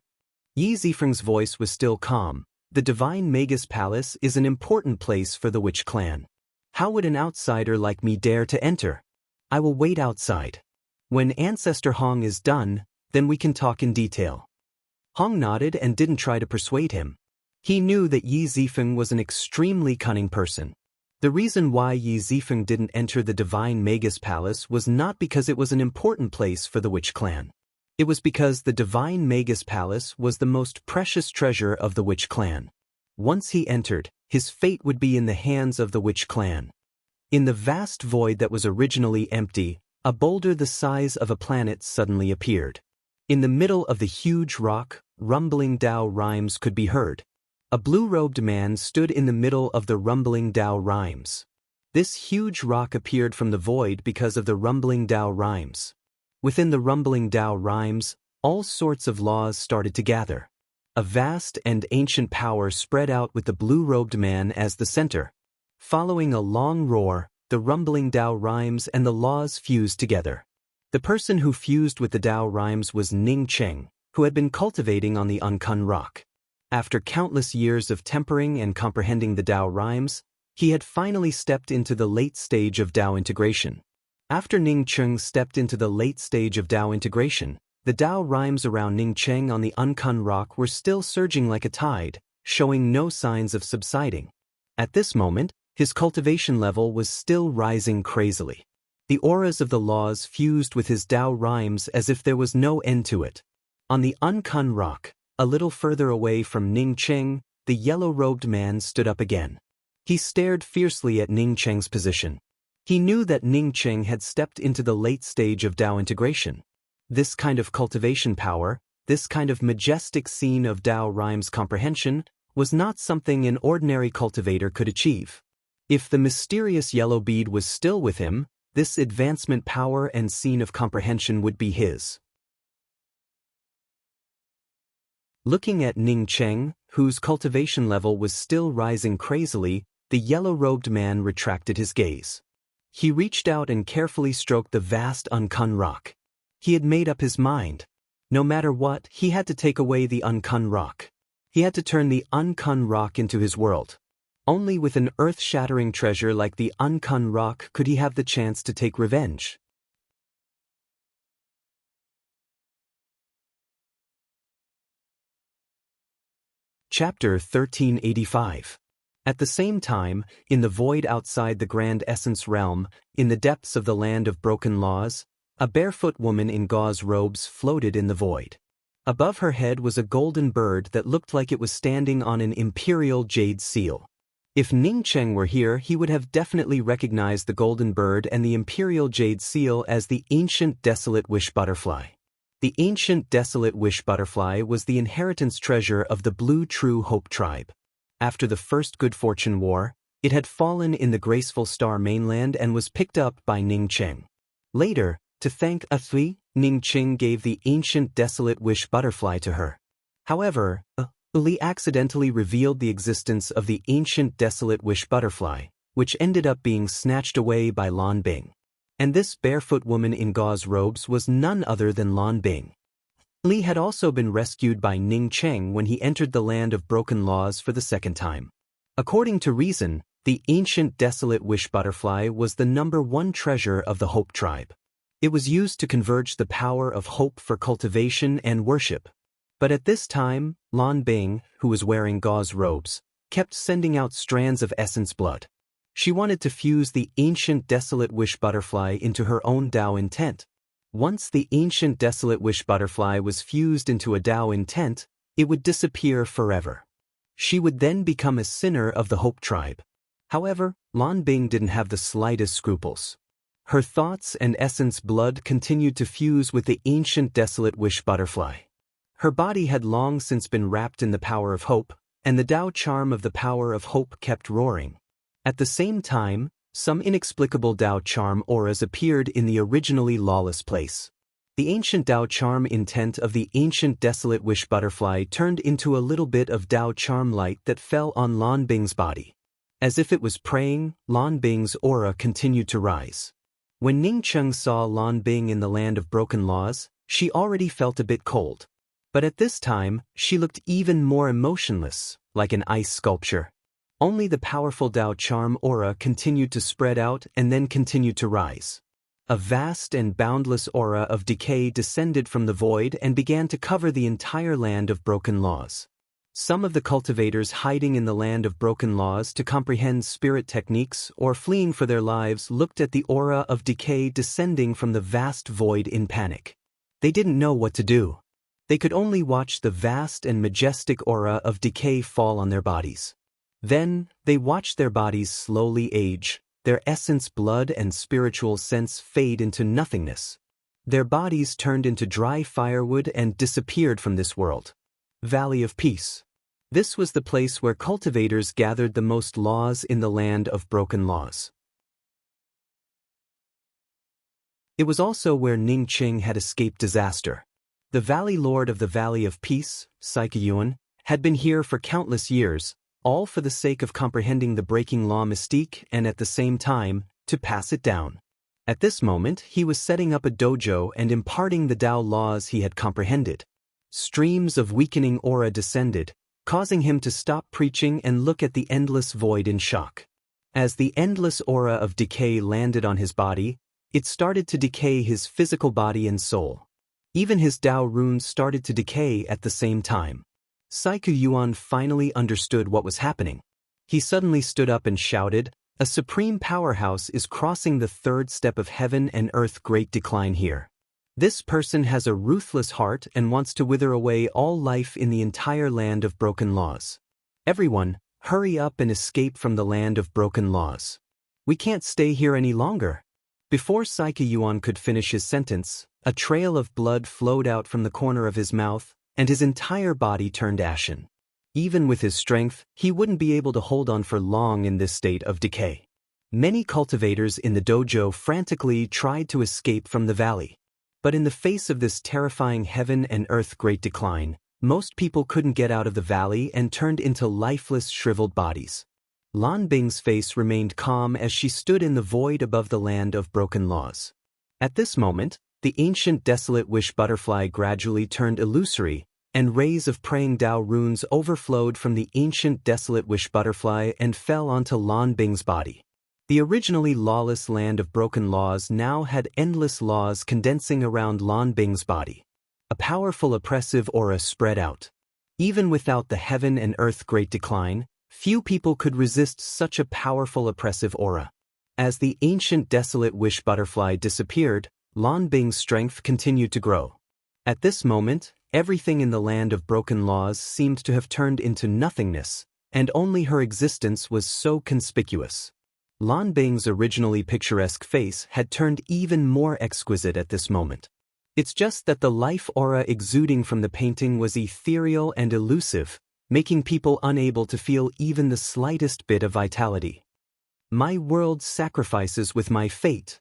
Yi Zifeng's voice was still calm. "The divine Magus Palace is an important place for the witch clan. How would an outsider like me dare to enter?" I will wait outside. When Ancestor Hong is done, then we can talk in detail." Hong nodded and didn't try to persuade him. He knew that Yi Zifeng was an extremely cunning person. The reason why Yi Zifeng didn't enter the Divine Magus Palace was not because it was an important place for the Witch clan. It was because the Divine Magus Palace was the most precious treasure of the Witch clan. Once he entered, his fate would be in the hands of the Witch clan. In the vast void that was originally empty, a boulder the size of a planet suddenly appeared. In the middle of the huge rock, rumbling Dao rhymes could be heard. A blue-robed man stood in the middle of the rumbling Dao rhymes. This huge rock appeared from the void because of the rumbling Dao rhymes. Within the rumbling Dao rhymes, all sorts of laws started to gather. A vast and ancient power spread out with the blue-robed man as the center. Following a long roar, the rumbling Dao rhymes and the laws fused together. The person who fused with the Dao rhymes was Ning Cheng, who had been cultivating on the Uncun Rock. After countless years of tempering and comprehending the Dao rhymes, he had finally stepped into the late stage of Dao integration. After Ning Cheng stepped into the late stage of Dao integration, the Dao rhymes around Ning Cheng on the Uncun Rock were still surging like a tide, showing no signs of subsiding. At this moment, his cultivation level was still rising crazily. The auras of the laws fused with his Dao rhymes as if there was no end to it. On the Uncun Rock, a little further away from Ning Cheng, the yellow-robed man stood up again. He stared fiercely at Ning Cheng's position. He knew that Ning Cheng had stepped into the late stage of Dao integration. This kind of cultivation power, this kind of majestic scene of Dao rhymes comprehension, was not something an ordinary cultivator could achieve. If the mysterious yellow bead was still with him, this advancement power and scene of comprehension would be his. Looking at Ning Cheng, whose cultivation level was still rising crazily, the yellow-robed man retracted his gaze. He reached out and carefully stroked the vast Uncun Rock. He had made up his mind. No matter what, he had to take away the Uncun Rock. He had to turn the Uncun Rock into his world. Only with an earth-shattering treasure like the Uncun Rock could he have the chance to take revenge. Chapter 1385. At the same time, in the void outside the Grand Essence Realm, in the depths of the land of broken laws, a barefoot woman in gauze robes floated in the void. Above her head was a golden bird that looked like it was standing on an imperial jade seal. If Ning Cheng were here, he would have definitely recognized the golden bird and the imperial jade seal as the ancient desolate wish butterfly. The ancient desolate wish butterfly was the inheritance treasure of the Blue True Hope tribe. After the First Good Fortune War, it had fallen in the Graceful Star mainland and was picked up by Ning Cheng. Later, to thank Athli, Ning Cheng gave the ancient desolate wish butterfly to her. However, Li accidentally revealed the existence of the ancient desolate wish butterfly, which ended up being snatched away by Lan Bing. And this barefoot woman in gauze robes was none other than Lan Bing. Li had also been rescued by Ning Cheng when he entered the land of broken laws for the second time. According to reason, the ancient desolate wish butterfly was the #1 treasure of the Hope tribe. It was used to converge the power of hope for cultivation and worship. But at this time, Lan Bing, who was wearing gauze robes, kept sending out strands of essence blood. She wanted to fuse the ancient desolate wish butterfly into her own Dao intent. Once the ancient desolate wish butterfly was fused into a Dao intent, it would disappear forever. She would then become a sinner of the Hope tribe. However, Lan Bing didn't have the slightest scruples. Her thoughts and essence blood continued to fuse with the ancient desolate wish butterfly. Her body had long since been wrapped in the power of hope, and the Dao charm of the power of hope kept roaring. At the same time, some inexplicable Dao charm auras appeared in the originally lawless place. The ancient Dao charm intent of the ancient desolate wish butterfly turned into a little bit of Dao charm light that fell on Lan Bing's body. As if it was praying, Lan Bing's aura continued to rise. When Ning Cheng saw Lan Bing in the land of broken laws, she already felt a bit cold. But at this time, she looked even more emotionless, like an ice sculpture. Only the powerful Dao charm aura continued to spread out and then continued to rise. A vast and boundless aura of decay descended from the void and began to cover the entire land of broken laws. Some of the cultivators hiding in the land of broken laws to comprehend spirit techniques or fleeing for their lives looked at the aura of decay descending from the vast void in panic. They didn't know what to do. They could only watch the vast and majestic aura of decay fall on their bodies. Then, they watched their bodies slowly age, their essence, blood, and spiritual sense fade into nothingness. Their bodies turned into dry firewood and disappeared from this world. Valley of Peace. This was the place where cultivators gathered the most laws in the land of broken laws. It was also where Ning Qing had escaped disaster. The Valley Lord of the Valley of Peace, Saikayuan, had been here for countless years, all for the sake of comprehending the breaking law mystique and at the same time, to pass it down. At this moment, he was setting up a dojo and imparting the Tao laws he had comprehended. Streams of weakening aura descended, causing him to stop preaching and look at the endless void in shock. As the endless aura of decay landed on his body, it started to decay his physical body and soul. Even his Tao runes started to decay at the same time. Saikayuan finally understood what was happening. He suddenly stood up and shouted, "A supreme powerhouse is crossing the third step of heaven and earth great decline here. This person has a ruthless heart and wants to wither away all life in the entire land of broken laws. Everyone, hurry up and escape from the land of broken laws. We can't stay here any longer." Before Saikayuan could finish his sentence, a trail of blood flowed out from the corner of his mouth, and his entire body turned ashen. Even with his strength, he wouldn't be able to hold on for long in this state of decay. Many cultivators in the dojo frantically tried to escape from the valley. But in the face of this terrifying heaven and earth great decline, most people couldn't get out of the valley and turned into lifeless, shriveled bodies. Lan Bing's face remained calm as she stood in the void above the land of broken laws. At this moment, the ancient desolate wish butterfly gradually turned illusory, and rays of praying Tao runes overflowed from the ancient desolate wish butterfly and fell onto Lan Bing's body. The originally lawless land of broken laws now had endless laws condensing around Lan Bing's body. A powerful oppressive aura spread out. Even without the heaven and earth great decline, few people could resist such a powerful oppressive aura. As the ancient desolate wish butterfly disappeared, Lan Bing's strength continued to grow. At this moment, everything in the land of broken laws seemed to have turned into nothingness, and only her existence was so conspicuous. Lan Bing's originally picturesque face had turned even more exquisite at this moment. It's just that the life aura exuding from the painting was ethereal and elusive, making people unable to feel even the slightest bit of vitality. My world sacrifices with my fate.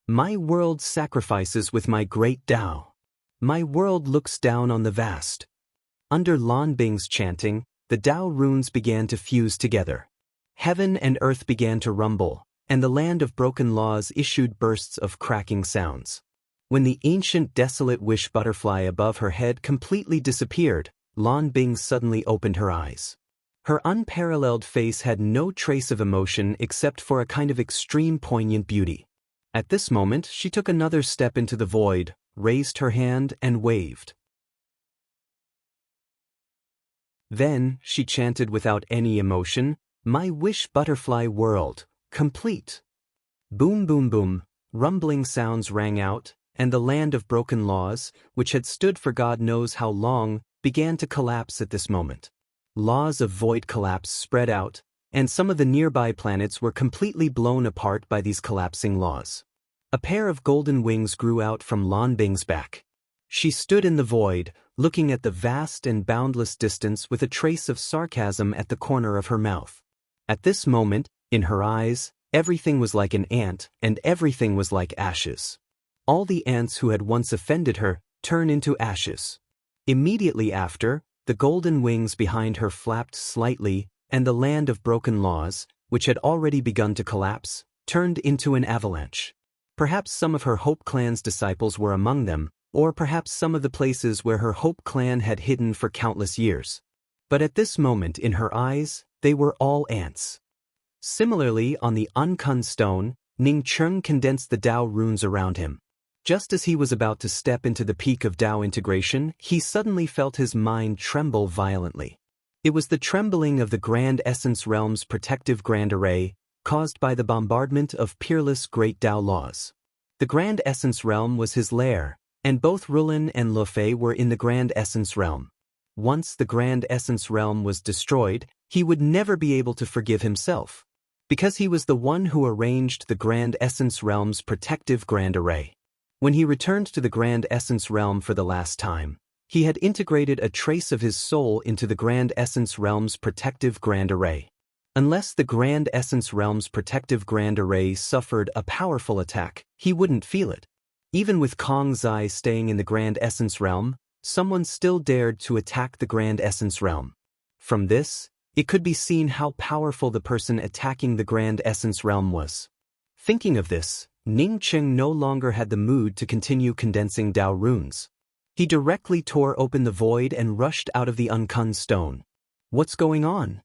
My world sacrifices with my great Tao. My world looks down on the vast. Under Lan Bing's chanting, the Tao runes began to fuse together. Heaven and earth began to rumble, and the land of broken laws issued bursts of cracking sounds. When the ancient desolate wish butterfly above her head completely disappeared, Lan Bing suddenly opened her eyes. Her unparalleled face had no trace of emotion except for a kind of extreme poignant beauty. At this moment, she took another step into the void, raised her hand, and waved. Then, she chanted without any emotion, "My wish butterfly world, complete." Boom boom boom, rumbling sounds rang out, and the land of broken laws, which had stood for God knows how long, began to collapse at this moment. Laws of void collapse spread out, and some of the nearby planets were completely blown apart by these collapsing laws. A pair of golden wings grew out from Lan Bing's back. She stood in the void, looking at the vast and boundless distance with a trace of sarcasm at the corner of her mouth. At this moment, in her eyes, everything was like an ant, and everything was like ashes. All the ants who had once offended her turned into ashes. Immediately after, the golden wings behind her flapped slightly, and the land of broken laws, which had already begun to collapse, turned into an avalanche. Perhaps some of her Hope Clan's disciples were among them, or perhaps some of the places where her Hope Clan had hidden for countless years. But at this moment in her eyes, they were all ants. Similarly, on the Unkun stone, Ning Cheng condensed the Tao runes around him. Just as he was about to step into the peak of Tao integration, he suddenly felt his mind tremble violently. It was the trembling of the Grand Essence Realm's protective Grand Array, caused by the bombardment of peerless Great Tao laws. The Grand Essence Realm was his lair, and both Rulin and Lufei were in the Grand Essence Realm. Once the Grand Essence Realm was destroyed, he would never be able to forgive himself, because he was the one who arranged the Grand Essence Realm's protective Grand Array. When he returned to the Grand Essence Realm for the last time, he had integrated a trace of his soul into the Grand Essence Realm's protective Grand Array. Unless the Grand Essence Realm's protective Grand Array suffered a powerful attack, he wouldn't feel it. Even with Kong Zai staying in the Grand Essence Realm, someone still dared to attack the Grand Essence Realm. From this, it could be seen how powerful the person attacking the Grand Essence Realm was. Thinking of this, Ning Cheng no longer had the mood to continue condensing Tao runes. He directly tore open the void and rushed out of the Uncun Stone. What's going on?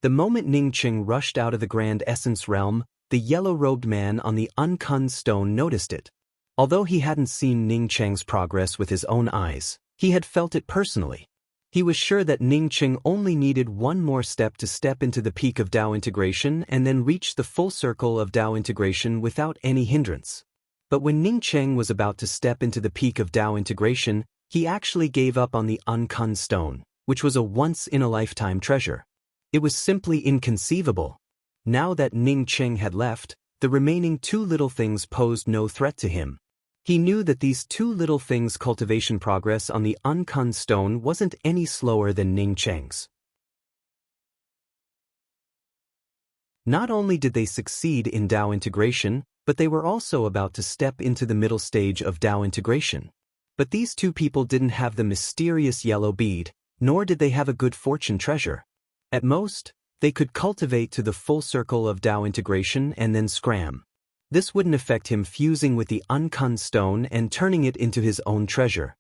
The moment Ning Cheng rushed out of the Grand Essence Realm, the yellow-robed man on the Uncun Stone noticed it. Although he hadn't seen Ning Cheng's progress with his own eyes, he had felt it personally. He was sure that Ning Cheng only needed one more step to step into the peak of Tao integration and then reach the full circle of Tao integration without any hindrance. But when Ning Cheng was about to step into the peak of Tao integration, he actually gave up on the Uncun Stone, which was a once-in-a-lifetime treasure. It was simply inconceivable. Now that Ning Cheng had left, the remaining two little things posed no threat to him. He knew that these two little things' cultivation progress on the Uncun Stone wasn't any slower than Ning Cheng's. Not only did they succeed in Tao integration, but they were also about to step into the middle stage of Tao integration. But these two people didn't have the mysterious yellow bead, nor did they have a good fortune treasure. At most, they could cultivate to the full circle of Tao integration and then scram. This wouldn't affect him fusing with the Uncun Stone and turning it into his own treasure.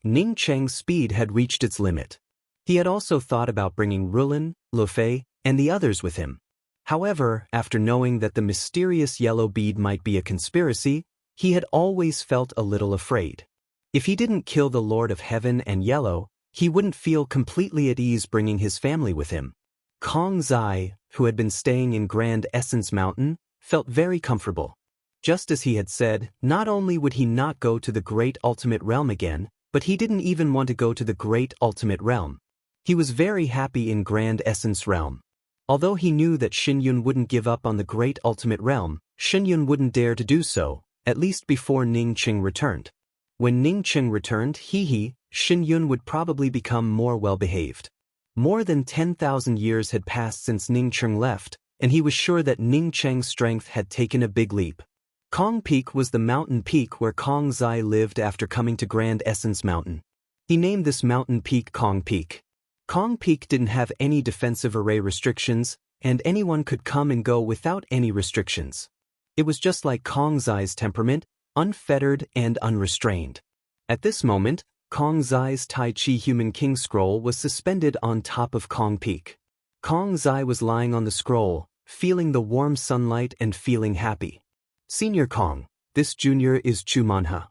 Ning Cheng's speed had reached its limit. He had also thought about bringing Rulin, Lufei, and the others with him. However, after knowing that the mysterious yellow bead might be a conspiracy, he had always felt a little afraid. If he didn't kill the Lord of Heaven and Yellow, he wouldn't feel completely at ease bringing his family with him. Kong Zai, who had been staying in Grand Essence Mountain, felt very comfortable. Just as he had said, not only would he not go to the Great Ultimate Realm again, but he didn't even want to go to the Great Ultimate Realm. He was very happy in Grand Essence Realm. Although he knew that Xinyun wouldn't give up on the Great Ultimate Realm, Xinyun wouldn't dare to do so, at least before Ning Cheng returned. When Ning Cheng returned, Xinyun would probably become more well-behaved. More than 10,000 years had passed since Ning Cheng left, and he was sure that Ning Cheng's strength had taken a big leap. Kong Peak was the mountain peak where Kong Zai lived after coming to Grand Essence Mountain. He named this mountain peak Kong Peak. Kong Peak didn't have any defensive array restrictions, and anyone could come and go without any restrictions. It was just like Kong Zai's temperament, unfettered and unrestrained. At this moment, Kong Zai's Tai Chi Human King scroll was suspended on top of Kong Peak. Kong Zai was lying on the scroll, feeling the warm sunlight and feeling happy. "Senior Kong, this junior is Chu Manha."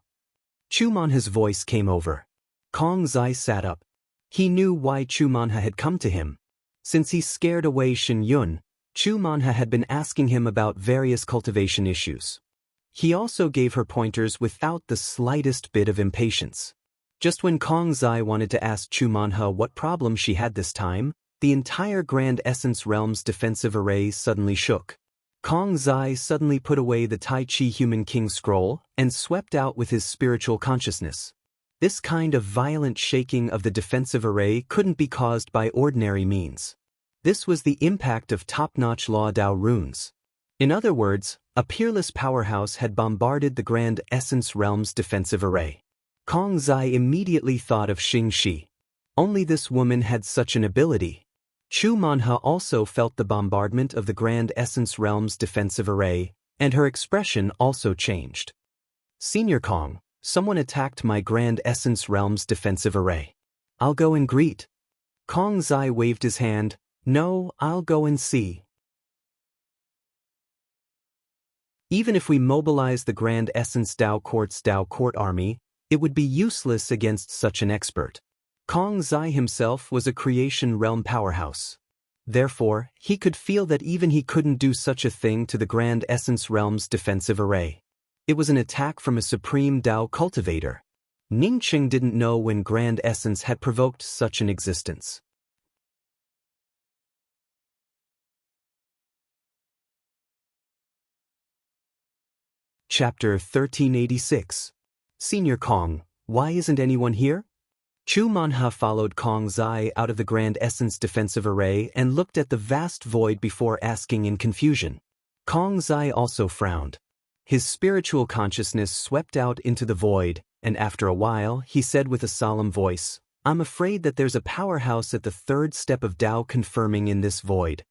Chu Manha's voice came over. Kong Zai sat up. He knew why Chu Manha had come to him. Since he scared away Xinyun, Chu Manha had been asking him about various cultivation issues. He also gave her pointers without the slightest bit of impatience. Just when Kong Zai wanted to ask Chu Manha what problem she had this time, the entire Grand Essence Realm's defensive array suddenly shook. Kong Zai suddenly put away the Tai Chi Human King scroll and swept out with his spiritual consciousness. This kind of violent shaking of the defensive array couldn't be caused by ordinary means. This was the impact of top-notch Law Dao runes. In other words, a peerless powerhouse had bombarded the Grand Essence Realm's defensive array. Kong Zai immediately thought of Xing Shi. Only this woman had such an ability. Chu Manha also felt the bombardment of the Grand Essence Realm's defensive array, and her expression also changed. "Senior Kong, someone attacked my Grand Essence Realm's defensive array. I'll go and greet." Kong Zai waved his hand. "No, I'll go and see." Even if we mobilize the Grand Essence Dao Court army, it would be useless against such an expert. Kong Zai himself was a creation realm powerhouse. Therefore, he could feel that even he couldn't do such a thing to the Grand Essence Realm's defensive array. It was an attack from a supreme Dao cultivator. Ningqing didn't know when Grand Essence had provoked such an existence. Chapter 1386. Senior Kong, why isn't anyone here? Chu Manha followed Kong Zai out of the Grand Essence defensive array and looked at the vast void before asking in confusion. Kong Zai also frowned. His spiritual consciousness swept out into the void, and after a while he said with a solemn voice, "I'm afraid that there's a powerhouse at the third step of Dao confirming in this void."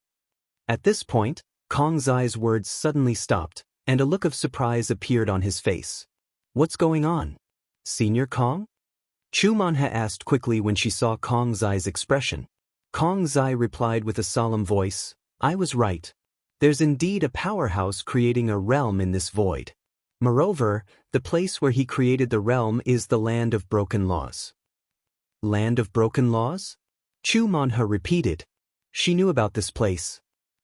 At this point, Kong Zai's words suddenly stopped, and a look of surprise appeared on his face. "What's going on? Senior Kong?" Chu Manha asked quickly when she saw Kong Zai's expression. Kong Zai replied with a solemn voice, "I was right. There's indeed a powerhouse creating a realm in this void. Moreover, the place where he created the realm is the Land of Broken Laws." Land of Broken Laws? Chu Manha repeated. She knew about this place.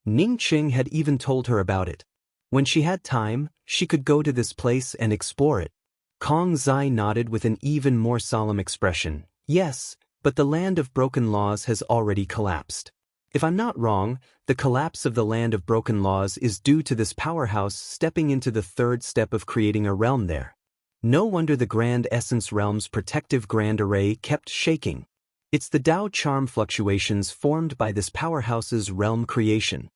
Ningqing had even told her about it. When she had time, she could go to this place and explore it. Kong Zai nodded with an even more solemn expression. "Yes, but the Land of Broken Laws has already collapsed. If I'm not wrong, the collapse of the Land of Broken Laws is due to this powerhouse stepping into the third step of creating a realm there. No wonder the Grand Essence Realm's protective Grand Array kept shaking. It's the Dao charm fluctuations formed by this powerhouse's realm creation."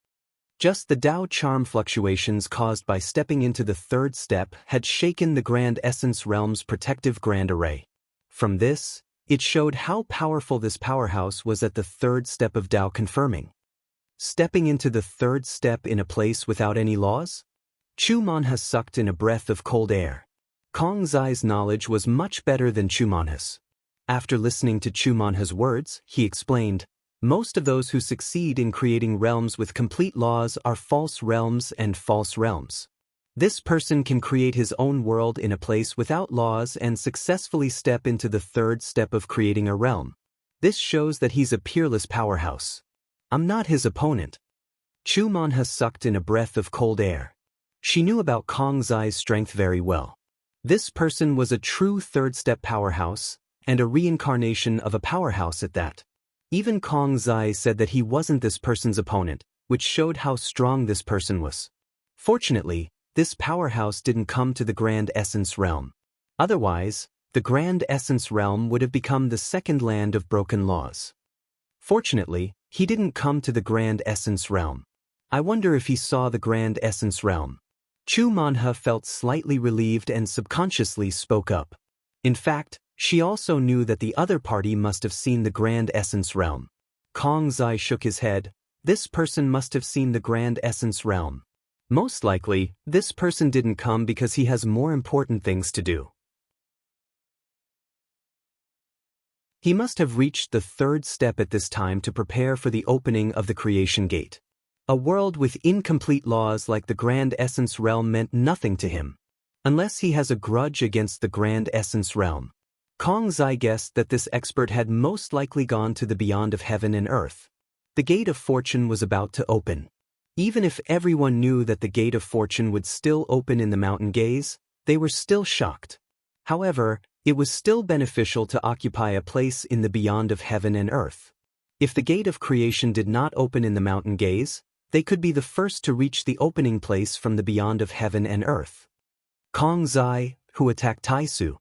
Just the Dao charm fluctuations caused by stepping into the third step had shaken the Grand Essence Realm's protective Grand Array. From this, it showed how powerful this powerhouse was at the third step of Dao confirming. Stepping into the third step in a place without any laws? Chu Manha sucked in a breath of cold air. Kong Zai's knowledge was much better than Chu Manha's. After listening to Chu Manha's words, he explained, "Most of those who succeed in creating realms with complete laws are false realms and false realms. This person can create his own world in a place without laws and successfully step into the third step of creating a realm. This shows that he's a peerless powerhouse. I'm not his opponent." Chu Manha sucked in a breath of cold air. She knew about Kong Zai's strength very well. This person was a true third-step powerhouse, and a reincarnation of a powerhouse at that. Even Kong Zai said that he wasn't this person's opponent, which showed how strong this person was. Fortunately, this powerhouse didn't come to the Grand Essence Realm. Otherwise, the Grand Essence Realm would have become the second Land of Broken Laws. Fortunately, he didn't come to the Grand Essence Realm. I wonder if he saw the Grand Essence Realm. Chu Manha felt slightly relieved and subconsciously spoke up. In fact, she also knew that the other party must have seen the Grand Essence Realm. Kong Zai shook his head. This person must have seen the Grand Essence Realm. Most likely, this person didn't come because he has more important things to do. He must have reached the third step at this time to prepare for the opening of the creation gate. A world with incomplete laws like the Grand Essence Realm meant nothing to him. Unless he has a grudge against the Grand Essence Realm. Kong Zai guessed that this expert had most likely gone to the beyond of heaven and earth. The Gate of Fortune was about to open. Even if everyone knew that the Gate of Fortune would still open in the Mountain Gaze, they were still shocked. However, it was still beneficial to occupy a place in the beyond of heaven and earth. If the Gate of Creation did not open in the Mountain Gaze, they could be the first to reach the opening place from the beyond of heaven and earth. Kong Zai, who attacked Taisu.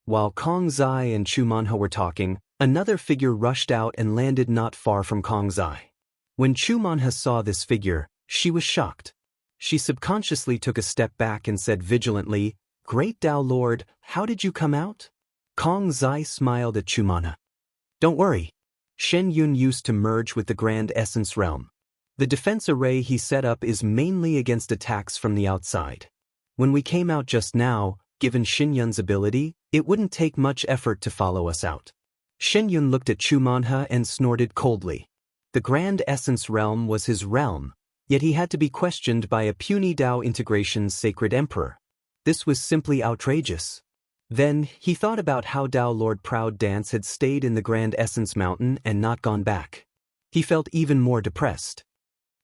While Kong Zai and Chu Manha were talking, another figure rushed out and landed not far from Kong Zai. When Chu Manha saw this figure, she was shocked. She subconsciously took a step back and said vigilantly, "Great Tao Lord, how did you come out?" Kong Zai smiled at Chu Manha. "Don't worry. Shen Yun used to merge with the Grand Essence Realm. The defense array he set up is mainly against attacks from the outside. When we came out just now, given Shen Yun's ability, it wouldn't take much effort to follow us out." Shen Yun looked at Chu Manha and snorted coldly. The Grand Essence Realm was his realm. Yet he had to be questioned by a puny Tao integration's sacred emperor. This was simply outrageous. Then, he thought about how Tao Lord Proud Dance had stayed in the Grand Essence Mountain and not gone back. He felt even more depressed.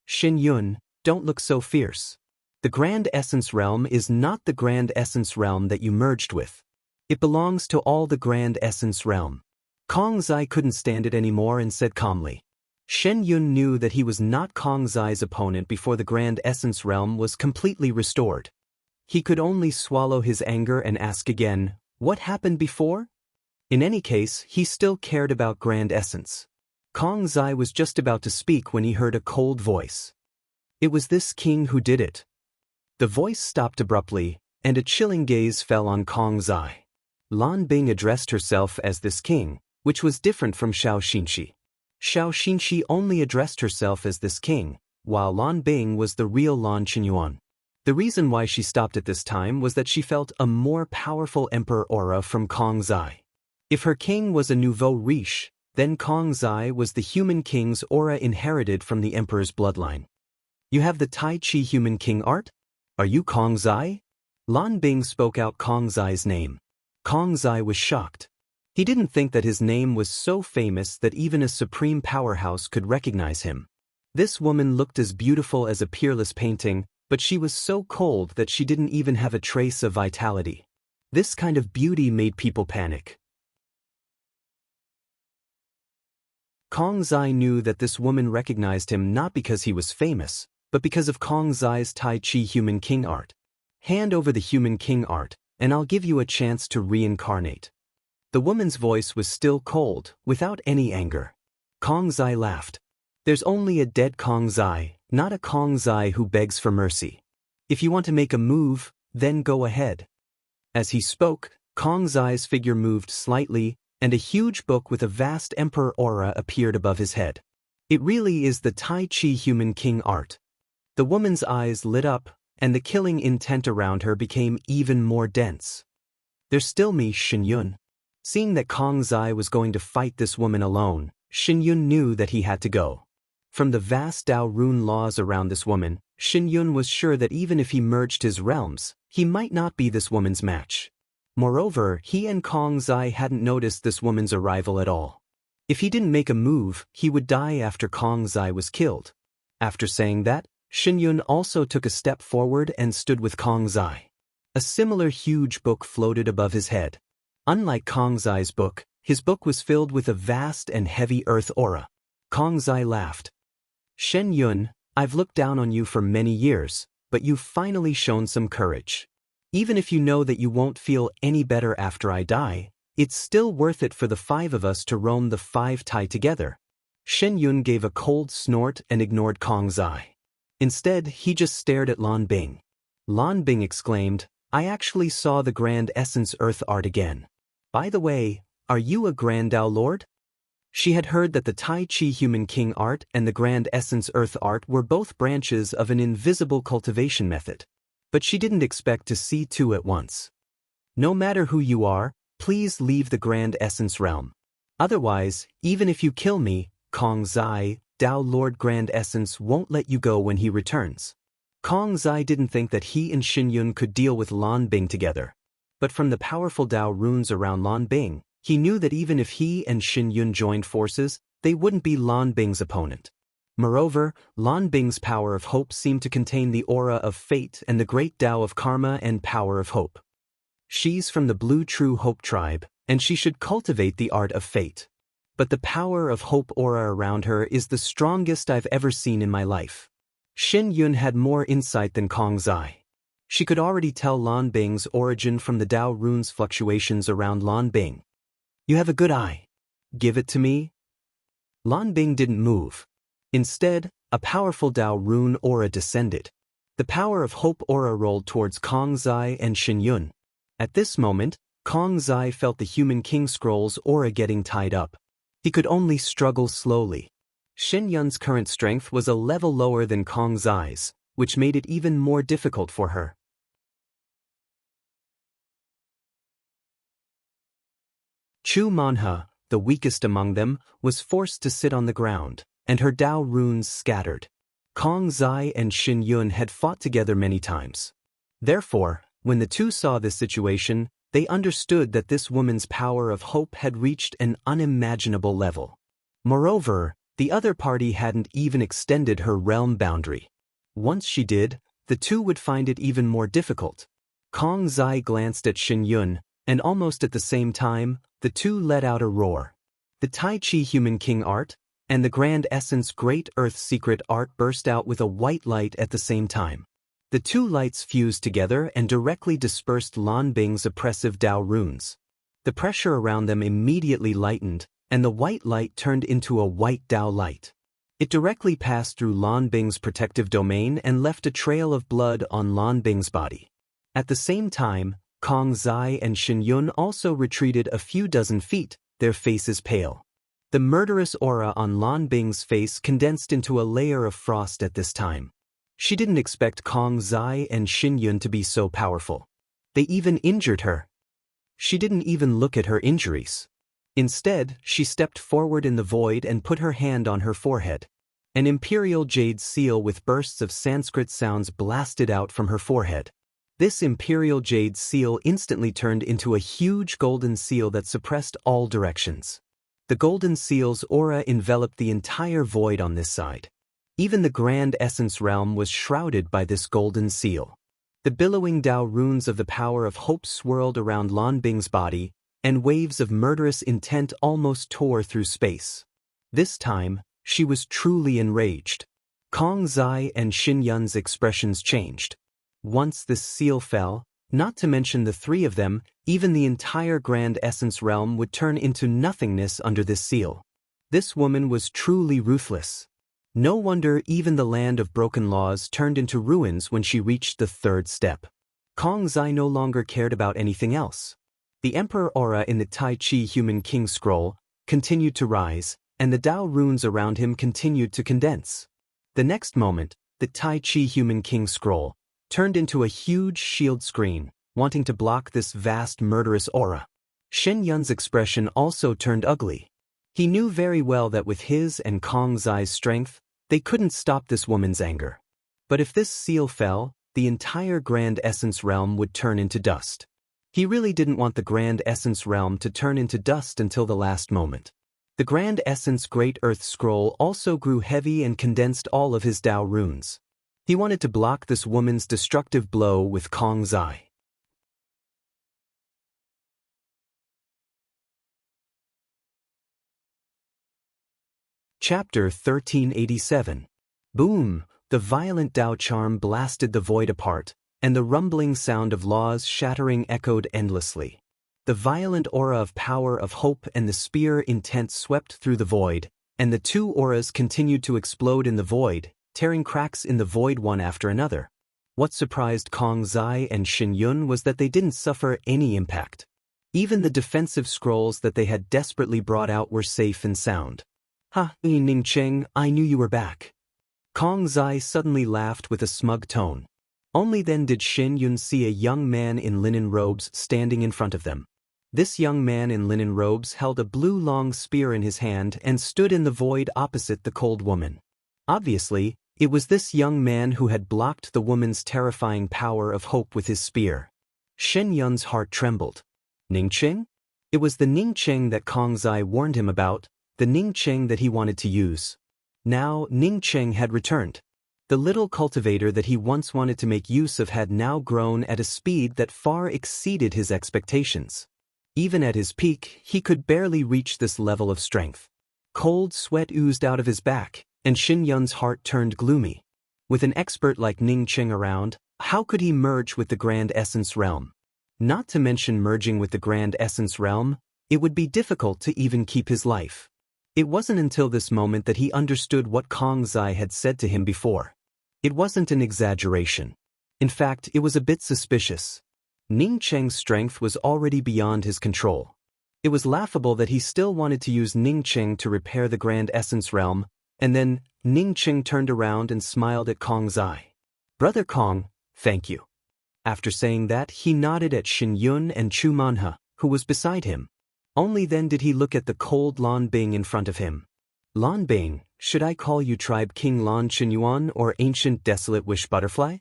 Xin Yun, don't look so fierce. The Grand Essence Realm is not the Grand Essence Realm that you merged with. It belongs to all the Grand Essence Realm. Kong Zai couldn't stand it anymore and said calmly. Shen Yun knew that he was not Kong Zai's opponent before the Grand Essence Realm was completely restored. He could only swallow his anger and ask again, what happened before? In any case, he still cared about Grand Essence. Kong Zai was just about to speak when he heard a cold voice. It was this king who did it. The voice stopped abruptly, and a chilling gaze fell on Kong Zai. Lan Bing addressed herself as this king, which was different from Xiao Xinshi. Xiao Xinshi only addressed herself as this king, while Lan Bing was the real Lan Qinyuan. The reason why she stopped at this time was that she felt a more powerful emperor aura from Kong Zai. If her king was a nouveau riche, then Kong Zai was the human king's aura inherited from the emperor's bloodline. You have the Tai Chi human king art? Are you Kong Zai? Lan Bing spoke out Kong Zai's name. Kong Zai was shocked. He didn't think that his name was so famous that even a supreme powerhouse could recognize him. This woman looked as beautiful as a peerless painting, but she was so cold that she didn't even have a trace of vitality. This kind of beauty made people panic. Kong Zai knew that this woman recognized him not because he was famous, but because of Kong Zai's Tai Chi human king art. Hand over the human king art, and I'll give you a chance to reincarnate. The woman's voice was still cold, without any anger. Kong Zai laughed. There's only a dead Kong Zai, not a Kong Zai who begs for mercy. If you want to make a move, then go ahead. As he spoke, Kong Zai's figure moved slightly, and a huge book with a vast emperor aura appeared above his head. It really is the Tai Chi human king art. The woman's eyes lit up, and the killing intent around her became even more dense. There's still me, Xin Yun. Seeing that Kong Zai was going to fight this woman alone, Xin Yun knew that he had to go. From the vast Tao rune laws around this woman, Xin Yun was sure that even if he merged his realms, he might not be this woman's match. Moreover, he and Kong Zai hadn't noticed this woman's arrival at all. If he didn't make a move, he would die after Kong Zai was killed. After saying that, Xin Yun also took a step forward and stood with Kong Zai. A similar huge book floated above his head. Unlike Kong Zai's book, his book was filled with a vast and heavy earth aura. Kong Zai laughed. Shen Yun, I've looked down on you for many years, but you've finally shown some courage. Even if you know that you won't feel any better after I die, it's still worth it for the five of us to roam the five Tai together. Shen Yun gave a cold snort and ignored Kong Zai. Instead, he just stared at Lan Bing. Lan Bing exclaimed, I actually saw the Grand Essence Earth art again. By the way, are you a Grand Tao Lord? She had heard that the Tai Chi human king art and the Grand Essence Earth art were both branches of an invisible cultivation method. But she didn't expect to see two at once. No matter who you are, please leave the Grand Essence realm. Otherwise, even if you kill me, Kong Zai, Tao Lord Grand Essence won't let you go when he returns. Kong Zai didn't think that he and Xin Yun could deal with Lan Bing together. But from the powerful Tao runes around Lan Bing, he knew that even if he and Xin Yun joined forces, they wouldn't be Lan Bing's opponent. Moreover, Lan Bing's power of hope seemed to contain the aura of fate and the great Tao of karma and power of hope. She's from the Blue True Hope tribe, and she should cultivate the art of fate. But the power of hope aura around her is the strongest I've ever seen in my life. Xin Yun had more insight than Kong Zai. She could already tell Lan Bing's origin from the Tao rune's fluctuations around Lan Bing. You have a good eye. Give it to me. Lan Bing didn't move. Instead, a powerful Tao rune aura descended. The power of hope aura rolled towards Kong Zai and Xin Yun. At this moment, Kong Zai felt the human king scroll's aura getting tied up. He could only struggle slowly. Xin Yun's current strength was a level lower than Kong Zai's, which made it even more difficult for her. Chu Manha, the weakest among them, was forced to sit on the ground, and her Tao runes scattered. Kong Zai and Xin Yun had fought together many times. Therefore, when the two saw this situation, they understood that this woman's power of hope had reached an unimaginable level. Moreover, the other party hadn't even extended her realm boundary. Once she did, the two would find it even more difficult. Kong Zai glanced at Xin Yun, and almost at the same time, the two let out a roar. The Tai Chi Human King art and the Grand Essence Great Earth Secret art burst out with a white light at the same time. The two lights fused together and directly dispersed Lan Bing's oppressive Dao runes. The pressure around them immediately lightened, and the white light turned into a white Dao light. It directly passed through Lan Bing's protective domain and left a trail of blood on Lan Bing's body. At the same time, Kong Zai and Xin Yun also retreated a few dozen feet, their faces pale. The murderous aura on Lan Bing's face condensed into a layer of frost at this time. She didn't expect Kong Zai and Xin Yun to be so powerful. They even injured her. She didn't even look at her injuries. Instead, she stepped forward in the void and put her hand on her forehead. An imperial jade seal with bursts of Sanskrit sounds blasted out from her forehead. This imperial jade seal instantly turned into a huge golden seal that suppressed all directions. The golden seal's aura enveloped the entire void on this side. Even the Grand Essence realm was shrouded by this golden seal. The billowing Dao runes of the power of hope swirled around Lan Bing's body, and waves of murderous intent almost tore through space. This time, she was truly enraged. Kong Zai and Xin Yun's expressions changed. Once this seal fell, not to mention the three of them, even the entire Grand Essence realm would turn into nothingness under this seal. This woman was truly ruthless. No wonder even the land of broken laws turned into ruins when she reached the third step. Kong Zai no longer cared about anything else. The Emperor aura in the Tai Chi Human King scroll continued to rise, and the Dao runes around him continued to condense. The next moment, the Tai Chi Human King scroll turned into a huge shield screen, wanting to block this vast murderous aura. Shen Yun's expression also turned ugly. He knew very well that with his and Kong Zai's strength, they couldn't stop this woman's anger. But if this seal fell, the entire Grand Essence realm would turn into dust. He really didn't want the Grand Essence realm to turn into dust until the last moment. The Grand Essence Great Earth Scroll also grew heavy and condensed all of his Dao runes. He wanted to block this woman's destructive blow with Kong Zai. Chapter 1387. Boom! The violent Dao charm blasted the void apart, and the rumbling sound of laws shattering echoed endlessly. The violent aura of power of hope and the spear intent swept through the void, and the two auras continued to explode in the void, tearing cracks in the void one after another. What surprised Kong Zai and Xin Yun was that they didn't suffer any impact. Even the defensive scrolls that they had desperately brought out were safe and sound. "Ha, Ning Cheng, I knew you were back." Kong Zai suddenly laughed with a smug tone. Only then did Xin Yun see a young man in linen robes standing in front of them. This young man in linen robes held a blue long spear in his hand and stood in the void opposite the cold woman. Obviously, it was this young man who had blocked the woman's terrifying power of hope with his spear. Shen Yun's heart trembled. Ning Cheng? It was the Ning Cheng that Kong Zai warned him about, the Ning Cheng that he wanted to use. Now, Ning Cheng had returned. The little cultivator that he once wanted to make use of had now grown at a speed that far exceeded his expectations. Even at his peak, he could barely reach this level of strength. Cold sweat oozed out of his back, and Xin Yun's heart turned gloomy. With an expert like Ning Cheng around, how could he merge with the Grand Essence realm? Not to mention merging with the Grand Essence realm, it would be difficult to even keep his life. It wasn't until this moment that he understood what Kong Zai had said to him before. It wasn't an exaggeration. In fact, it was a bit suspicious. Ning Cheng's strength was already beyond his control. It was laughable that he still wanted to use Ning Cheng to repair the Grand Essence realm, and then Ning Cheng turned around and smiled at Kong Zai. "Brother Kong, thank you." After saying that, he nodded at Xin Yun and Chu Manhe, who was beside him. Only then did he look at the cold Lan Bing in front of him. Lan Bing, should I call you Tribe King Lan Qinyuan or Ancient Desolate Wish Butterfly?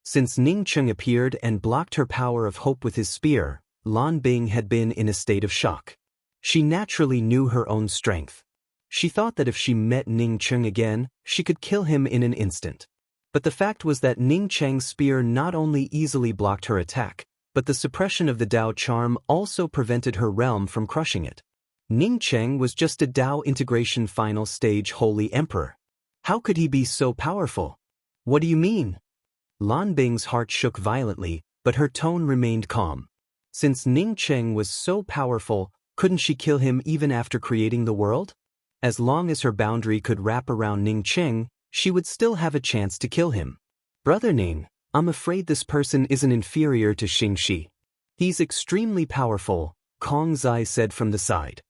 Since Ning Cheng appeared and blocked her power of hope with his spear, Lan Bing had been in a state of shock. She naturally knew her own strength. She thought that if she met Ning Cheng again, she could kill him in an instant. But the fact was that Ning Cheng's spear not only easily blocked her attack, but the suppression of the Dao charm also prevented her realm from crushing it. Ning Cheng was just a Dao integration final stage holy emperor. How could he be so powerful? What do you mean? Lan Bing's heart shook violently, but her tone remained calm. Since Ning Cheng was so powerful, couldn't she kill him even after creating the world? As long as her boundary could wrap around Ning Cheng, she would still have a chance to kill him. Brother Ning, I'm afraid this person isn't inferior to Xing Shi. He's extremely powerful, Kong Zai said from the side.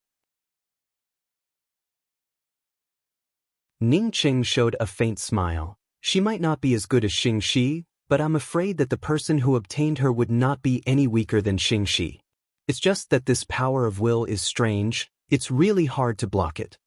Ning Cheng showed a faint smile. She might not be as good as Xing Shi, but I'm afraid that the person who obtained her would not be any weaker than Xing Shi. It's just that this power of will is strange, it's really hard to block it.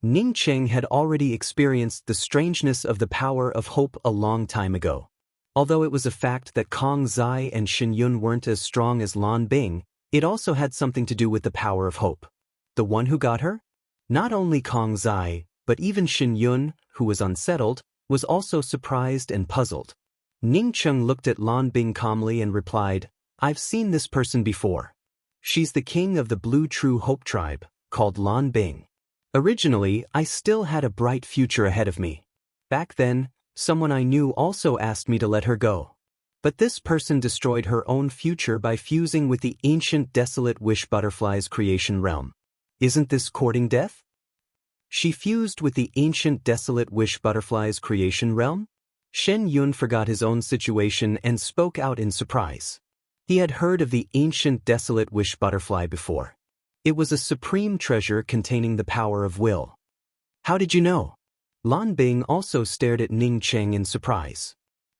Ning Cheng had already experienced the strangeness of the power of hope a long time ago. Although it was a fact that Kong Zai and Shen Yun weren't as strong as Lan Bing, it also had something to do with the power of hope. The one who got her? Not only Kong Zai, but even Shen Yun, who was unsettled, was also surprised and puzzled. Ning Cheng looked at Lan Bing calmly and replied, I've seen this person before. She's the king of the Blue True Hope tribe, called Lan Bing. Originally, I still had a bright future ahead of me. Back then, someone I knew also asked me to let her go. But this person destroyed her own future by fusing with the ancient desolate wish butterfly's creation realm. Isn't this courting death? She fused with the ancient desolate wish butterfly's creation realm? Shen Yun forgot his own situation and spoke out in surprise. He had heard of the ancient desolate wish butterfly before. It was a supreme treasure containing the power of will. How did you know? Lan Bing also stared at Ning Cheng in surprise.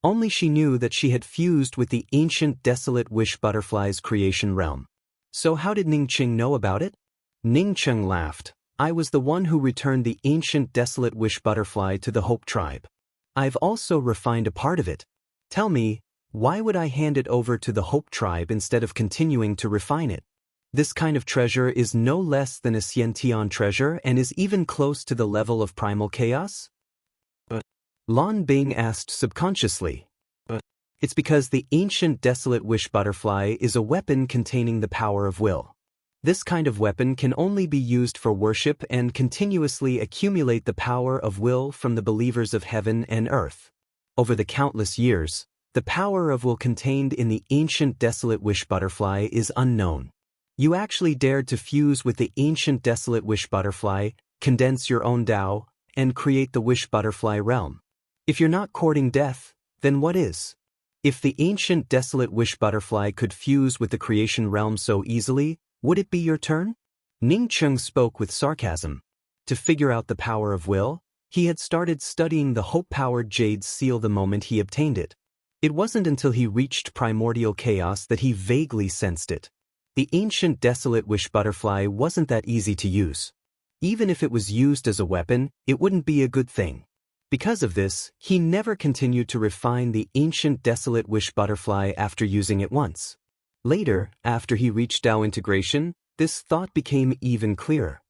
Only she knew that she had fused with the ancient desolate wish butterfly's creation realm. So how did Ning Cheng know about it? Ning Cheng laughed. I was the one who returned the ancient desolate wish butterfly to the Hope tribe. I've also refined a part of it. Tell me, why would I hand it over to the Hope tribe instead of continuing to refine it? This kind of treasure is no less than a Xiantian treasure and is even close to the level of primal chaos? But Lan Bing asked subconsciously. But it's because the ancient desolate wish butterfly is a weapon containing the power of will. This kind of weapon can only be used for worship and continuously accumulate the power of will from the believers of heaven and earth. Over the countless years, the power of will contained in the ancient desolate wish butterfly is unknown. You actually dared to fuse with the ancient desolate wish butterfly, condense your own Tao, and create the wish butterfly realm. If you're not courting death, then what is? If the ancient desolate wish butterfly could fuse with the creation realm so easily, would it be your turn? Ning Cheng spoke with sarcasm. To figure out the power of will, he had started studying the hope-powered jade seal the moment he obtained it. It wasn't until he reached primordial chaos that he vaguely sensed it. The ancient desolate wish butterfly wasn't that easy to use. Even if it was used as a weapon, it wouldn't be a good thing. Because of this, he never continued to refine the ancient desolate wish butterfly after using it once. Later, after he reached Dao integration, this thought became even clearer.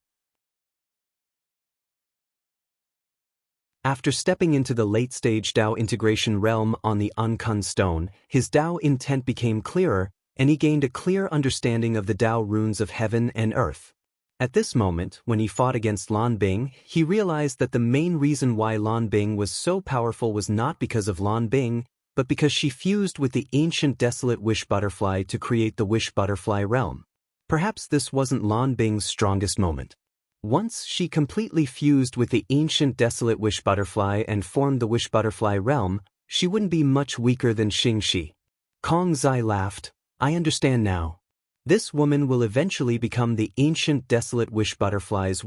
After stepping into the late-stage Dao integration realm on the Ankun stone, his Dao intent became clearer, and he gained a clear understanding of the Dao runes of heaven and earth. At this moment, when he fought against Lan Bing, he realized that the main reason why Lan Bing was so powerful was not because of Lan Bing, but because she fused with the ancient desolate wish butterfly to create the wish butterfly realm. Perhaps this wasn't Lan Bing's strongest moment. Once she completely fused with the ancient desolate wish butterfly and formed the wish butterfly realm, she wouldn't be much weaker than Xing Shi. Kong Zai laughed. I understand now. This woman will eventually become the ancient desolate wish butterfly's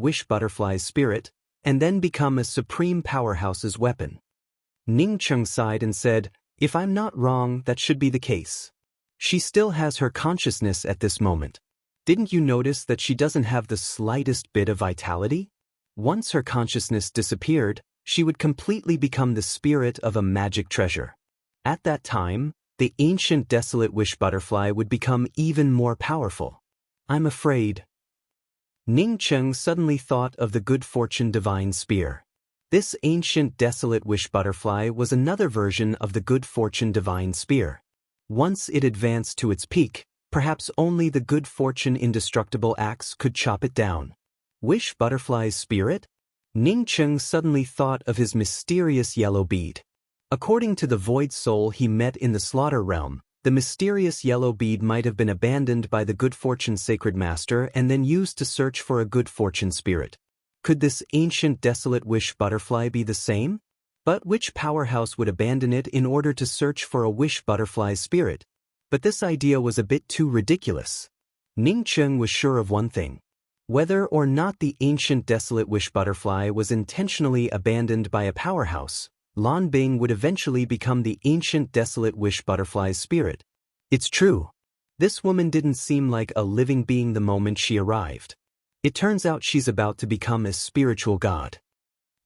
spirit, and then become a supreme powerhouse's weapon. Ning Cheng sighed and said, If I'm not wrong, that should be the case. She still has her consciousness at this moment. Didn't you notice that she doesn't have the slightest bit of vitality? Once her consciousness disappeared, she would completely become the spirit of a magic treasure. At that time, the ancient desolate wish butterfly would become even more powerful. I'm afraid. Ning Cheng suddenly thought of the good fortune divine spear. This ancient desolate wish butterfly was another version of the good fortune divine spear. Once it advanced to its peak, perhaps only the good fortune indestructible axe could chop it down. Wish butterfly's spirit? Ning Cheng suddenly thought of his mysterious yellow bead. According to the void soul he met in the slaughter realm, the mysterious yellow bead might have been abandoned by the good fortune sacred master and then used to search for a good fortune spirit. Could this ancient desolate wish butterfly be the same? But which powerhouse would abandon it in order to search for a wish butterfly spirit? But this idea was a bit too ridiculous. Ning Cheng was sure of one thing. Whether or not the ancient desolate wish butterfly was intentionally abandoned by a powerhouse, Lan Bing would eventually become the ancient desolate wish butterfly's spirit. It's true. This woman didn't seem like a living being the moment she arrived. It turns out she's about to become a spiritual god.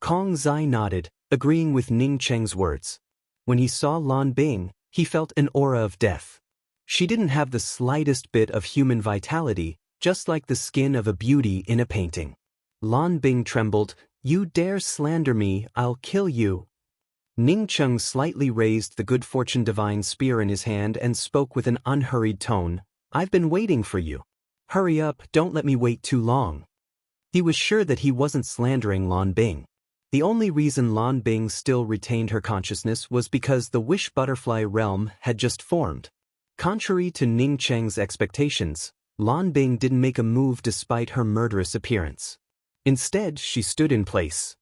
Kong Zai nodded, agreeing with Ning Cheng's words. When he saw Lan Bing, he felt an aura of death. She didn't have the slightest bit of human vitality, just like the skin of a beauty in a painting. Lan Bing trembled. You dare slander me, I'll kill you. Ning Cheng slightly raised the good fortune divine spear in his hand and spoke with an unhurried tone. I've been waiting for you. Hurry up, don't let me wait too long. He was sure that he wasn't slandering Lan Bing. The only reason Lan Bing still retained her consciousness was because the wish butterfly realm had just formed. Contrary to Ning Cheng's expectations, Lan Bing didn't make a move despite her murderous appearance. Instead, she stood in place.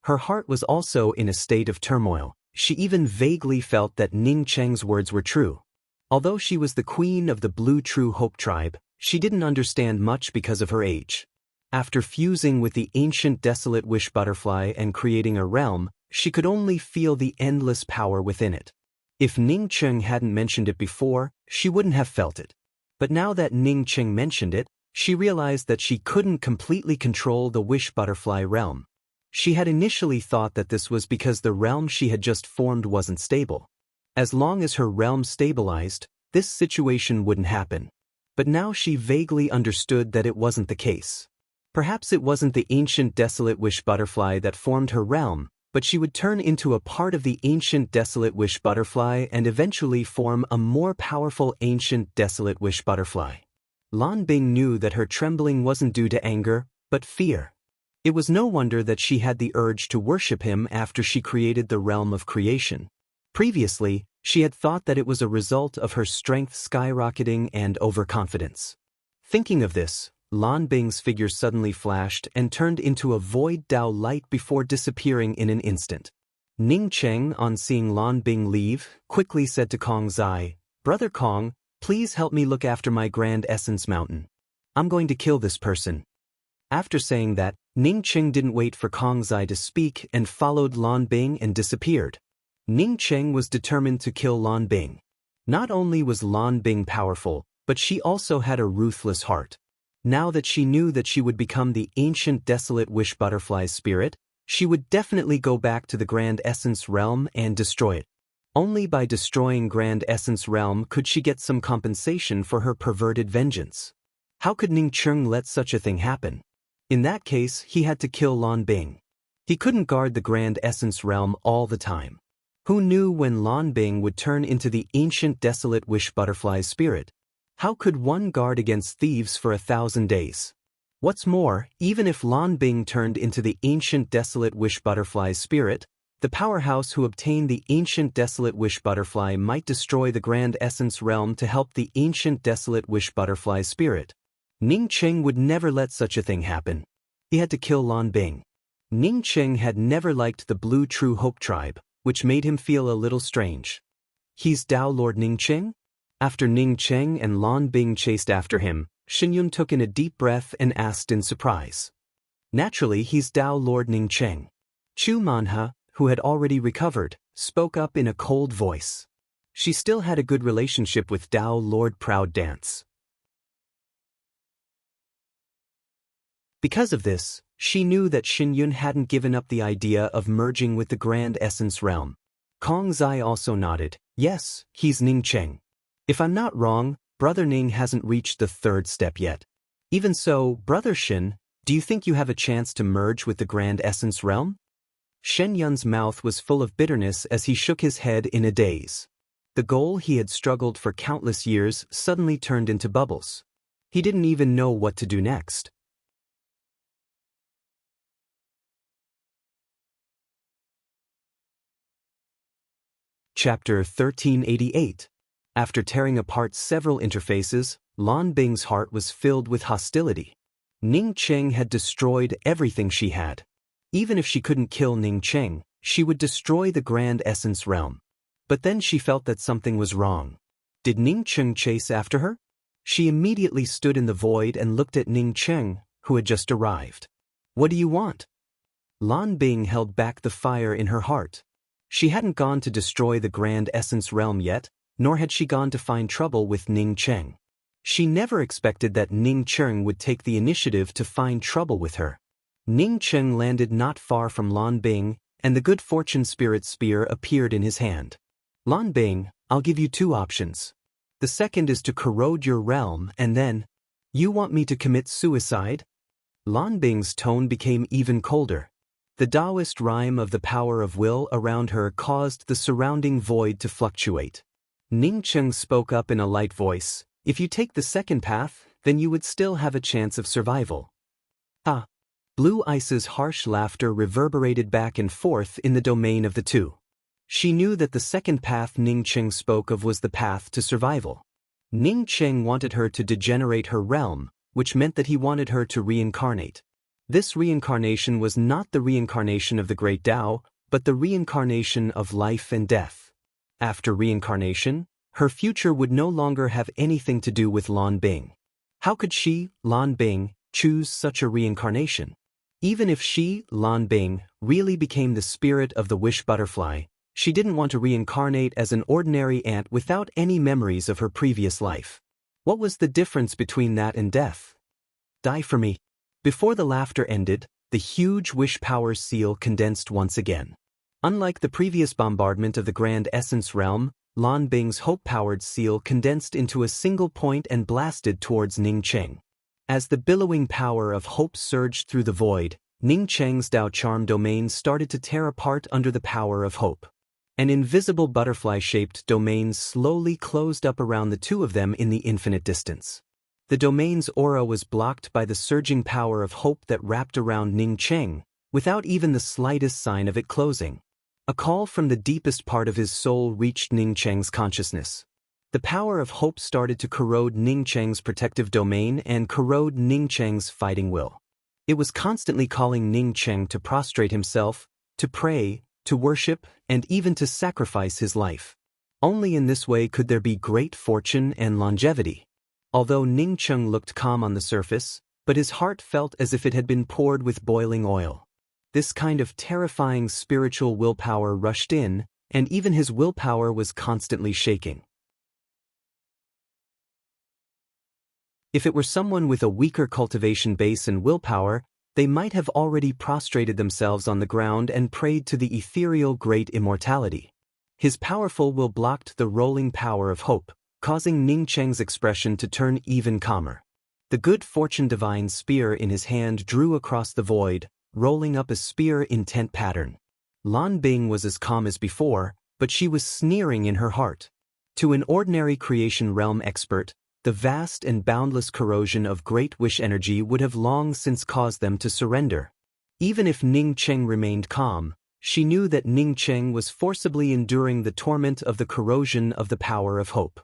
Her heart was also in a state of turmoil. She even vaguely felt that Ning Cheng's words were true. Although she was the queen of the Blue True Hope tribe, she didn't understand much because of her age. After fusing with the ancient desolate wish butterfly and creating a realm, she could only feel the endless power within it. If Ning Cheng hadn't mentioned it before, she wouldn't have felt it. But now that Ning Cheng mentioned it, she realized that she couldn't completely control the wish butterfly realm. She had initially thought that this was because the realm she had just formed wasn't stable. As long as her realm stabilized, this situation wouldn't happen. But now she vaguely understood that it wasn't the case. Perhaps it wasn't the ancient desolate wish butterfly that formed her realm, but she would turn into a part of the ancient desolate wish butterfly and eventually form a more powerful ancient desolate wish butterfly. Lan Bing knew that her trembling wasn't due to anger, but fear. It was no wonder that she had the urge to worship him after she created the realm of creation. Previously, she had thought that it was a result of her strength skyrocketing and overconfidence. Thinking of this, Lan Bing's figure suddenly flashed and turned into a void Dao light before disappearing in an instant. Ning Cheng, on seeing Lan Bing leave, quickly said to Kong Zai, Brother Kong, please help me look after my Grand Essence Mountain. I'm going to kill this person. After saying that, Ning Cheng didn't wait for Kong Zai to speak and followed Lan Bing and disappeared. Ning Cheng was determined to kill Lan Bing. Not only was Lan Bing powerful, but she also had a ruthless heart. Now that she knew that she would become the ancient desolate wish butterfly's spirit, she would definitely go back to the Grand Essence Realm and destroy it. Only by destroying Grand Essence Realm could she get some compensation for her perverted vengeance. How could Ning Cheng let such a thing happen? In that case, he had to kill Lan Bing. He couldn't guard the Grand Essence Realm all the time. Who knew when Lan Bing would turn into the ancient desolate wish butterfly's spirit? How could one guard against thieves for 1,000 days? What's more, even if Lan Bing turned into the ancient desolate wish butterfly's spirit, the powerhouse who obtained the ancient desolate wish butterfly might destroy the Grand Essence Realm to help the ancient desolate wish butterfly's spirit. Ning Cheng would never let such a thing happen. He had to kill Lan Bing. Ning Cheng had never liked the Blue True Hope tribe, which made him feel a little strange. He's Dao Lord Ning Cheng? After Ning Cheng and Lan Bing chased after him, Xinyun took in a deep breath and asked in surprise. Naturally, he's Dao Lord Ning Cheng. Chu Manha, who had already recovered, spoke up in a cold voice. She still had a good relationship with Dao Lord Proud Dance. Because of this, she knew that Xinyun hadn't given up the idea of merging with the Grand Essence Realm. Kong Zai also nodded. Yes, he's Ning Cheng. If I'm not wrong, Brother Ning hasn't reached the third step yet. Even so, Brother Shin, do you think you have a chance to merge with the Grand Essence Realm? Shen Yun's mouth was full of bitterness as he shook his head in a daze. The goal he had struggled for countless years suddenly turned into bubbles. He didn't even know what to do next. Chapter 1388. After tearing apart several interfaces, Lan Bing's heart was filled with hostility. Ning Cheng had destroyed everything she had. Even if she couldn't kill Ning Cheng, she would destroy the Grand Essence Realm. But then she felt that something was wrong. Did Ning Cheng chase after her? She immediately stood in the void and looked at Ning Cheng, who had just arrived. What do you want? Lan Bing held back the fire in her heart. She hadn't gone to destroy the Grand Essence Realm yet, nor had she gone to find trouble with Ning Cheng. She never expected that Ning Cheng would take the initiative to find trouble with her. Ning Cheng landed not far from Lan Bing, and the Good Fortune Spirit Spear appeared in his hand. Lan Bing, I'll give you two options. The second is to corrode your realm and then... You want me to commit suicide? Lan Bing's tone became even colder. The Taoist rhyme of the power of will around her caused the surrounding void to fluctuate. Ning Cheng spoke up in a light voice. If you take the second path, then you would still have a chance of survival. Ah! Blue Ice's harsh laughter reverberated back and forth in the domain of the two. She knew that the second path Ning Cheng spoke of was the path to survival. Ning Cheng wanted her to degenerate her realm, which meant that he wanted her to reincarnate. This reincarnation was not the reincarnation of the Great Tao, but the reincarnation of life and death. After reincarnation, her future would no longer have anything to do with Lan Bing. How could she, Lan Bing, choose such a reincarnation? Even if she, Lan Bing, really became the spirit of the wish butterfly, she didn't want to reincarnate as an ordinary ant without any memories of her previous life. What was the difference between that and death? Die for me. Before the laughter ended, the huge wish power seal condensed once again. Unlike the previous bombardment of the Grand Essence Realm, Lan Bing's hope-powered seal condensed into a single point and blasted towards Ning Cheng. As the billowing power of hope surged through the void, Ning Cheng's Tao Charm domain started to tear apart under the power of hope. An invisible butterfly-shaped domain slowly closed up around the two of them in the infinite distance. The domain's aura was blocked by the surging power of hope that wrapped around Ning Cheng, without even the slightest sign of it closing. A call from the deepest part of his soul reached Ning Cheng's consciousness. The power of hope started to corrode Ning Cheng's protective domain and corrode Ning Cheng's fighting will. It was constantly calling Ning Cheng to prostrate himself, to pray, to worship, and even to sacrifice his life. Only in this way could there be great fortune and longevity. Although Ning Cheng looked calm on the surface, but his heart felt as if it had been poured with boiling oil. This kind of terrifying spiritual willpower rushed in, and even his willpower was constantly shaking. If it were someone with a weaker cultivation base and willpower, they might have already prostrated themselves on the ground and prayed to the ethereal great immortality. His powerful will blocked the rolling power of hope, causing Ning Cheng's expression to turn even calmer. The Good Fortune Divine Spear in his hand drew across the void, rolling up a spear intent pattern. Lan Bing was as calm as before, but she was sneering in her heart. To an ordinary creation realm expert, the vast and boundless corrosion of great wish energy would have long since caused them to surrender. Even if Ning Cheng remained calm, she knew that Ning Cheng was forcibly enduring the torment of the corrosion of the power of hope.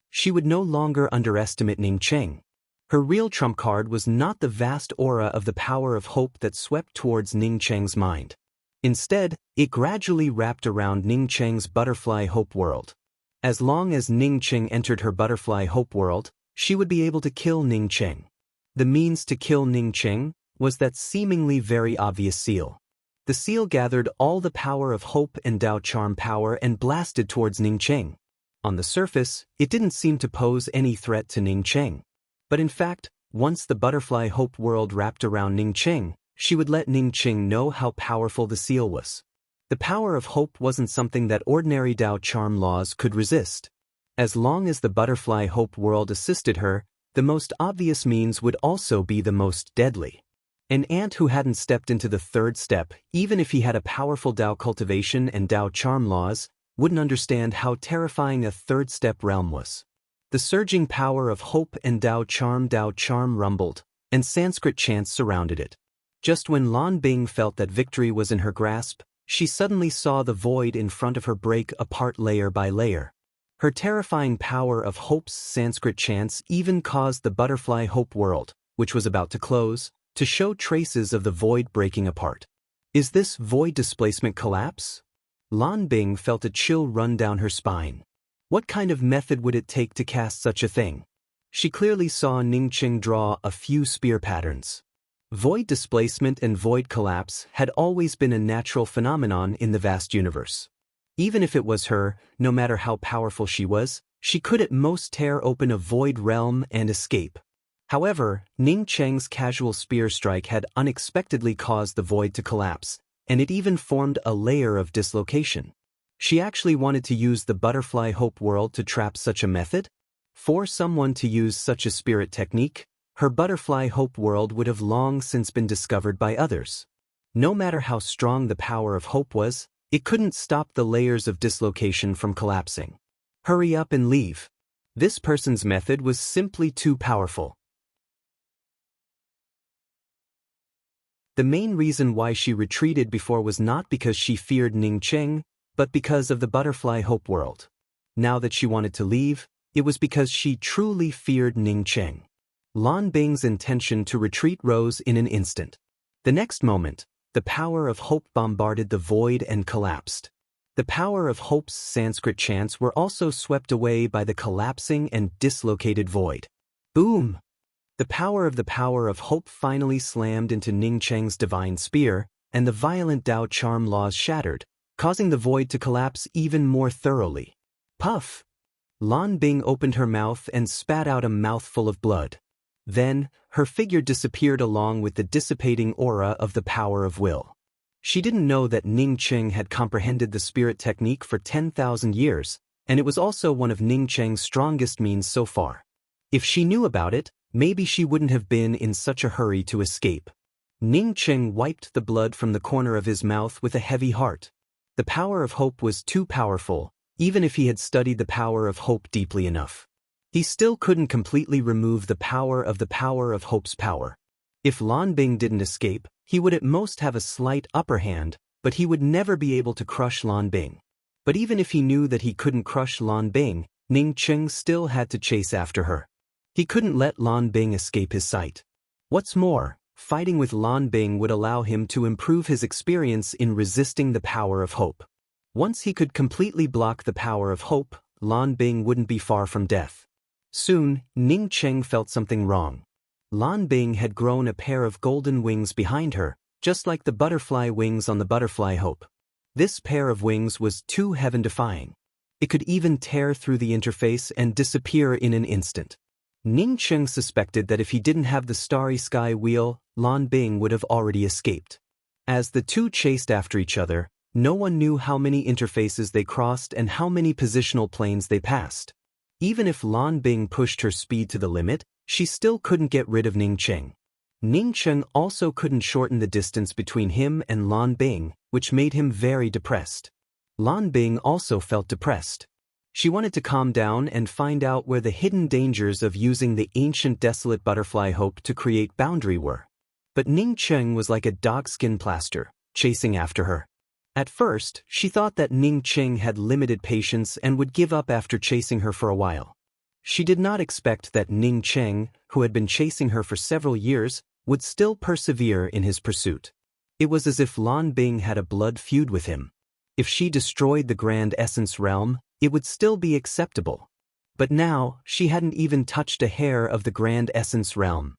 She would no longer underestimate Ning Cheng. Her real trump card was not the vast aura of the power of hope that swept towards Ning Cheng's mind. Instead, it gradually wrapped around Ning Cheng's butterfly hope world. As long as Ning Cheng entered her butterfly hope world, she would be able to kill Ning Cheng. The means to kill Ning Cheng was that seemingly very obvious seal. The seal gathered all the power of hope and Tao Charm power and blasted towards Ning Cheng. On the surface, it didn't seem to pose any threat to Ning Cheng. But in fact, Once the butterfly hope world wrapped around Ningqing, she would let Ningqing know how powerful the seal was. The power of hope wasn't something that ordinary Tao charm laws could resist. As long as the butterfly hope world assisted her, the most obvious means would also be the most deadly. An ant who hadn't stepped into the third step, even if he had a powerful Tao cultivation and Tao charm laws, wouldn't understand how terrifying a third step realm was. The surging power of hope and Tao charm rumbled, and Sanskrit chants surrounded it. Just when Lan Bing felt that victory was in her grasp, she suddenly saw the void in front of her break apart layer by layer. Her terrifying power of hope's Sanskrit chants even caused the butterfly hope world, which was about to close, to show traces of the void breaking apart. Is this void displacement collapse? Lan Bing felt a chill run down her spine. What kind of method would it take to cast such a thing? She clearly saw Ningqing draw a few spear patterns. Void displacement and void collapse had always been a natural phenomenon in the vast universe. Even if it was her, no matter how powerful she was, she could at most tear open a void realm and escape. However, Ningqing's casual spear strike had unexpectedly caused the void to collapse, and it even formed a layer of dislocation. She actually wanted to use the butterfly hope world to trap such a method? For someone to use such a spirit technique, her butterfly hope world would have long since been discovered by others. No matter how strong the power of hope was, it couldn't stop the layers of dislocation from collapsing. Hurry up and leave. This person's method was simply too powerful. The main reason why she retreated before was not because she feared Ningqing, but because of the butterfly hope world. Now that she wanted to leave, it was because she truly feared Ningqing. Lan Bing's intention to retreat rose in an instant. The next moment, the power of hope bombarded the void and collapsed. The power of hope's Sanskrit chants were also swept away by the collapsing and dislocated void. Boom! The power of hope finally slammed into Ningqing's divine spear, and the violent Tao charm laws shattered, causing the void to collapse even more thoroughly. Puff! Lan Bing opened her mouth and spat out a mouthful of blood. Then, her figure disappeared along with the dissipating aura of the power of will. She didn't know that Ningqing had comprehended the spirit technique for 10,000 years, and it was also one of Ningqing's strongest means so far. If she knew about it, maybe she wouldn't have been in such a hurry to escape. Ningqing wiped the blood from the corner of his mouth with a heavy heart. The power of hope was too powerful, even if he had studied the power of hope deeply enough. He still couldn't completely remove the power of hope's power. If Lan Bing didn't escape, he would at most have a slight upper hand, but he would never be able to crush Lan Bing. But even if he knew that he couldn't crush Lan Bing, Ningqing still had to chase after her. He couldn't let Lan Bing escape his sight. What's more, fighting with Lan Bing would allow him to improve his experience in resisting the power of hope. Once he could completely block the power of hope, Lan Bing wouldn't be far from death. Soon, Ningqing felt something wrong. Lan Bing had grown a pair of golden wings behind her, just like the butterfly wings on the butterfly hope. This pair of wings was too heaven-defying. It could even tear through the interface and disappear in an instant. Ningqing suspected that if he didn't have the starry sky wheel, Lan Bing would have already escaped. As the two chased after each other, no one knew how many interfaces they crossed and how many positional planes they passed. Even if Lan Bing pushed her speed to the limit, she still couldn't get rid of Ningqing. Ningqing also couldn't shorten the distance between him and Lan Bing, which made him very depressed. Lan Bing also felt depressed. She wanted to calm down and find out where the hidden dangers of using the ancient desolate butterfly hope to create boundary were. But Ningqing was like a dogskin plaster, chasing after her. At first, she thought that Ningqing had limited patience and would give up after chasing her for a while. She did not expect that Ningqing, who had been chasing her for several years, would still persevere in his pursuit. It was as if Lan Bing had a blood feud with him. If she destroyed the Grand Essence realm, it would still be acceptable. But now, she hadn't even touched a hair of the Grand Essence realm.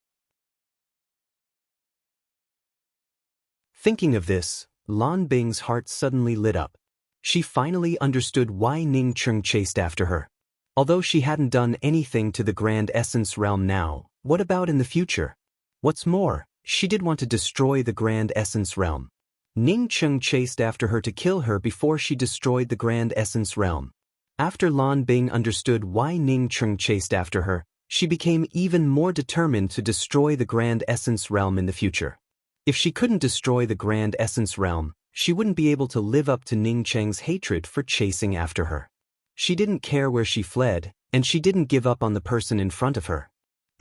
Thinking of this, Lan Bing's heart suddenly lit up. She finally understood why Ningqing chased after her. Although she hadn't done anything to the Grand Essence realm now, What about in the future? What's more, she did want to destroy the Grand Essence Realm. Ning Cheng chased after her to kill her before she destroyed the Grand Essence Realm. After Lan Bing understood why Ning Cheng chased after her, she became even more determined to destroy the Grand Essence Realm in the future. If she couldn't destroy the Grand Essence Realm, she wouldn't be able to live up to Ning Cheng's hatred for chasing after her. She didn't care where she fled, and she didn't give up on the person in front of her.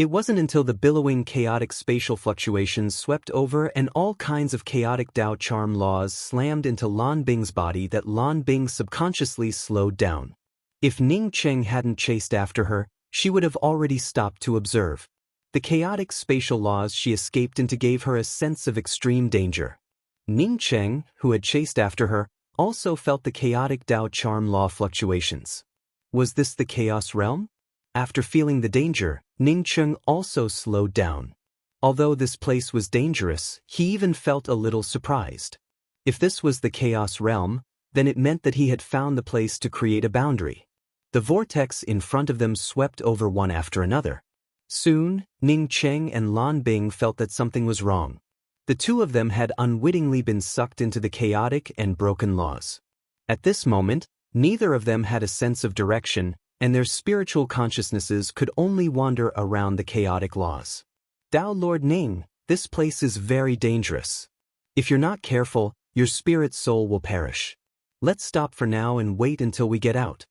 It wasn't until the billowing chaotic spatial fluctuations swept over and all kinds of chaotic Dao charm laws slammed into Lan Bing's body that Lan Bing subconsciously slowed down. If Ning Cheng hadn't chased after her, she would have already stopped to observe. The chaotic spatial laws she escaped into gave her a sense of extreme danger. Ning Cheng, who had chased after her, also felt the chaotic Dao charm law fluctuations. Was this the chaos realm? After feeling the danger, Ning Cheng also slowed down. Although this place was dangerous, he even felt a little surprised. If this was the chaos realm, then it meant that he had found the place to create a boundary. The vortex in front of them swept over one after another. Soon, Ning Cheng and Lan Bing felt that something was wrong. The two of them had unwittingly been sucked into the chaotic and broken laws. At this moment, neither of them had a sense of direction, and their spiritual consciousnesses could only wander around the chaotic laws. Dao Lord Ning, this place is very dangerous. If you're not careful, your spirit soul will perish. Let's stop for now and wait until we get out.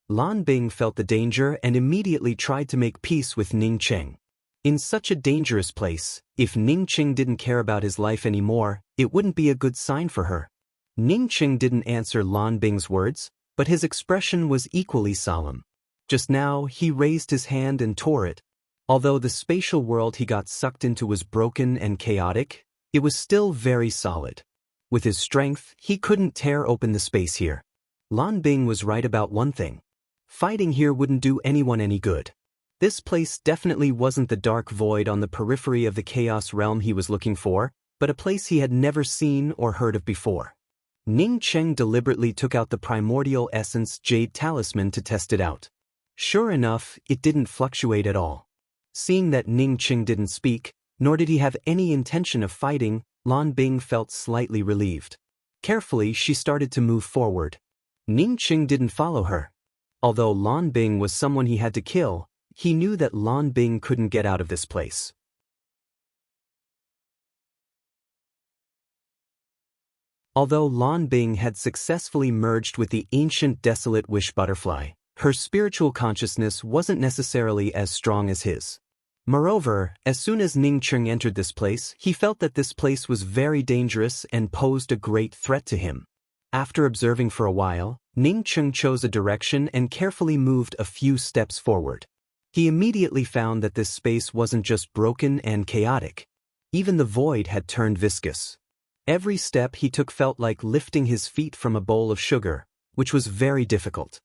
Lan Bing felt the danger and immediately tried to make peace with Ning Cheng. In such a dangerous place, if Ning Cheng didn't care about his life anymore, it wouldn't be a good sign for her. Ning Cheng didn't answer Lan Bing's words, but his expression was equally solemn. Just now, he raised his hand and tore it. Although the spatial world he got sucked into was broken and chaotic, it was still very solid. With his strength, he couldn't tear open the space here. Lan Bing was right about one thing. Fighting here wouldn't do anyone any good. This place definitely wasn't the dark void on the periphery of the chaos realm he was looking for, but a place he had never seen or heard of before. Ning Cheng deliberately took out the primordial essence jade talisman to test it out. Sure enough, it didn't fluctuate at all. Seeing that Ning Cheng didn't speak, nor did he have any intention of fighting, Lan Bing felt slightly relieved. Carefully, she started to move forward. Ning Cheng didn't follow her. Although Lan Bing was someone he had to kill, he knew that Lan Bing couldn't get out of this place. Although Lan Bing had successfully merged with the ancient desolate wish butterfly, her spiritual consciousness wasn't necessarily as strong as his. Moreover, as soon as Ning Cheng entered this place, he felt that this place was very dangerous and posed a great threat to him. After observing for a while, Ning Cheng chose a direction and carefully moved a few steps forward. He immediately found that this space wasn't just broken and chaotic. Even the void had turned viscous. Every step he took felt like lifting his feet from a bowl of sugar, which was very difficult.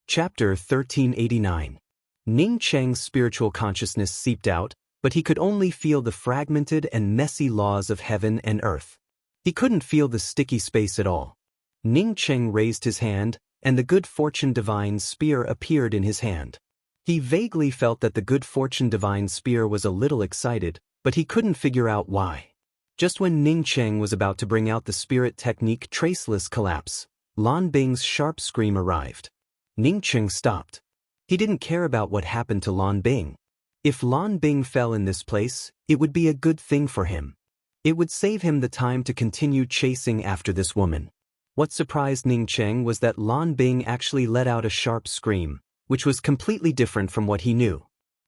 Chapter 1389. Ning Cheng's spiritual consciousness seeped out, but he could only feel the fragmented and messy laws of heaven and earth. He couldn't feel the sticky space at all. Ning Cheng raised his hand, and the Good Fortune Divine Spear appeared in his hand. He vaguely felt that the Good Fortune Divine Spear was a little excited, but he couldn't figure out why. Just when Ning Cheng was about to bring out the spirit technique Traceless Collapse, Lan Bing's sharp scream arrived. Ning Cheng stopped. He didn't care about what happened to Lan Bing. If Lan Bing fell in this place, it would be a good thing for him. It would save him the time to continue chasing after this woman. What surprised Ning Cheng was that Lan Bing actually let out a sharp scream, which was completely different from what he knew.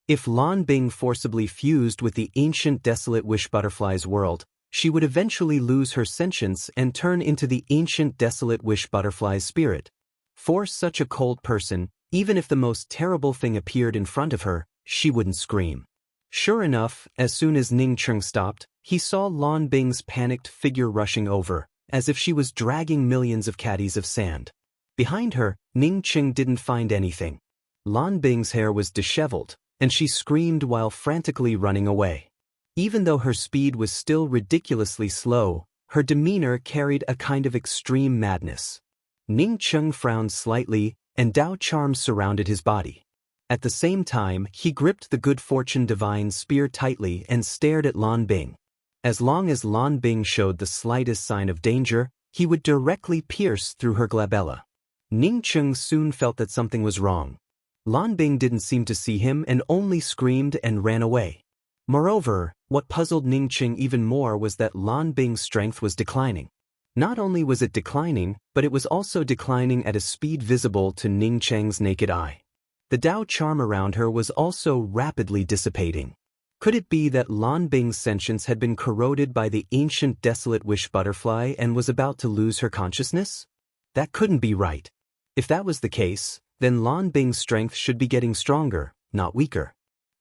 If Lan Bing forcibly fused with the ancient desolate wish butterfly's world, she would eventually lose her sentience and turn into the ancient desolate wish butterfly's spirit. For such a cold person, even if the most terrible thing appeared in front of her, she wouldn't scream. Sure enough, as soon as Ning Cheng stopped, he saw Lan Bing's panicked figure rushing over, as if she was dragging millions of caddies of sand. Behind her, Ning Cheng didn't find anything. Lan Bing's hair was disheveled, and she screamed while frantically running away. Even though her speed was still ridiculously slow, Her demeanor carried a kind of extreme madness. Ning Cheng frowned slightly, and Dao charms surrounded his body. At the same time, he gripped the good fortune divine spear tightly and stared at Lan Bing. As long as Lan Bing showed the slightest sign of danger, he would directly pierce through her glabella. Ning Cheng soon felt that something was wrong. Lan Bing didn't seem to see him and only screamed and ran away. Moreover, what puzzled Ning Cheng even more was that Lan Bing's strength was declining. Not only was it declining, but it was also declining at a speed visible to Ning Cheng's naked eye. The Dao charm around her was also rapidly dissipating. Could it be that Lan Bing's sentience had been corroded by the ancient desolate wish butterfly and was about to lose her consciousness? That couldn't be right. If that was the case, then Lan Bing's strength should be getting stronger, not weaker.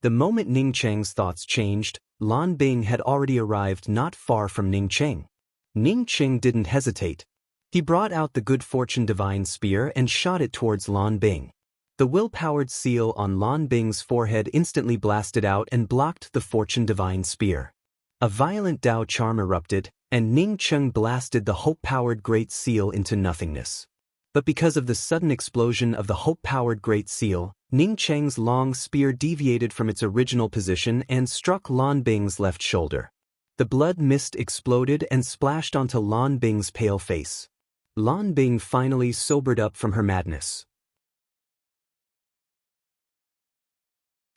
The moment Ning Cheng's thoughts changed, Lan Bing had already arrived not far from Ning Cheng. Ning Cheng didn't hesitate. He brought out the good fortune divine spear and shot it towards Lan Bing. The will-powered seal on Lan Bing's forehead instantly blasted out and blocked the fortune divine spear. A violent Dao charm erupted, and Ning Cheng blasted the hope-powered great seal into nothingness. But because of the sudden explosion of the hope-powered great seal, Ning Cheng's long spear deviated from its original position and struck Lan Bing's left shoulder. The blood mist exploded and splashed onto Lan Bing's pale face. Lan Bing finally sobered up from her madness.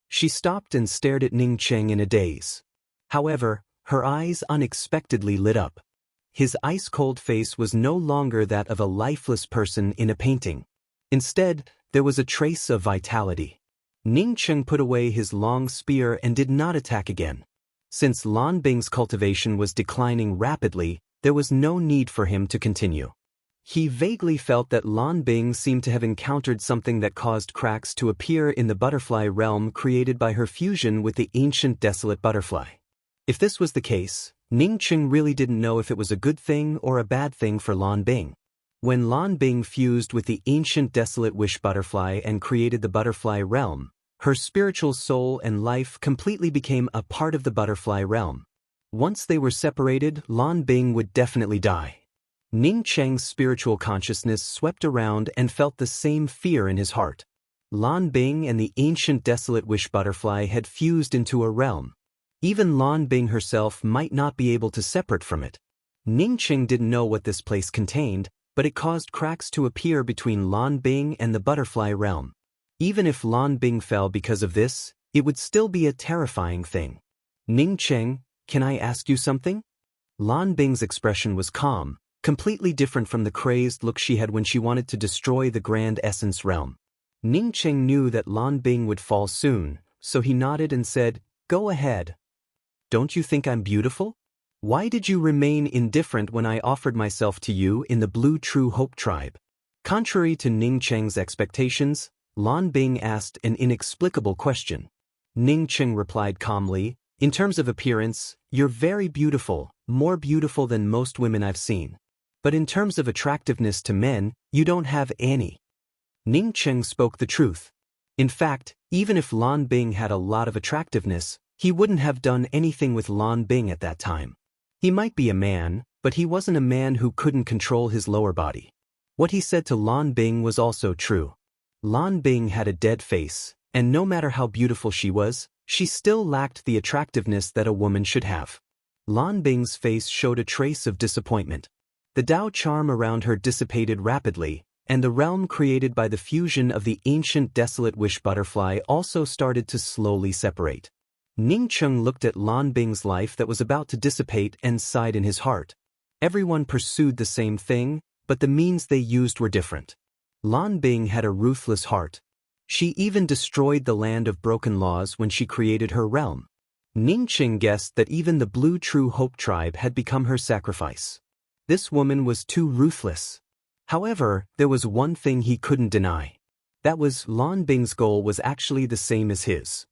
She stopped and stared at Ning Cheng in a daze. However, her eyes unexpectedly lit up. His ice-cold face was no longer that of a lifeless person in a painting. Instead, there was a trace of vitality. Ning Cheng put away his long spear and did not attack again. Since Lan Bing's cultivation was declining rapidly, there was no need for him to continue. He vaguely felt that Lan Bing seemed to have encountered something that caused cracks to appear in the butterfly realm created by her fusion with the ancient desolate butterfly. If this was the case, Ning Cheng really didn't know if it was a good thing or a bad thing for Lan Bing. When Lan Bing fused with the ancient desolate wish butterfly and created the butterfly realm, her spiritual soul and life completely became a part of the butterfly realm. Once they were separated, Lan Bing would definitely die. Ning Cheng's spiritual consciousness swept around and felt the same fear in his heart. Lan Bing and the ancient desolate wish butterfly had fused into a realm. Even Lan Bing herself might not be able to separate from it. Ning Cheng didn't know what this place contained, but it caused cracks to appear between Lan Bing and the butterfly realm. Even if Lan Bing fell because of this, it would still be a terrifying thing. Ning Cheng, can I ask you something? Lan Bing's expression was calm, completely different from the crazed look she had when she wanted to destroy the Grand Essence realm. Ning Cheng knew that Lan Bing would fall soon, so he nodded and said, "Go ahead. Don't you think I'm beautiful? Why did you remain indifferent when I offered myself to you in the Blue True Hope tribe?" Contrary to Ning Cheng's expectations, Lan Bing asked an inexplicable question. Ning Cheng replied calmly, "In terms of appearance, you're very beautiful, more beautiful than most women I've seen. But in terms of attractiveness to men, you don't have any." Ning Cheng spoke the truth. In fact, even if Lan Bing had a lot of attractiveness, he wouldn't have done anything with Lan Bing at that time. He might be a man, but he wasn't a man who couldn't control his lower body. What he said to Lan Bing was also true. Lan Bing had a dead face, and no matter how beautiful she was, she still lacked the attractiveness that a woman should have. Lan Bing's face showed a trace of disappointment. The Dao charm around her dissipated rapidly, and the realm created by the fusion of the ancient desolate wish butterfly also started to slowly separate. Ning Cheng looked at Lan Bing's life that was about to dissipate and sighed in his heart. Everyone pursued the same thing, but the means they used were different. Lan Bing had a ruthless heart. She even destroyed the land of broken laws when she created her realm. Ning Cheng guessed that even the Blue True Hope tribe had become her sacrifice. This woman was too ruthless. However, there was one thing he couldn't deny. That was Lan Bing's goal was actually the same as his.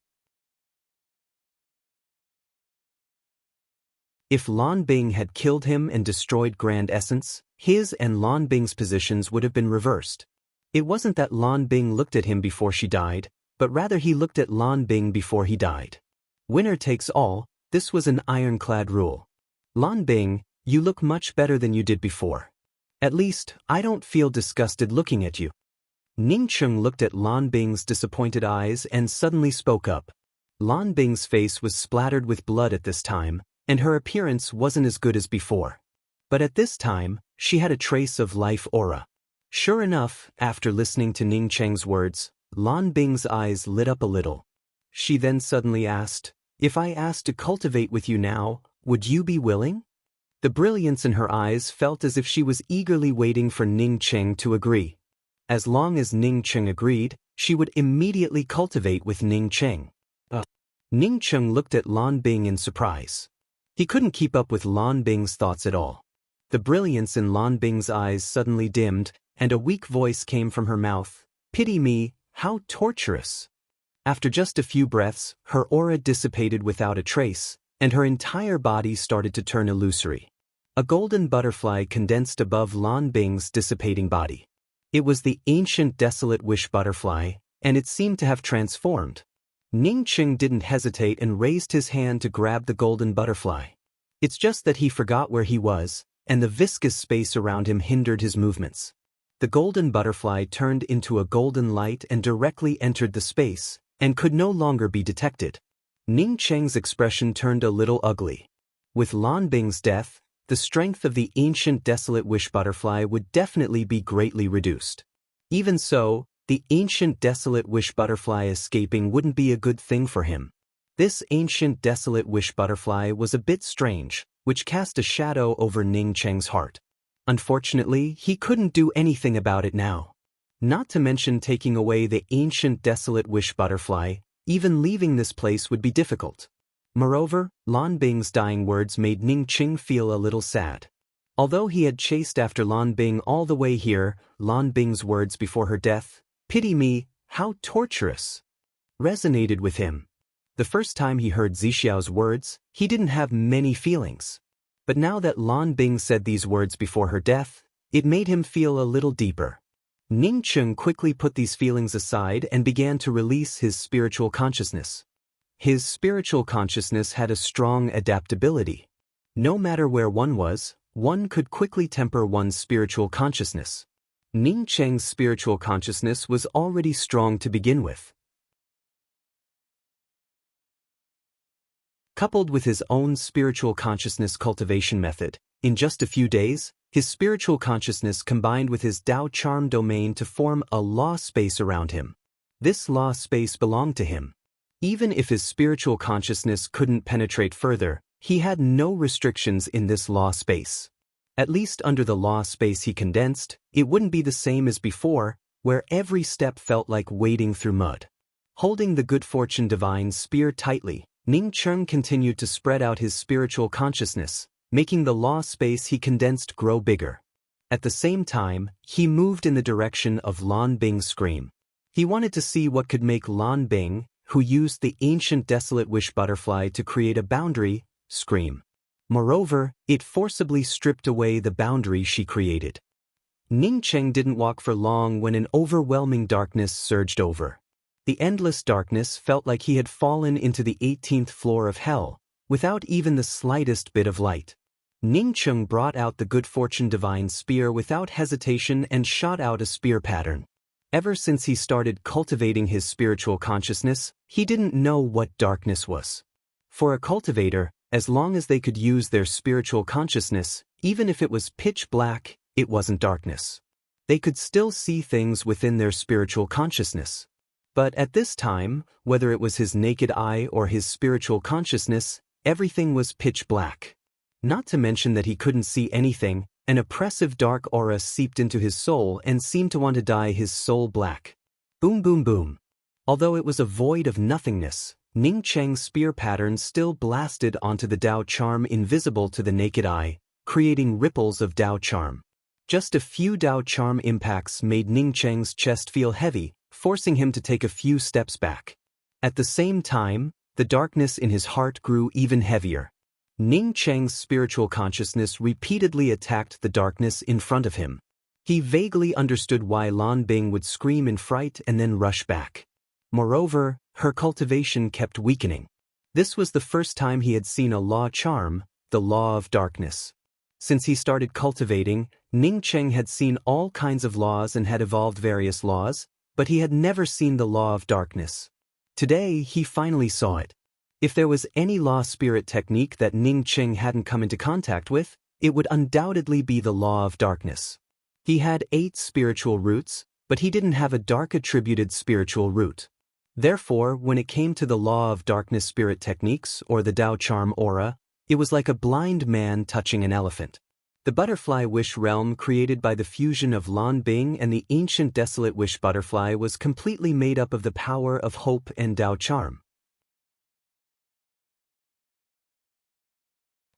If Lan Bing had killed him and destroyed Grand Essence, his and Lan Bing's positions would have been reversed. It wasn't that Lan Bing looked at him before she died, but rather he looked at Lan Bing before he died. Winner takes all, this was an ironclad rule. Lan Bing, You look much better than you did before. At least, I don't feel disgusted looking at you. Ning Cheng looked at Lan Bing's disappointed eyes and suddenly spoke up. Lan Bing's face was splattered with blood at this time, and her appearance wasn't as good as before. But at this time, she had a trace of life aura. Sure enough, after listening to Ning Cheng's words, Lan Bing's eyes lit up a little. She then suddenly asked, "If I asked to cultivate with you now, would you be willing?" The brilliance in her eyes felt as if she was eagerly waiting for Ning Cheng to agree. As long as Ning Cheng agreed, she would immediately cultivate with Ning Cheng. Ning Cheng looked at Lan Bing in surprise. He couldn't keep up with Lan Bing's thoughts at all. The brilliance in Lan Bing's eyes suddenly dimmed, and a weak voice came from her mouth. "Pity me, how torturous." After just a few breaths, her aura dissipated without a trace, and her entire body started to turn illusory. A golden butterfly condensed above Lan Bing's dissipating body. It was the ancient desolate wish butterfly, and it seemed to have transformed. Ning Cheng didn't hesitate and raised his hand to grab the golden butterfly. It's just that he forgot where he was, and the viscous space around him hindered his movements. The golden butterfly turned into a golden light and directly entered the space, and could no longer be detected. Ning Cheng's expression turned a little ugly. With Lan Bing's death, the strength of the ancient desolate wish butterfly would definitely be greatly reduced. Even so, the ancient desolate wish butterfly escaping wouldn't be a good thing for him. This ancient desolate wish butterfly was a bit strange, which cast a shadow over Ning Cheng's heart. Unfortunately, he couldn't do anything about it now. Not to mention taking away the ancient desolate wish butterfly, even leaving this place would be difficult. Moreover, Lan Bing's dying words made Ning Cheng feel a little sad. Although he had chased after Lan Bing all the way here, Lan Bing's words before her death, "Pity me, how torturous," resonated with him. The first time he heard Zixiao's words, he didn't have many feelings. But now that Lan Bing said these words before her death, it made him feel a little deeper. Ning Cheng quickly put these feelings aside and began to release his spiritual consciousness. His spiritual consciousness had a strong adaptability. No matter where one was, one could quickly temper one's spiritual consciousness. Ning Cheng's spiritual consciousness was already strong to begin with. Coupled with his own spiritual consciousness cultivation method, in just a few days, his spiritual consciousness combined with his Dao charm domain to form a law space around him. This law space belonged to him. Even if his spiritual consciousness couldn't penetrate further, he had no restrictions in this law space. At least under the law space he condensed, it wouldn't be the same as before, where every step felt like wading through mud. Holding the good fortune divine spear tightly, Ning Cheng continued to spread out his spiritual consciousness, making the law space he condensed grow bigger. At the same time, he moved in the direction of Lan Bing's scream. He wanted to see what could make Lan Bing, who used the ancient desolate wish butterfly to create a boundary, scream. Moreover, it forcibly stripped away the boundary she created. Ning Cheng didn't walk for long when an overwhelming darkness surged over. The endless darkness felt like he had fallen into the 18th floor of hell, without even the slightest bit of light. Ning Cheng brought out the good fortune divine spear without hesitation and shot out a spear pattern. Ever since he started cultivating his spiritual consciousness, he didn't know what darkness was. For a cultivator, as long as they could use their spiritual consciousness, even if it was pitch black, it wasn't darkness. They could still see things within their spiritual consciousness. But at this time, whether it was his naked eye or his spiritual consciousness, everything was pitch black. Not to mention that he couldn't see anything, an oppressive dark aura seeped into his soul and seemed to want to dye his soul black. Boom boom boom. Although it was a void of nothingness, Ning Cheng's spear pattern still blasted onto the Dao charm invisible to the naked eye, creating ripples of Dao charm. Just a few Dao charm impacts made Ning Cheng's chest feel heavy, forcing him to take a few steps back. At the same time, the darkness in his heart grew even heavier. Ning Cheng's spiritual consciousness repeatedly attacked the darkness in front of him. He vaguely understood why Lan Bing would scream in fright and then rush back. Moreover, her cultivation kept weakening. This was the first time he had seen a law charm, the law of darkness. Since he started cultivating, Ning Cheng had seen all kinds of laws and had evolved various laws, but he had never seen the law of darkness. Today, he finally saw it. If there was any law spirit technique that Ning Cheng hadn't come into contact with, it would undoubtedly be the law of darkness. He had 8 spiritual roots, but he didn't have a dark attributed spiritual root. Therefore, when it came to the law of darkness spirit techniques or the Tao charm aura, it was like a blind man touching an elephant. The butterfly wish realm created by the fusion of Lan Bing and the ancient desolate wish butterfly was completely made up of the power of hope and Tao charm.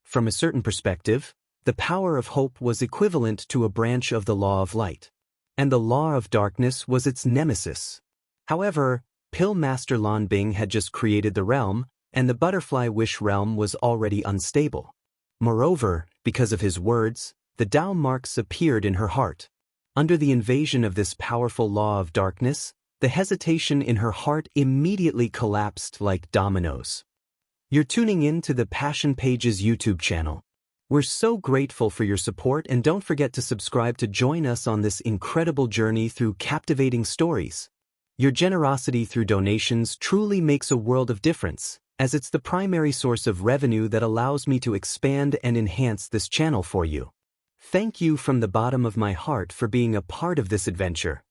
From a certain perspective, the power of hope was equivalent to a branch of the law of light, and the law of darkness was its nemesis. However, Pill Master Lan Bing had just created the realm, and the butterfly wish realm was already unstable. Moreover, because of his words, the Tao marks appeared in her heart. Under the invasion of this powerful law of darkness, the hesitation in her heart immediately collapsed like dominoes. You're tuning in to the Passion Pages YouTube channel. We're so grateful for your support, and don't forget to subscribe to join us on this incredible journey through captivating stories. Your generosity through donations truly makes a world of difference, as it's the primary source of revenue that allows me to expand and enhance this channel for you. Thank you from the bottom of my heart for being a part of this adventure.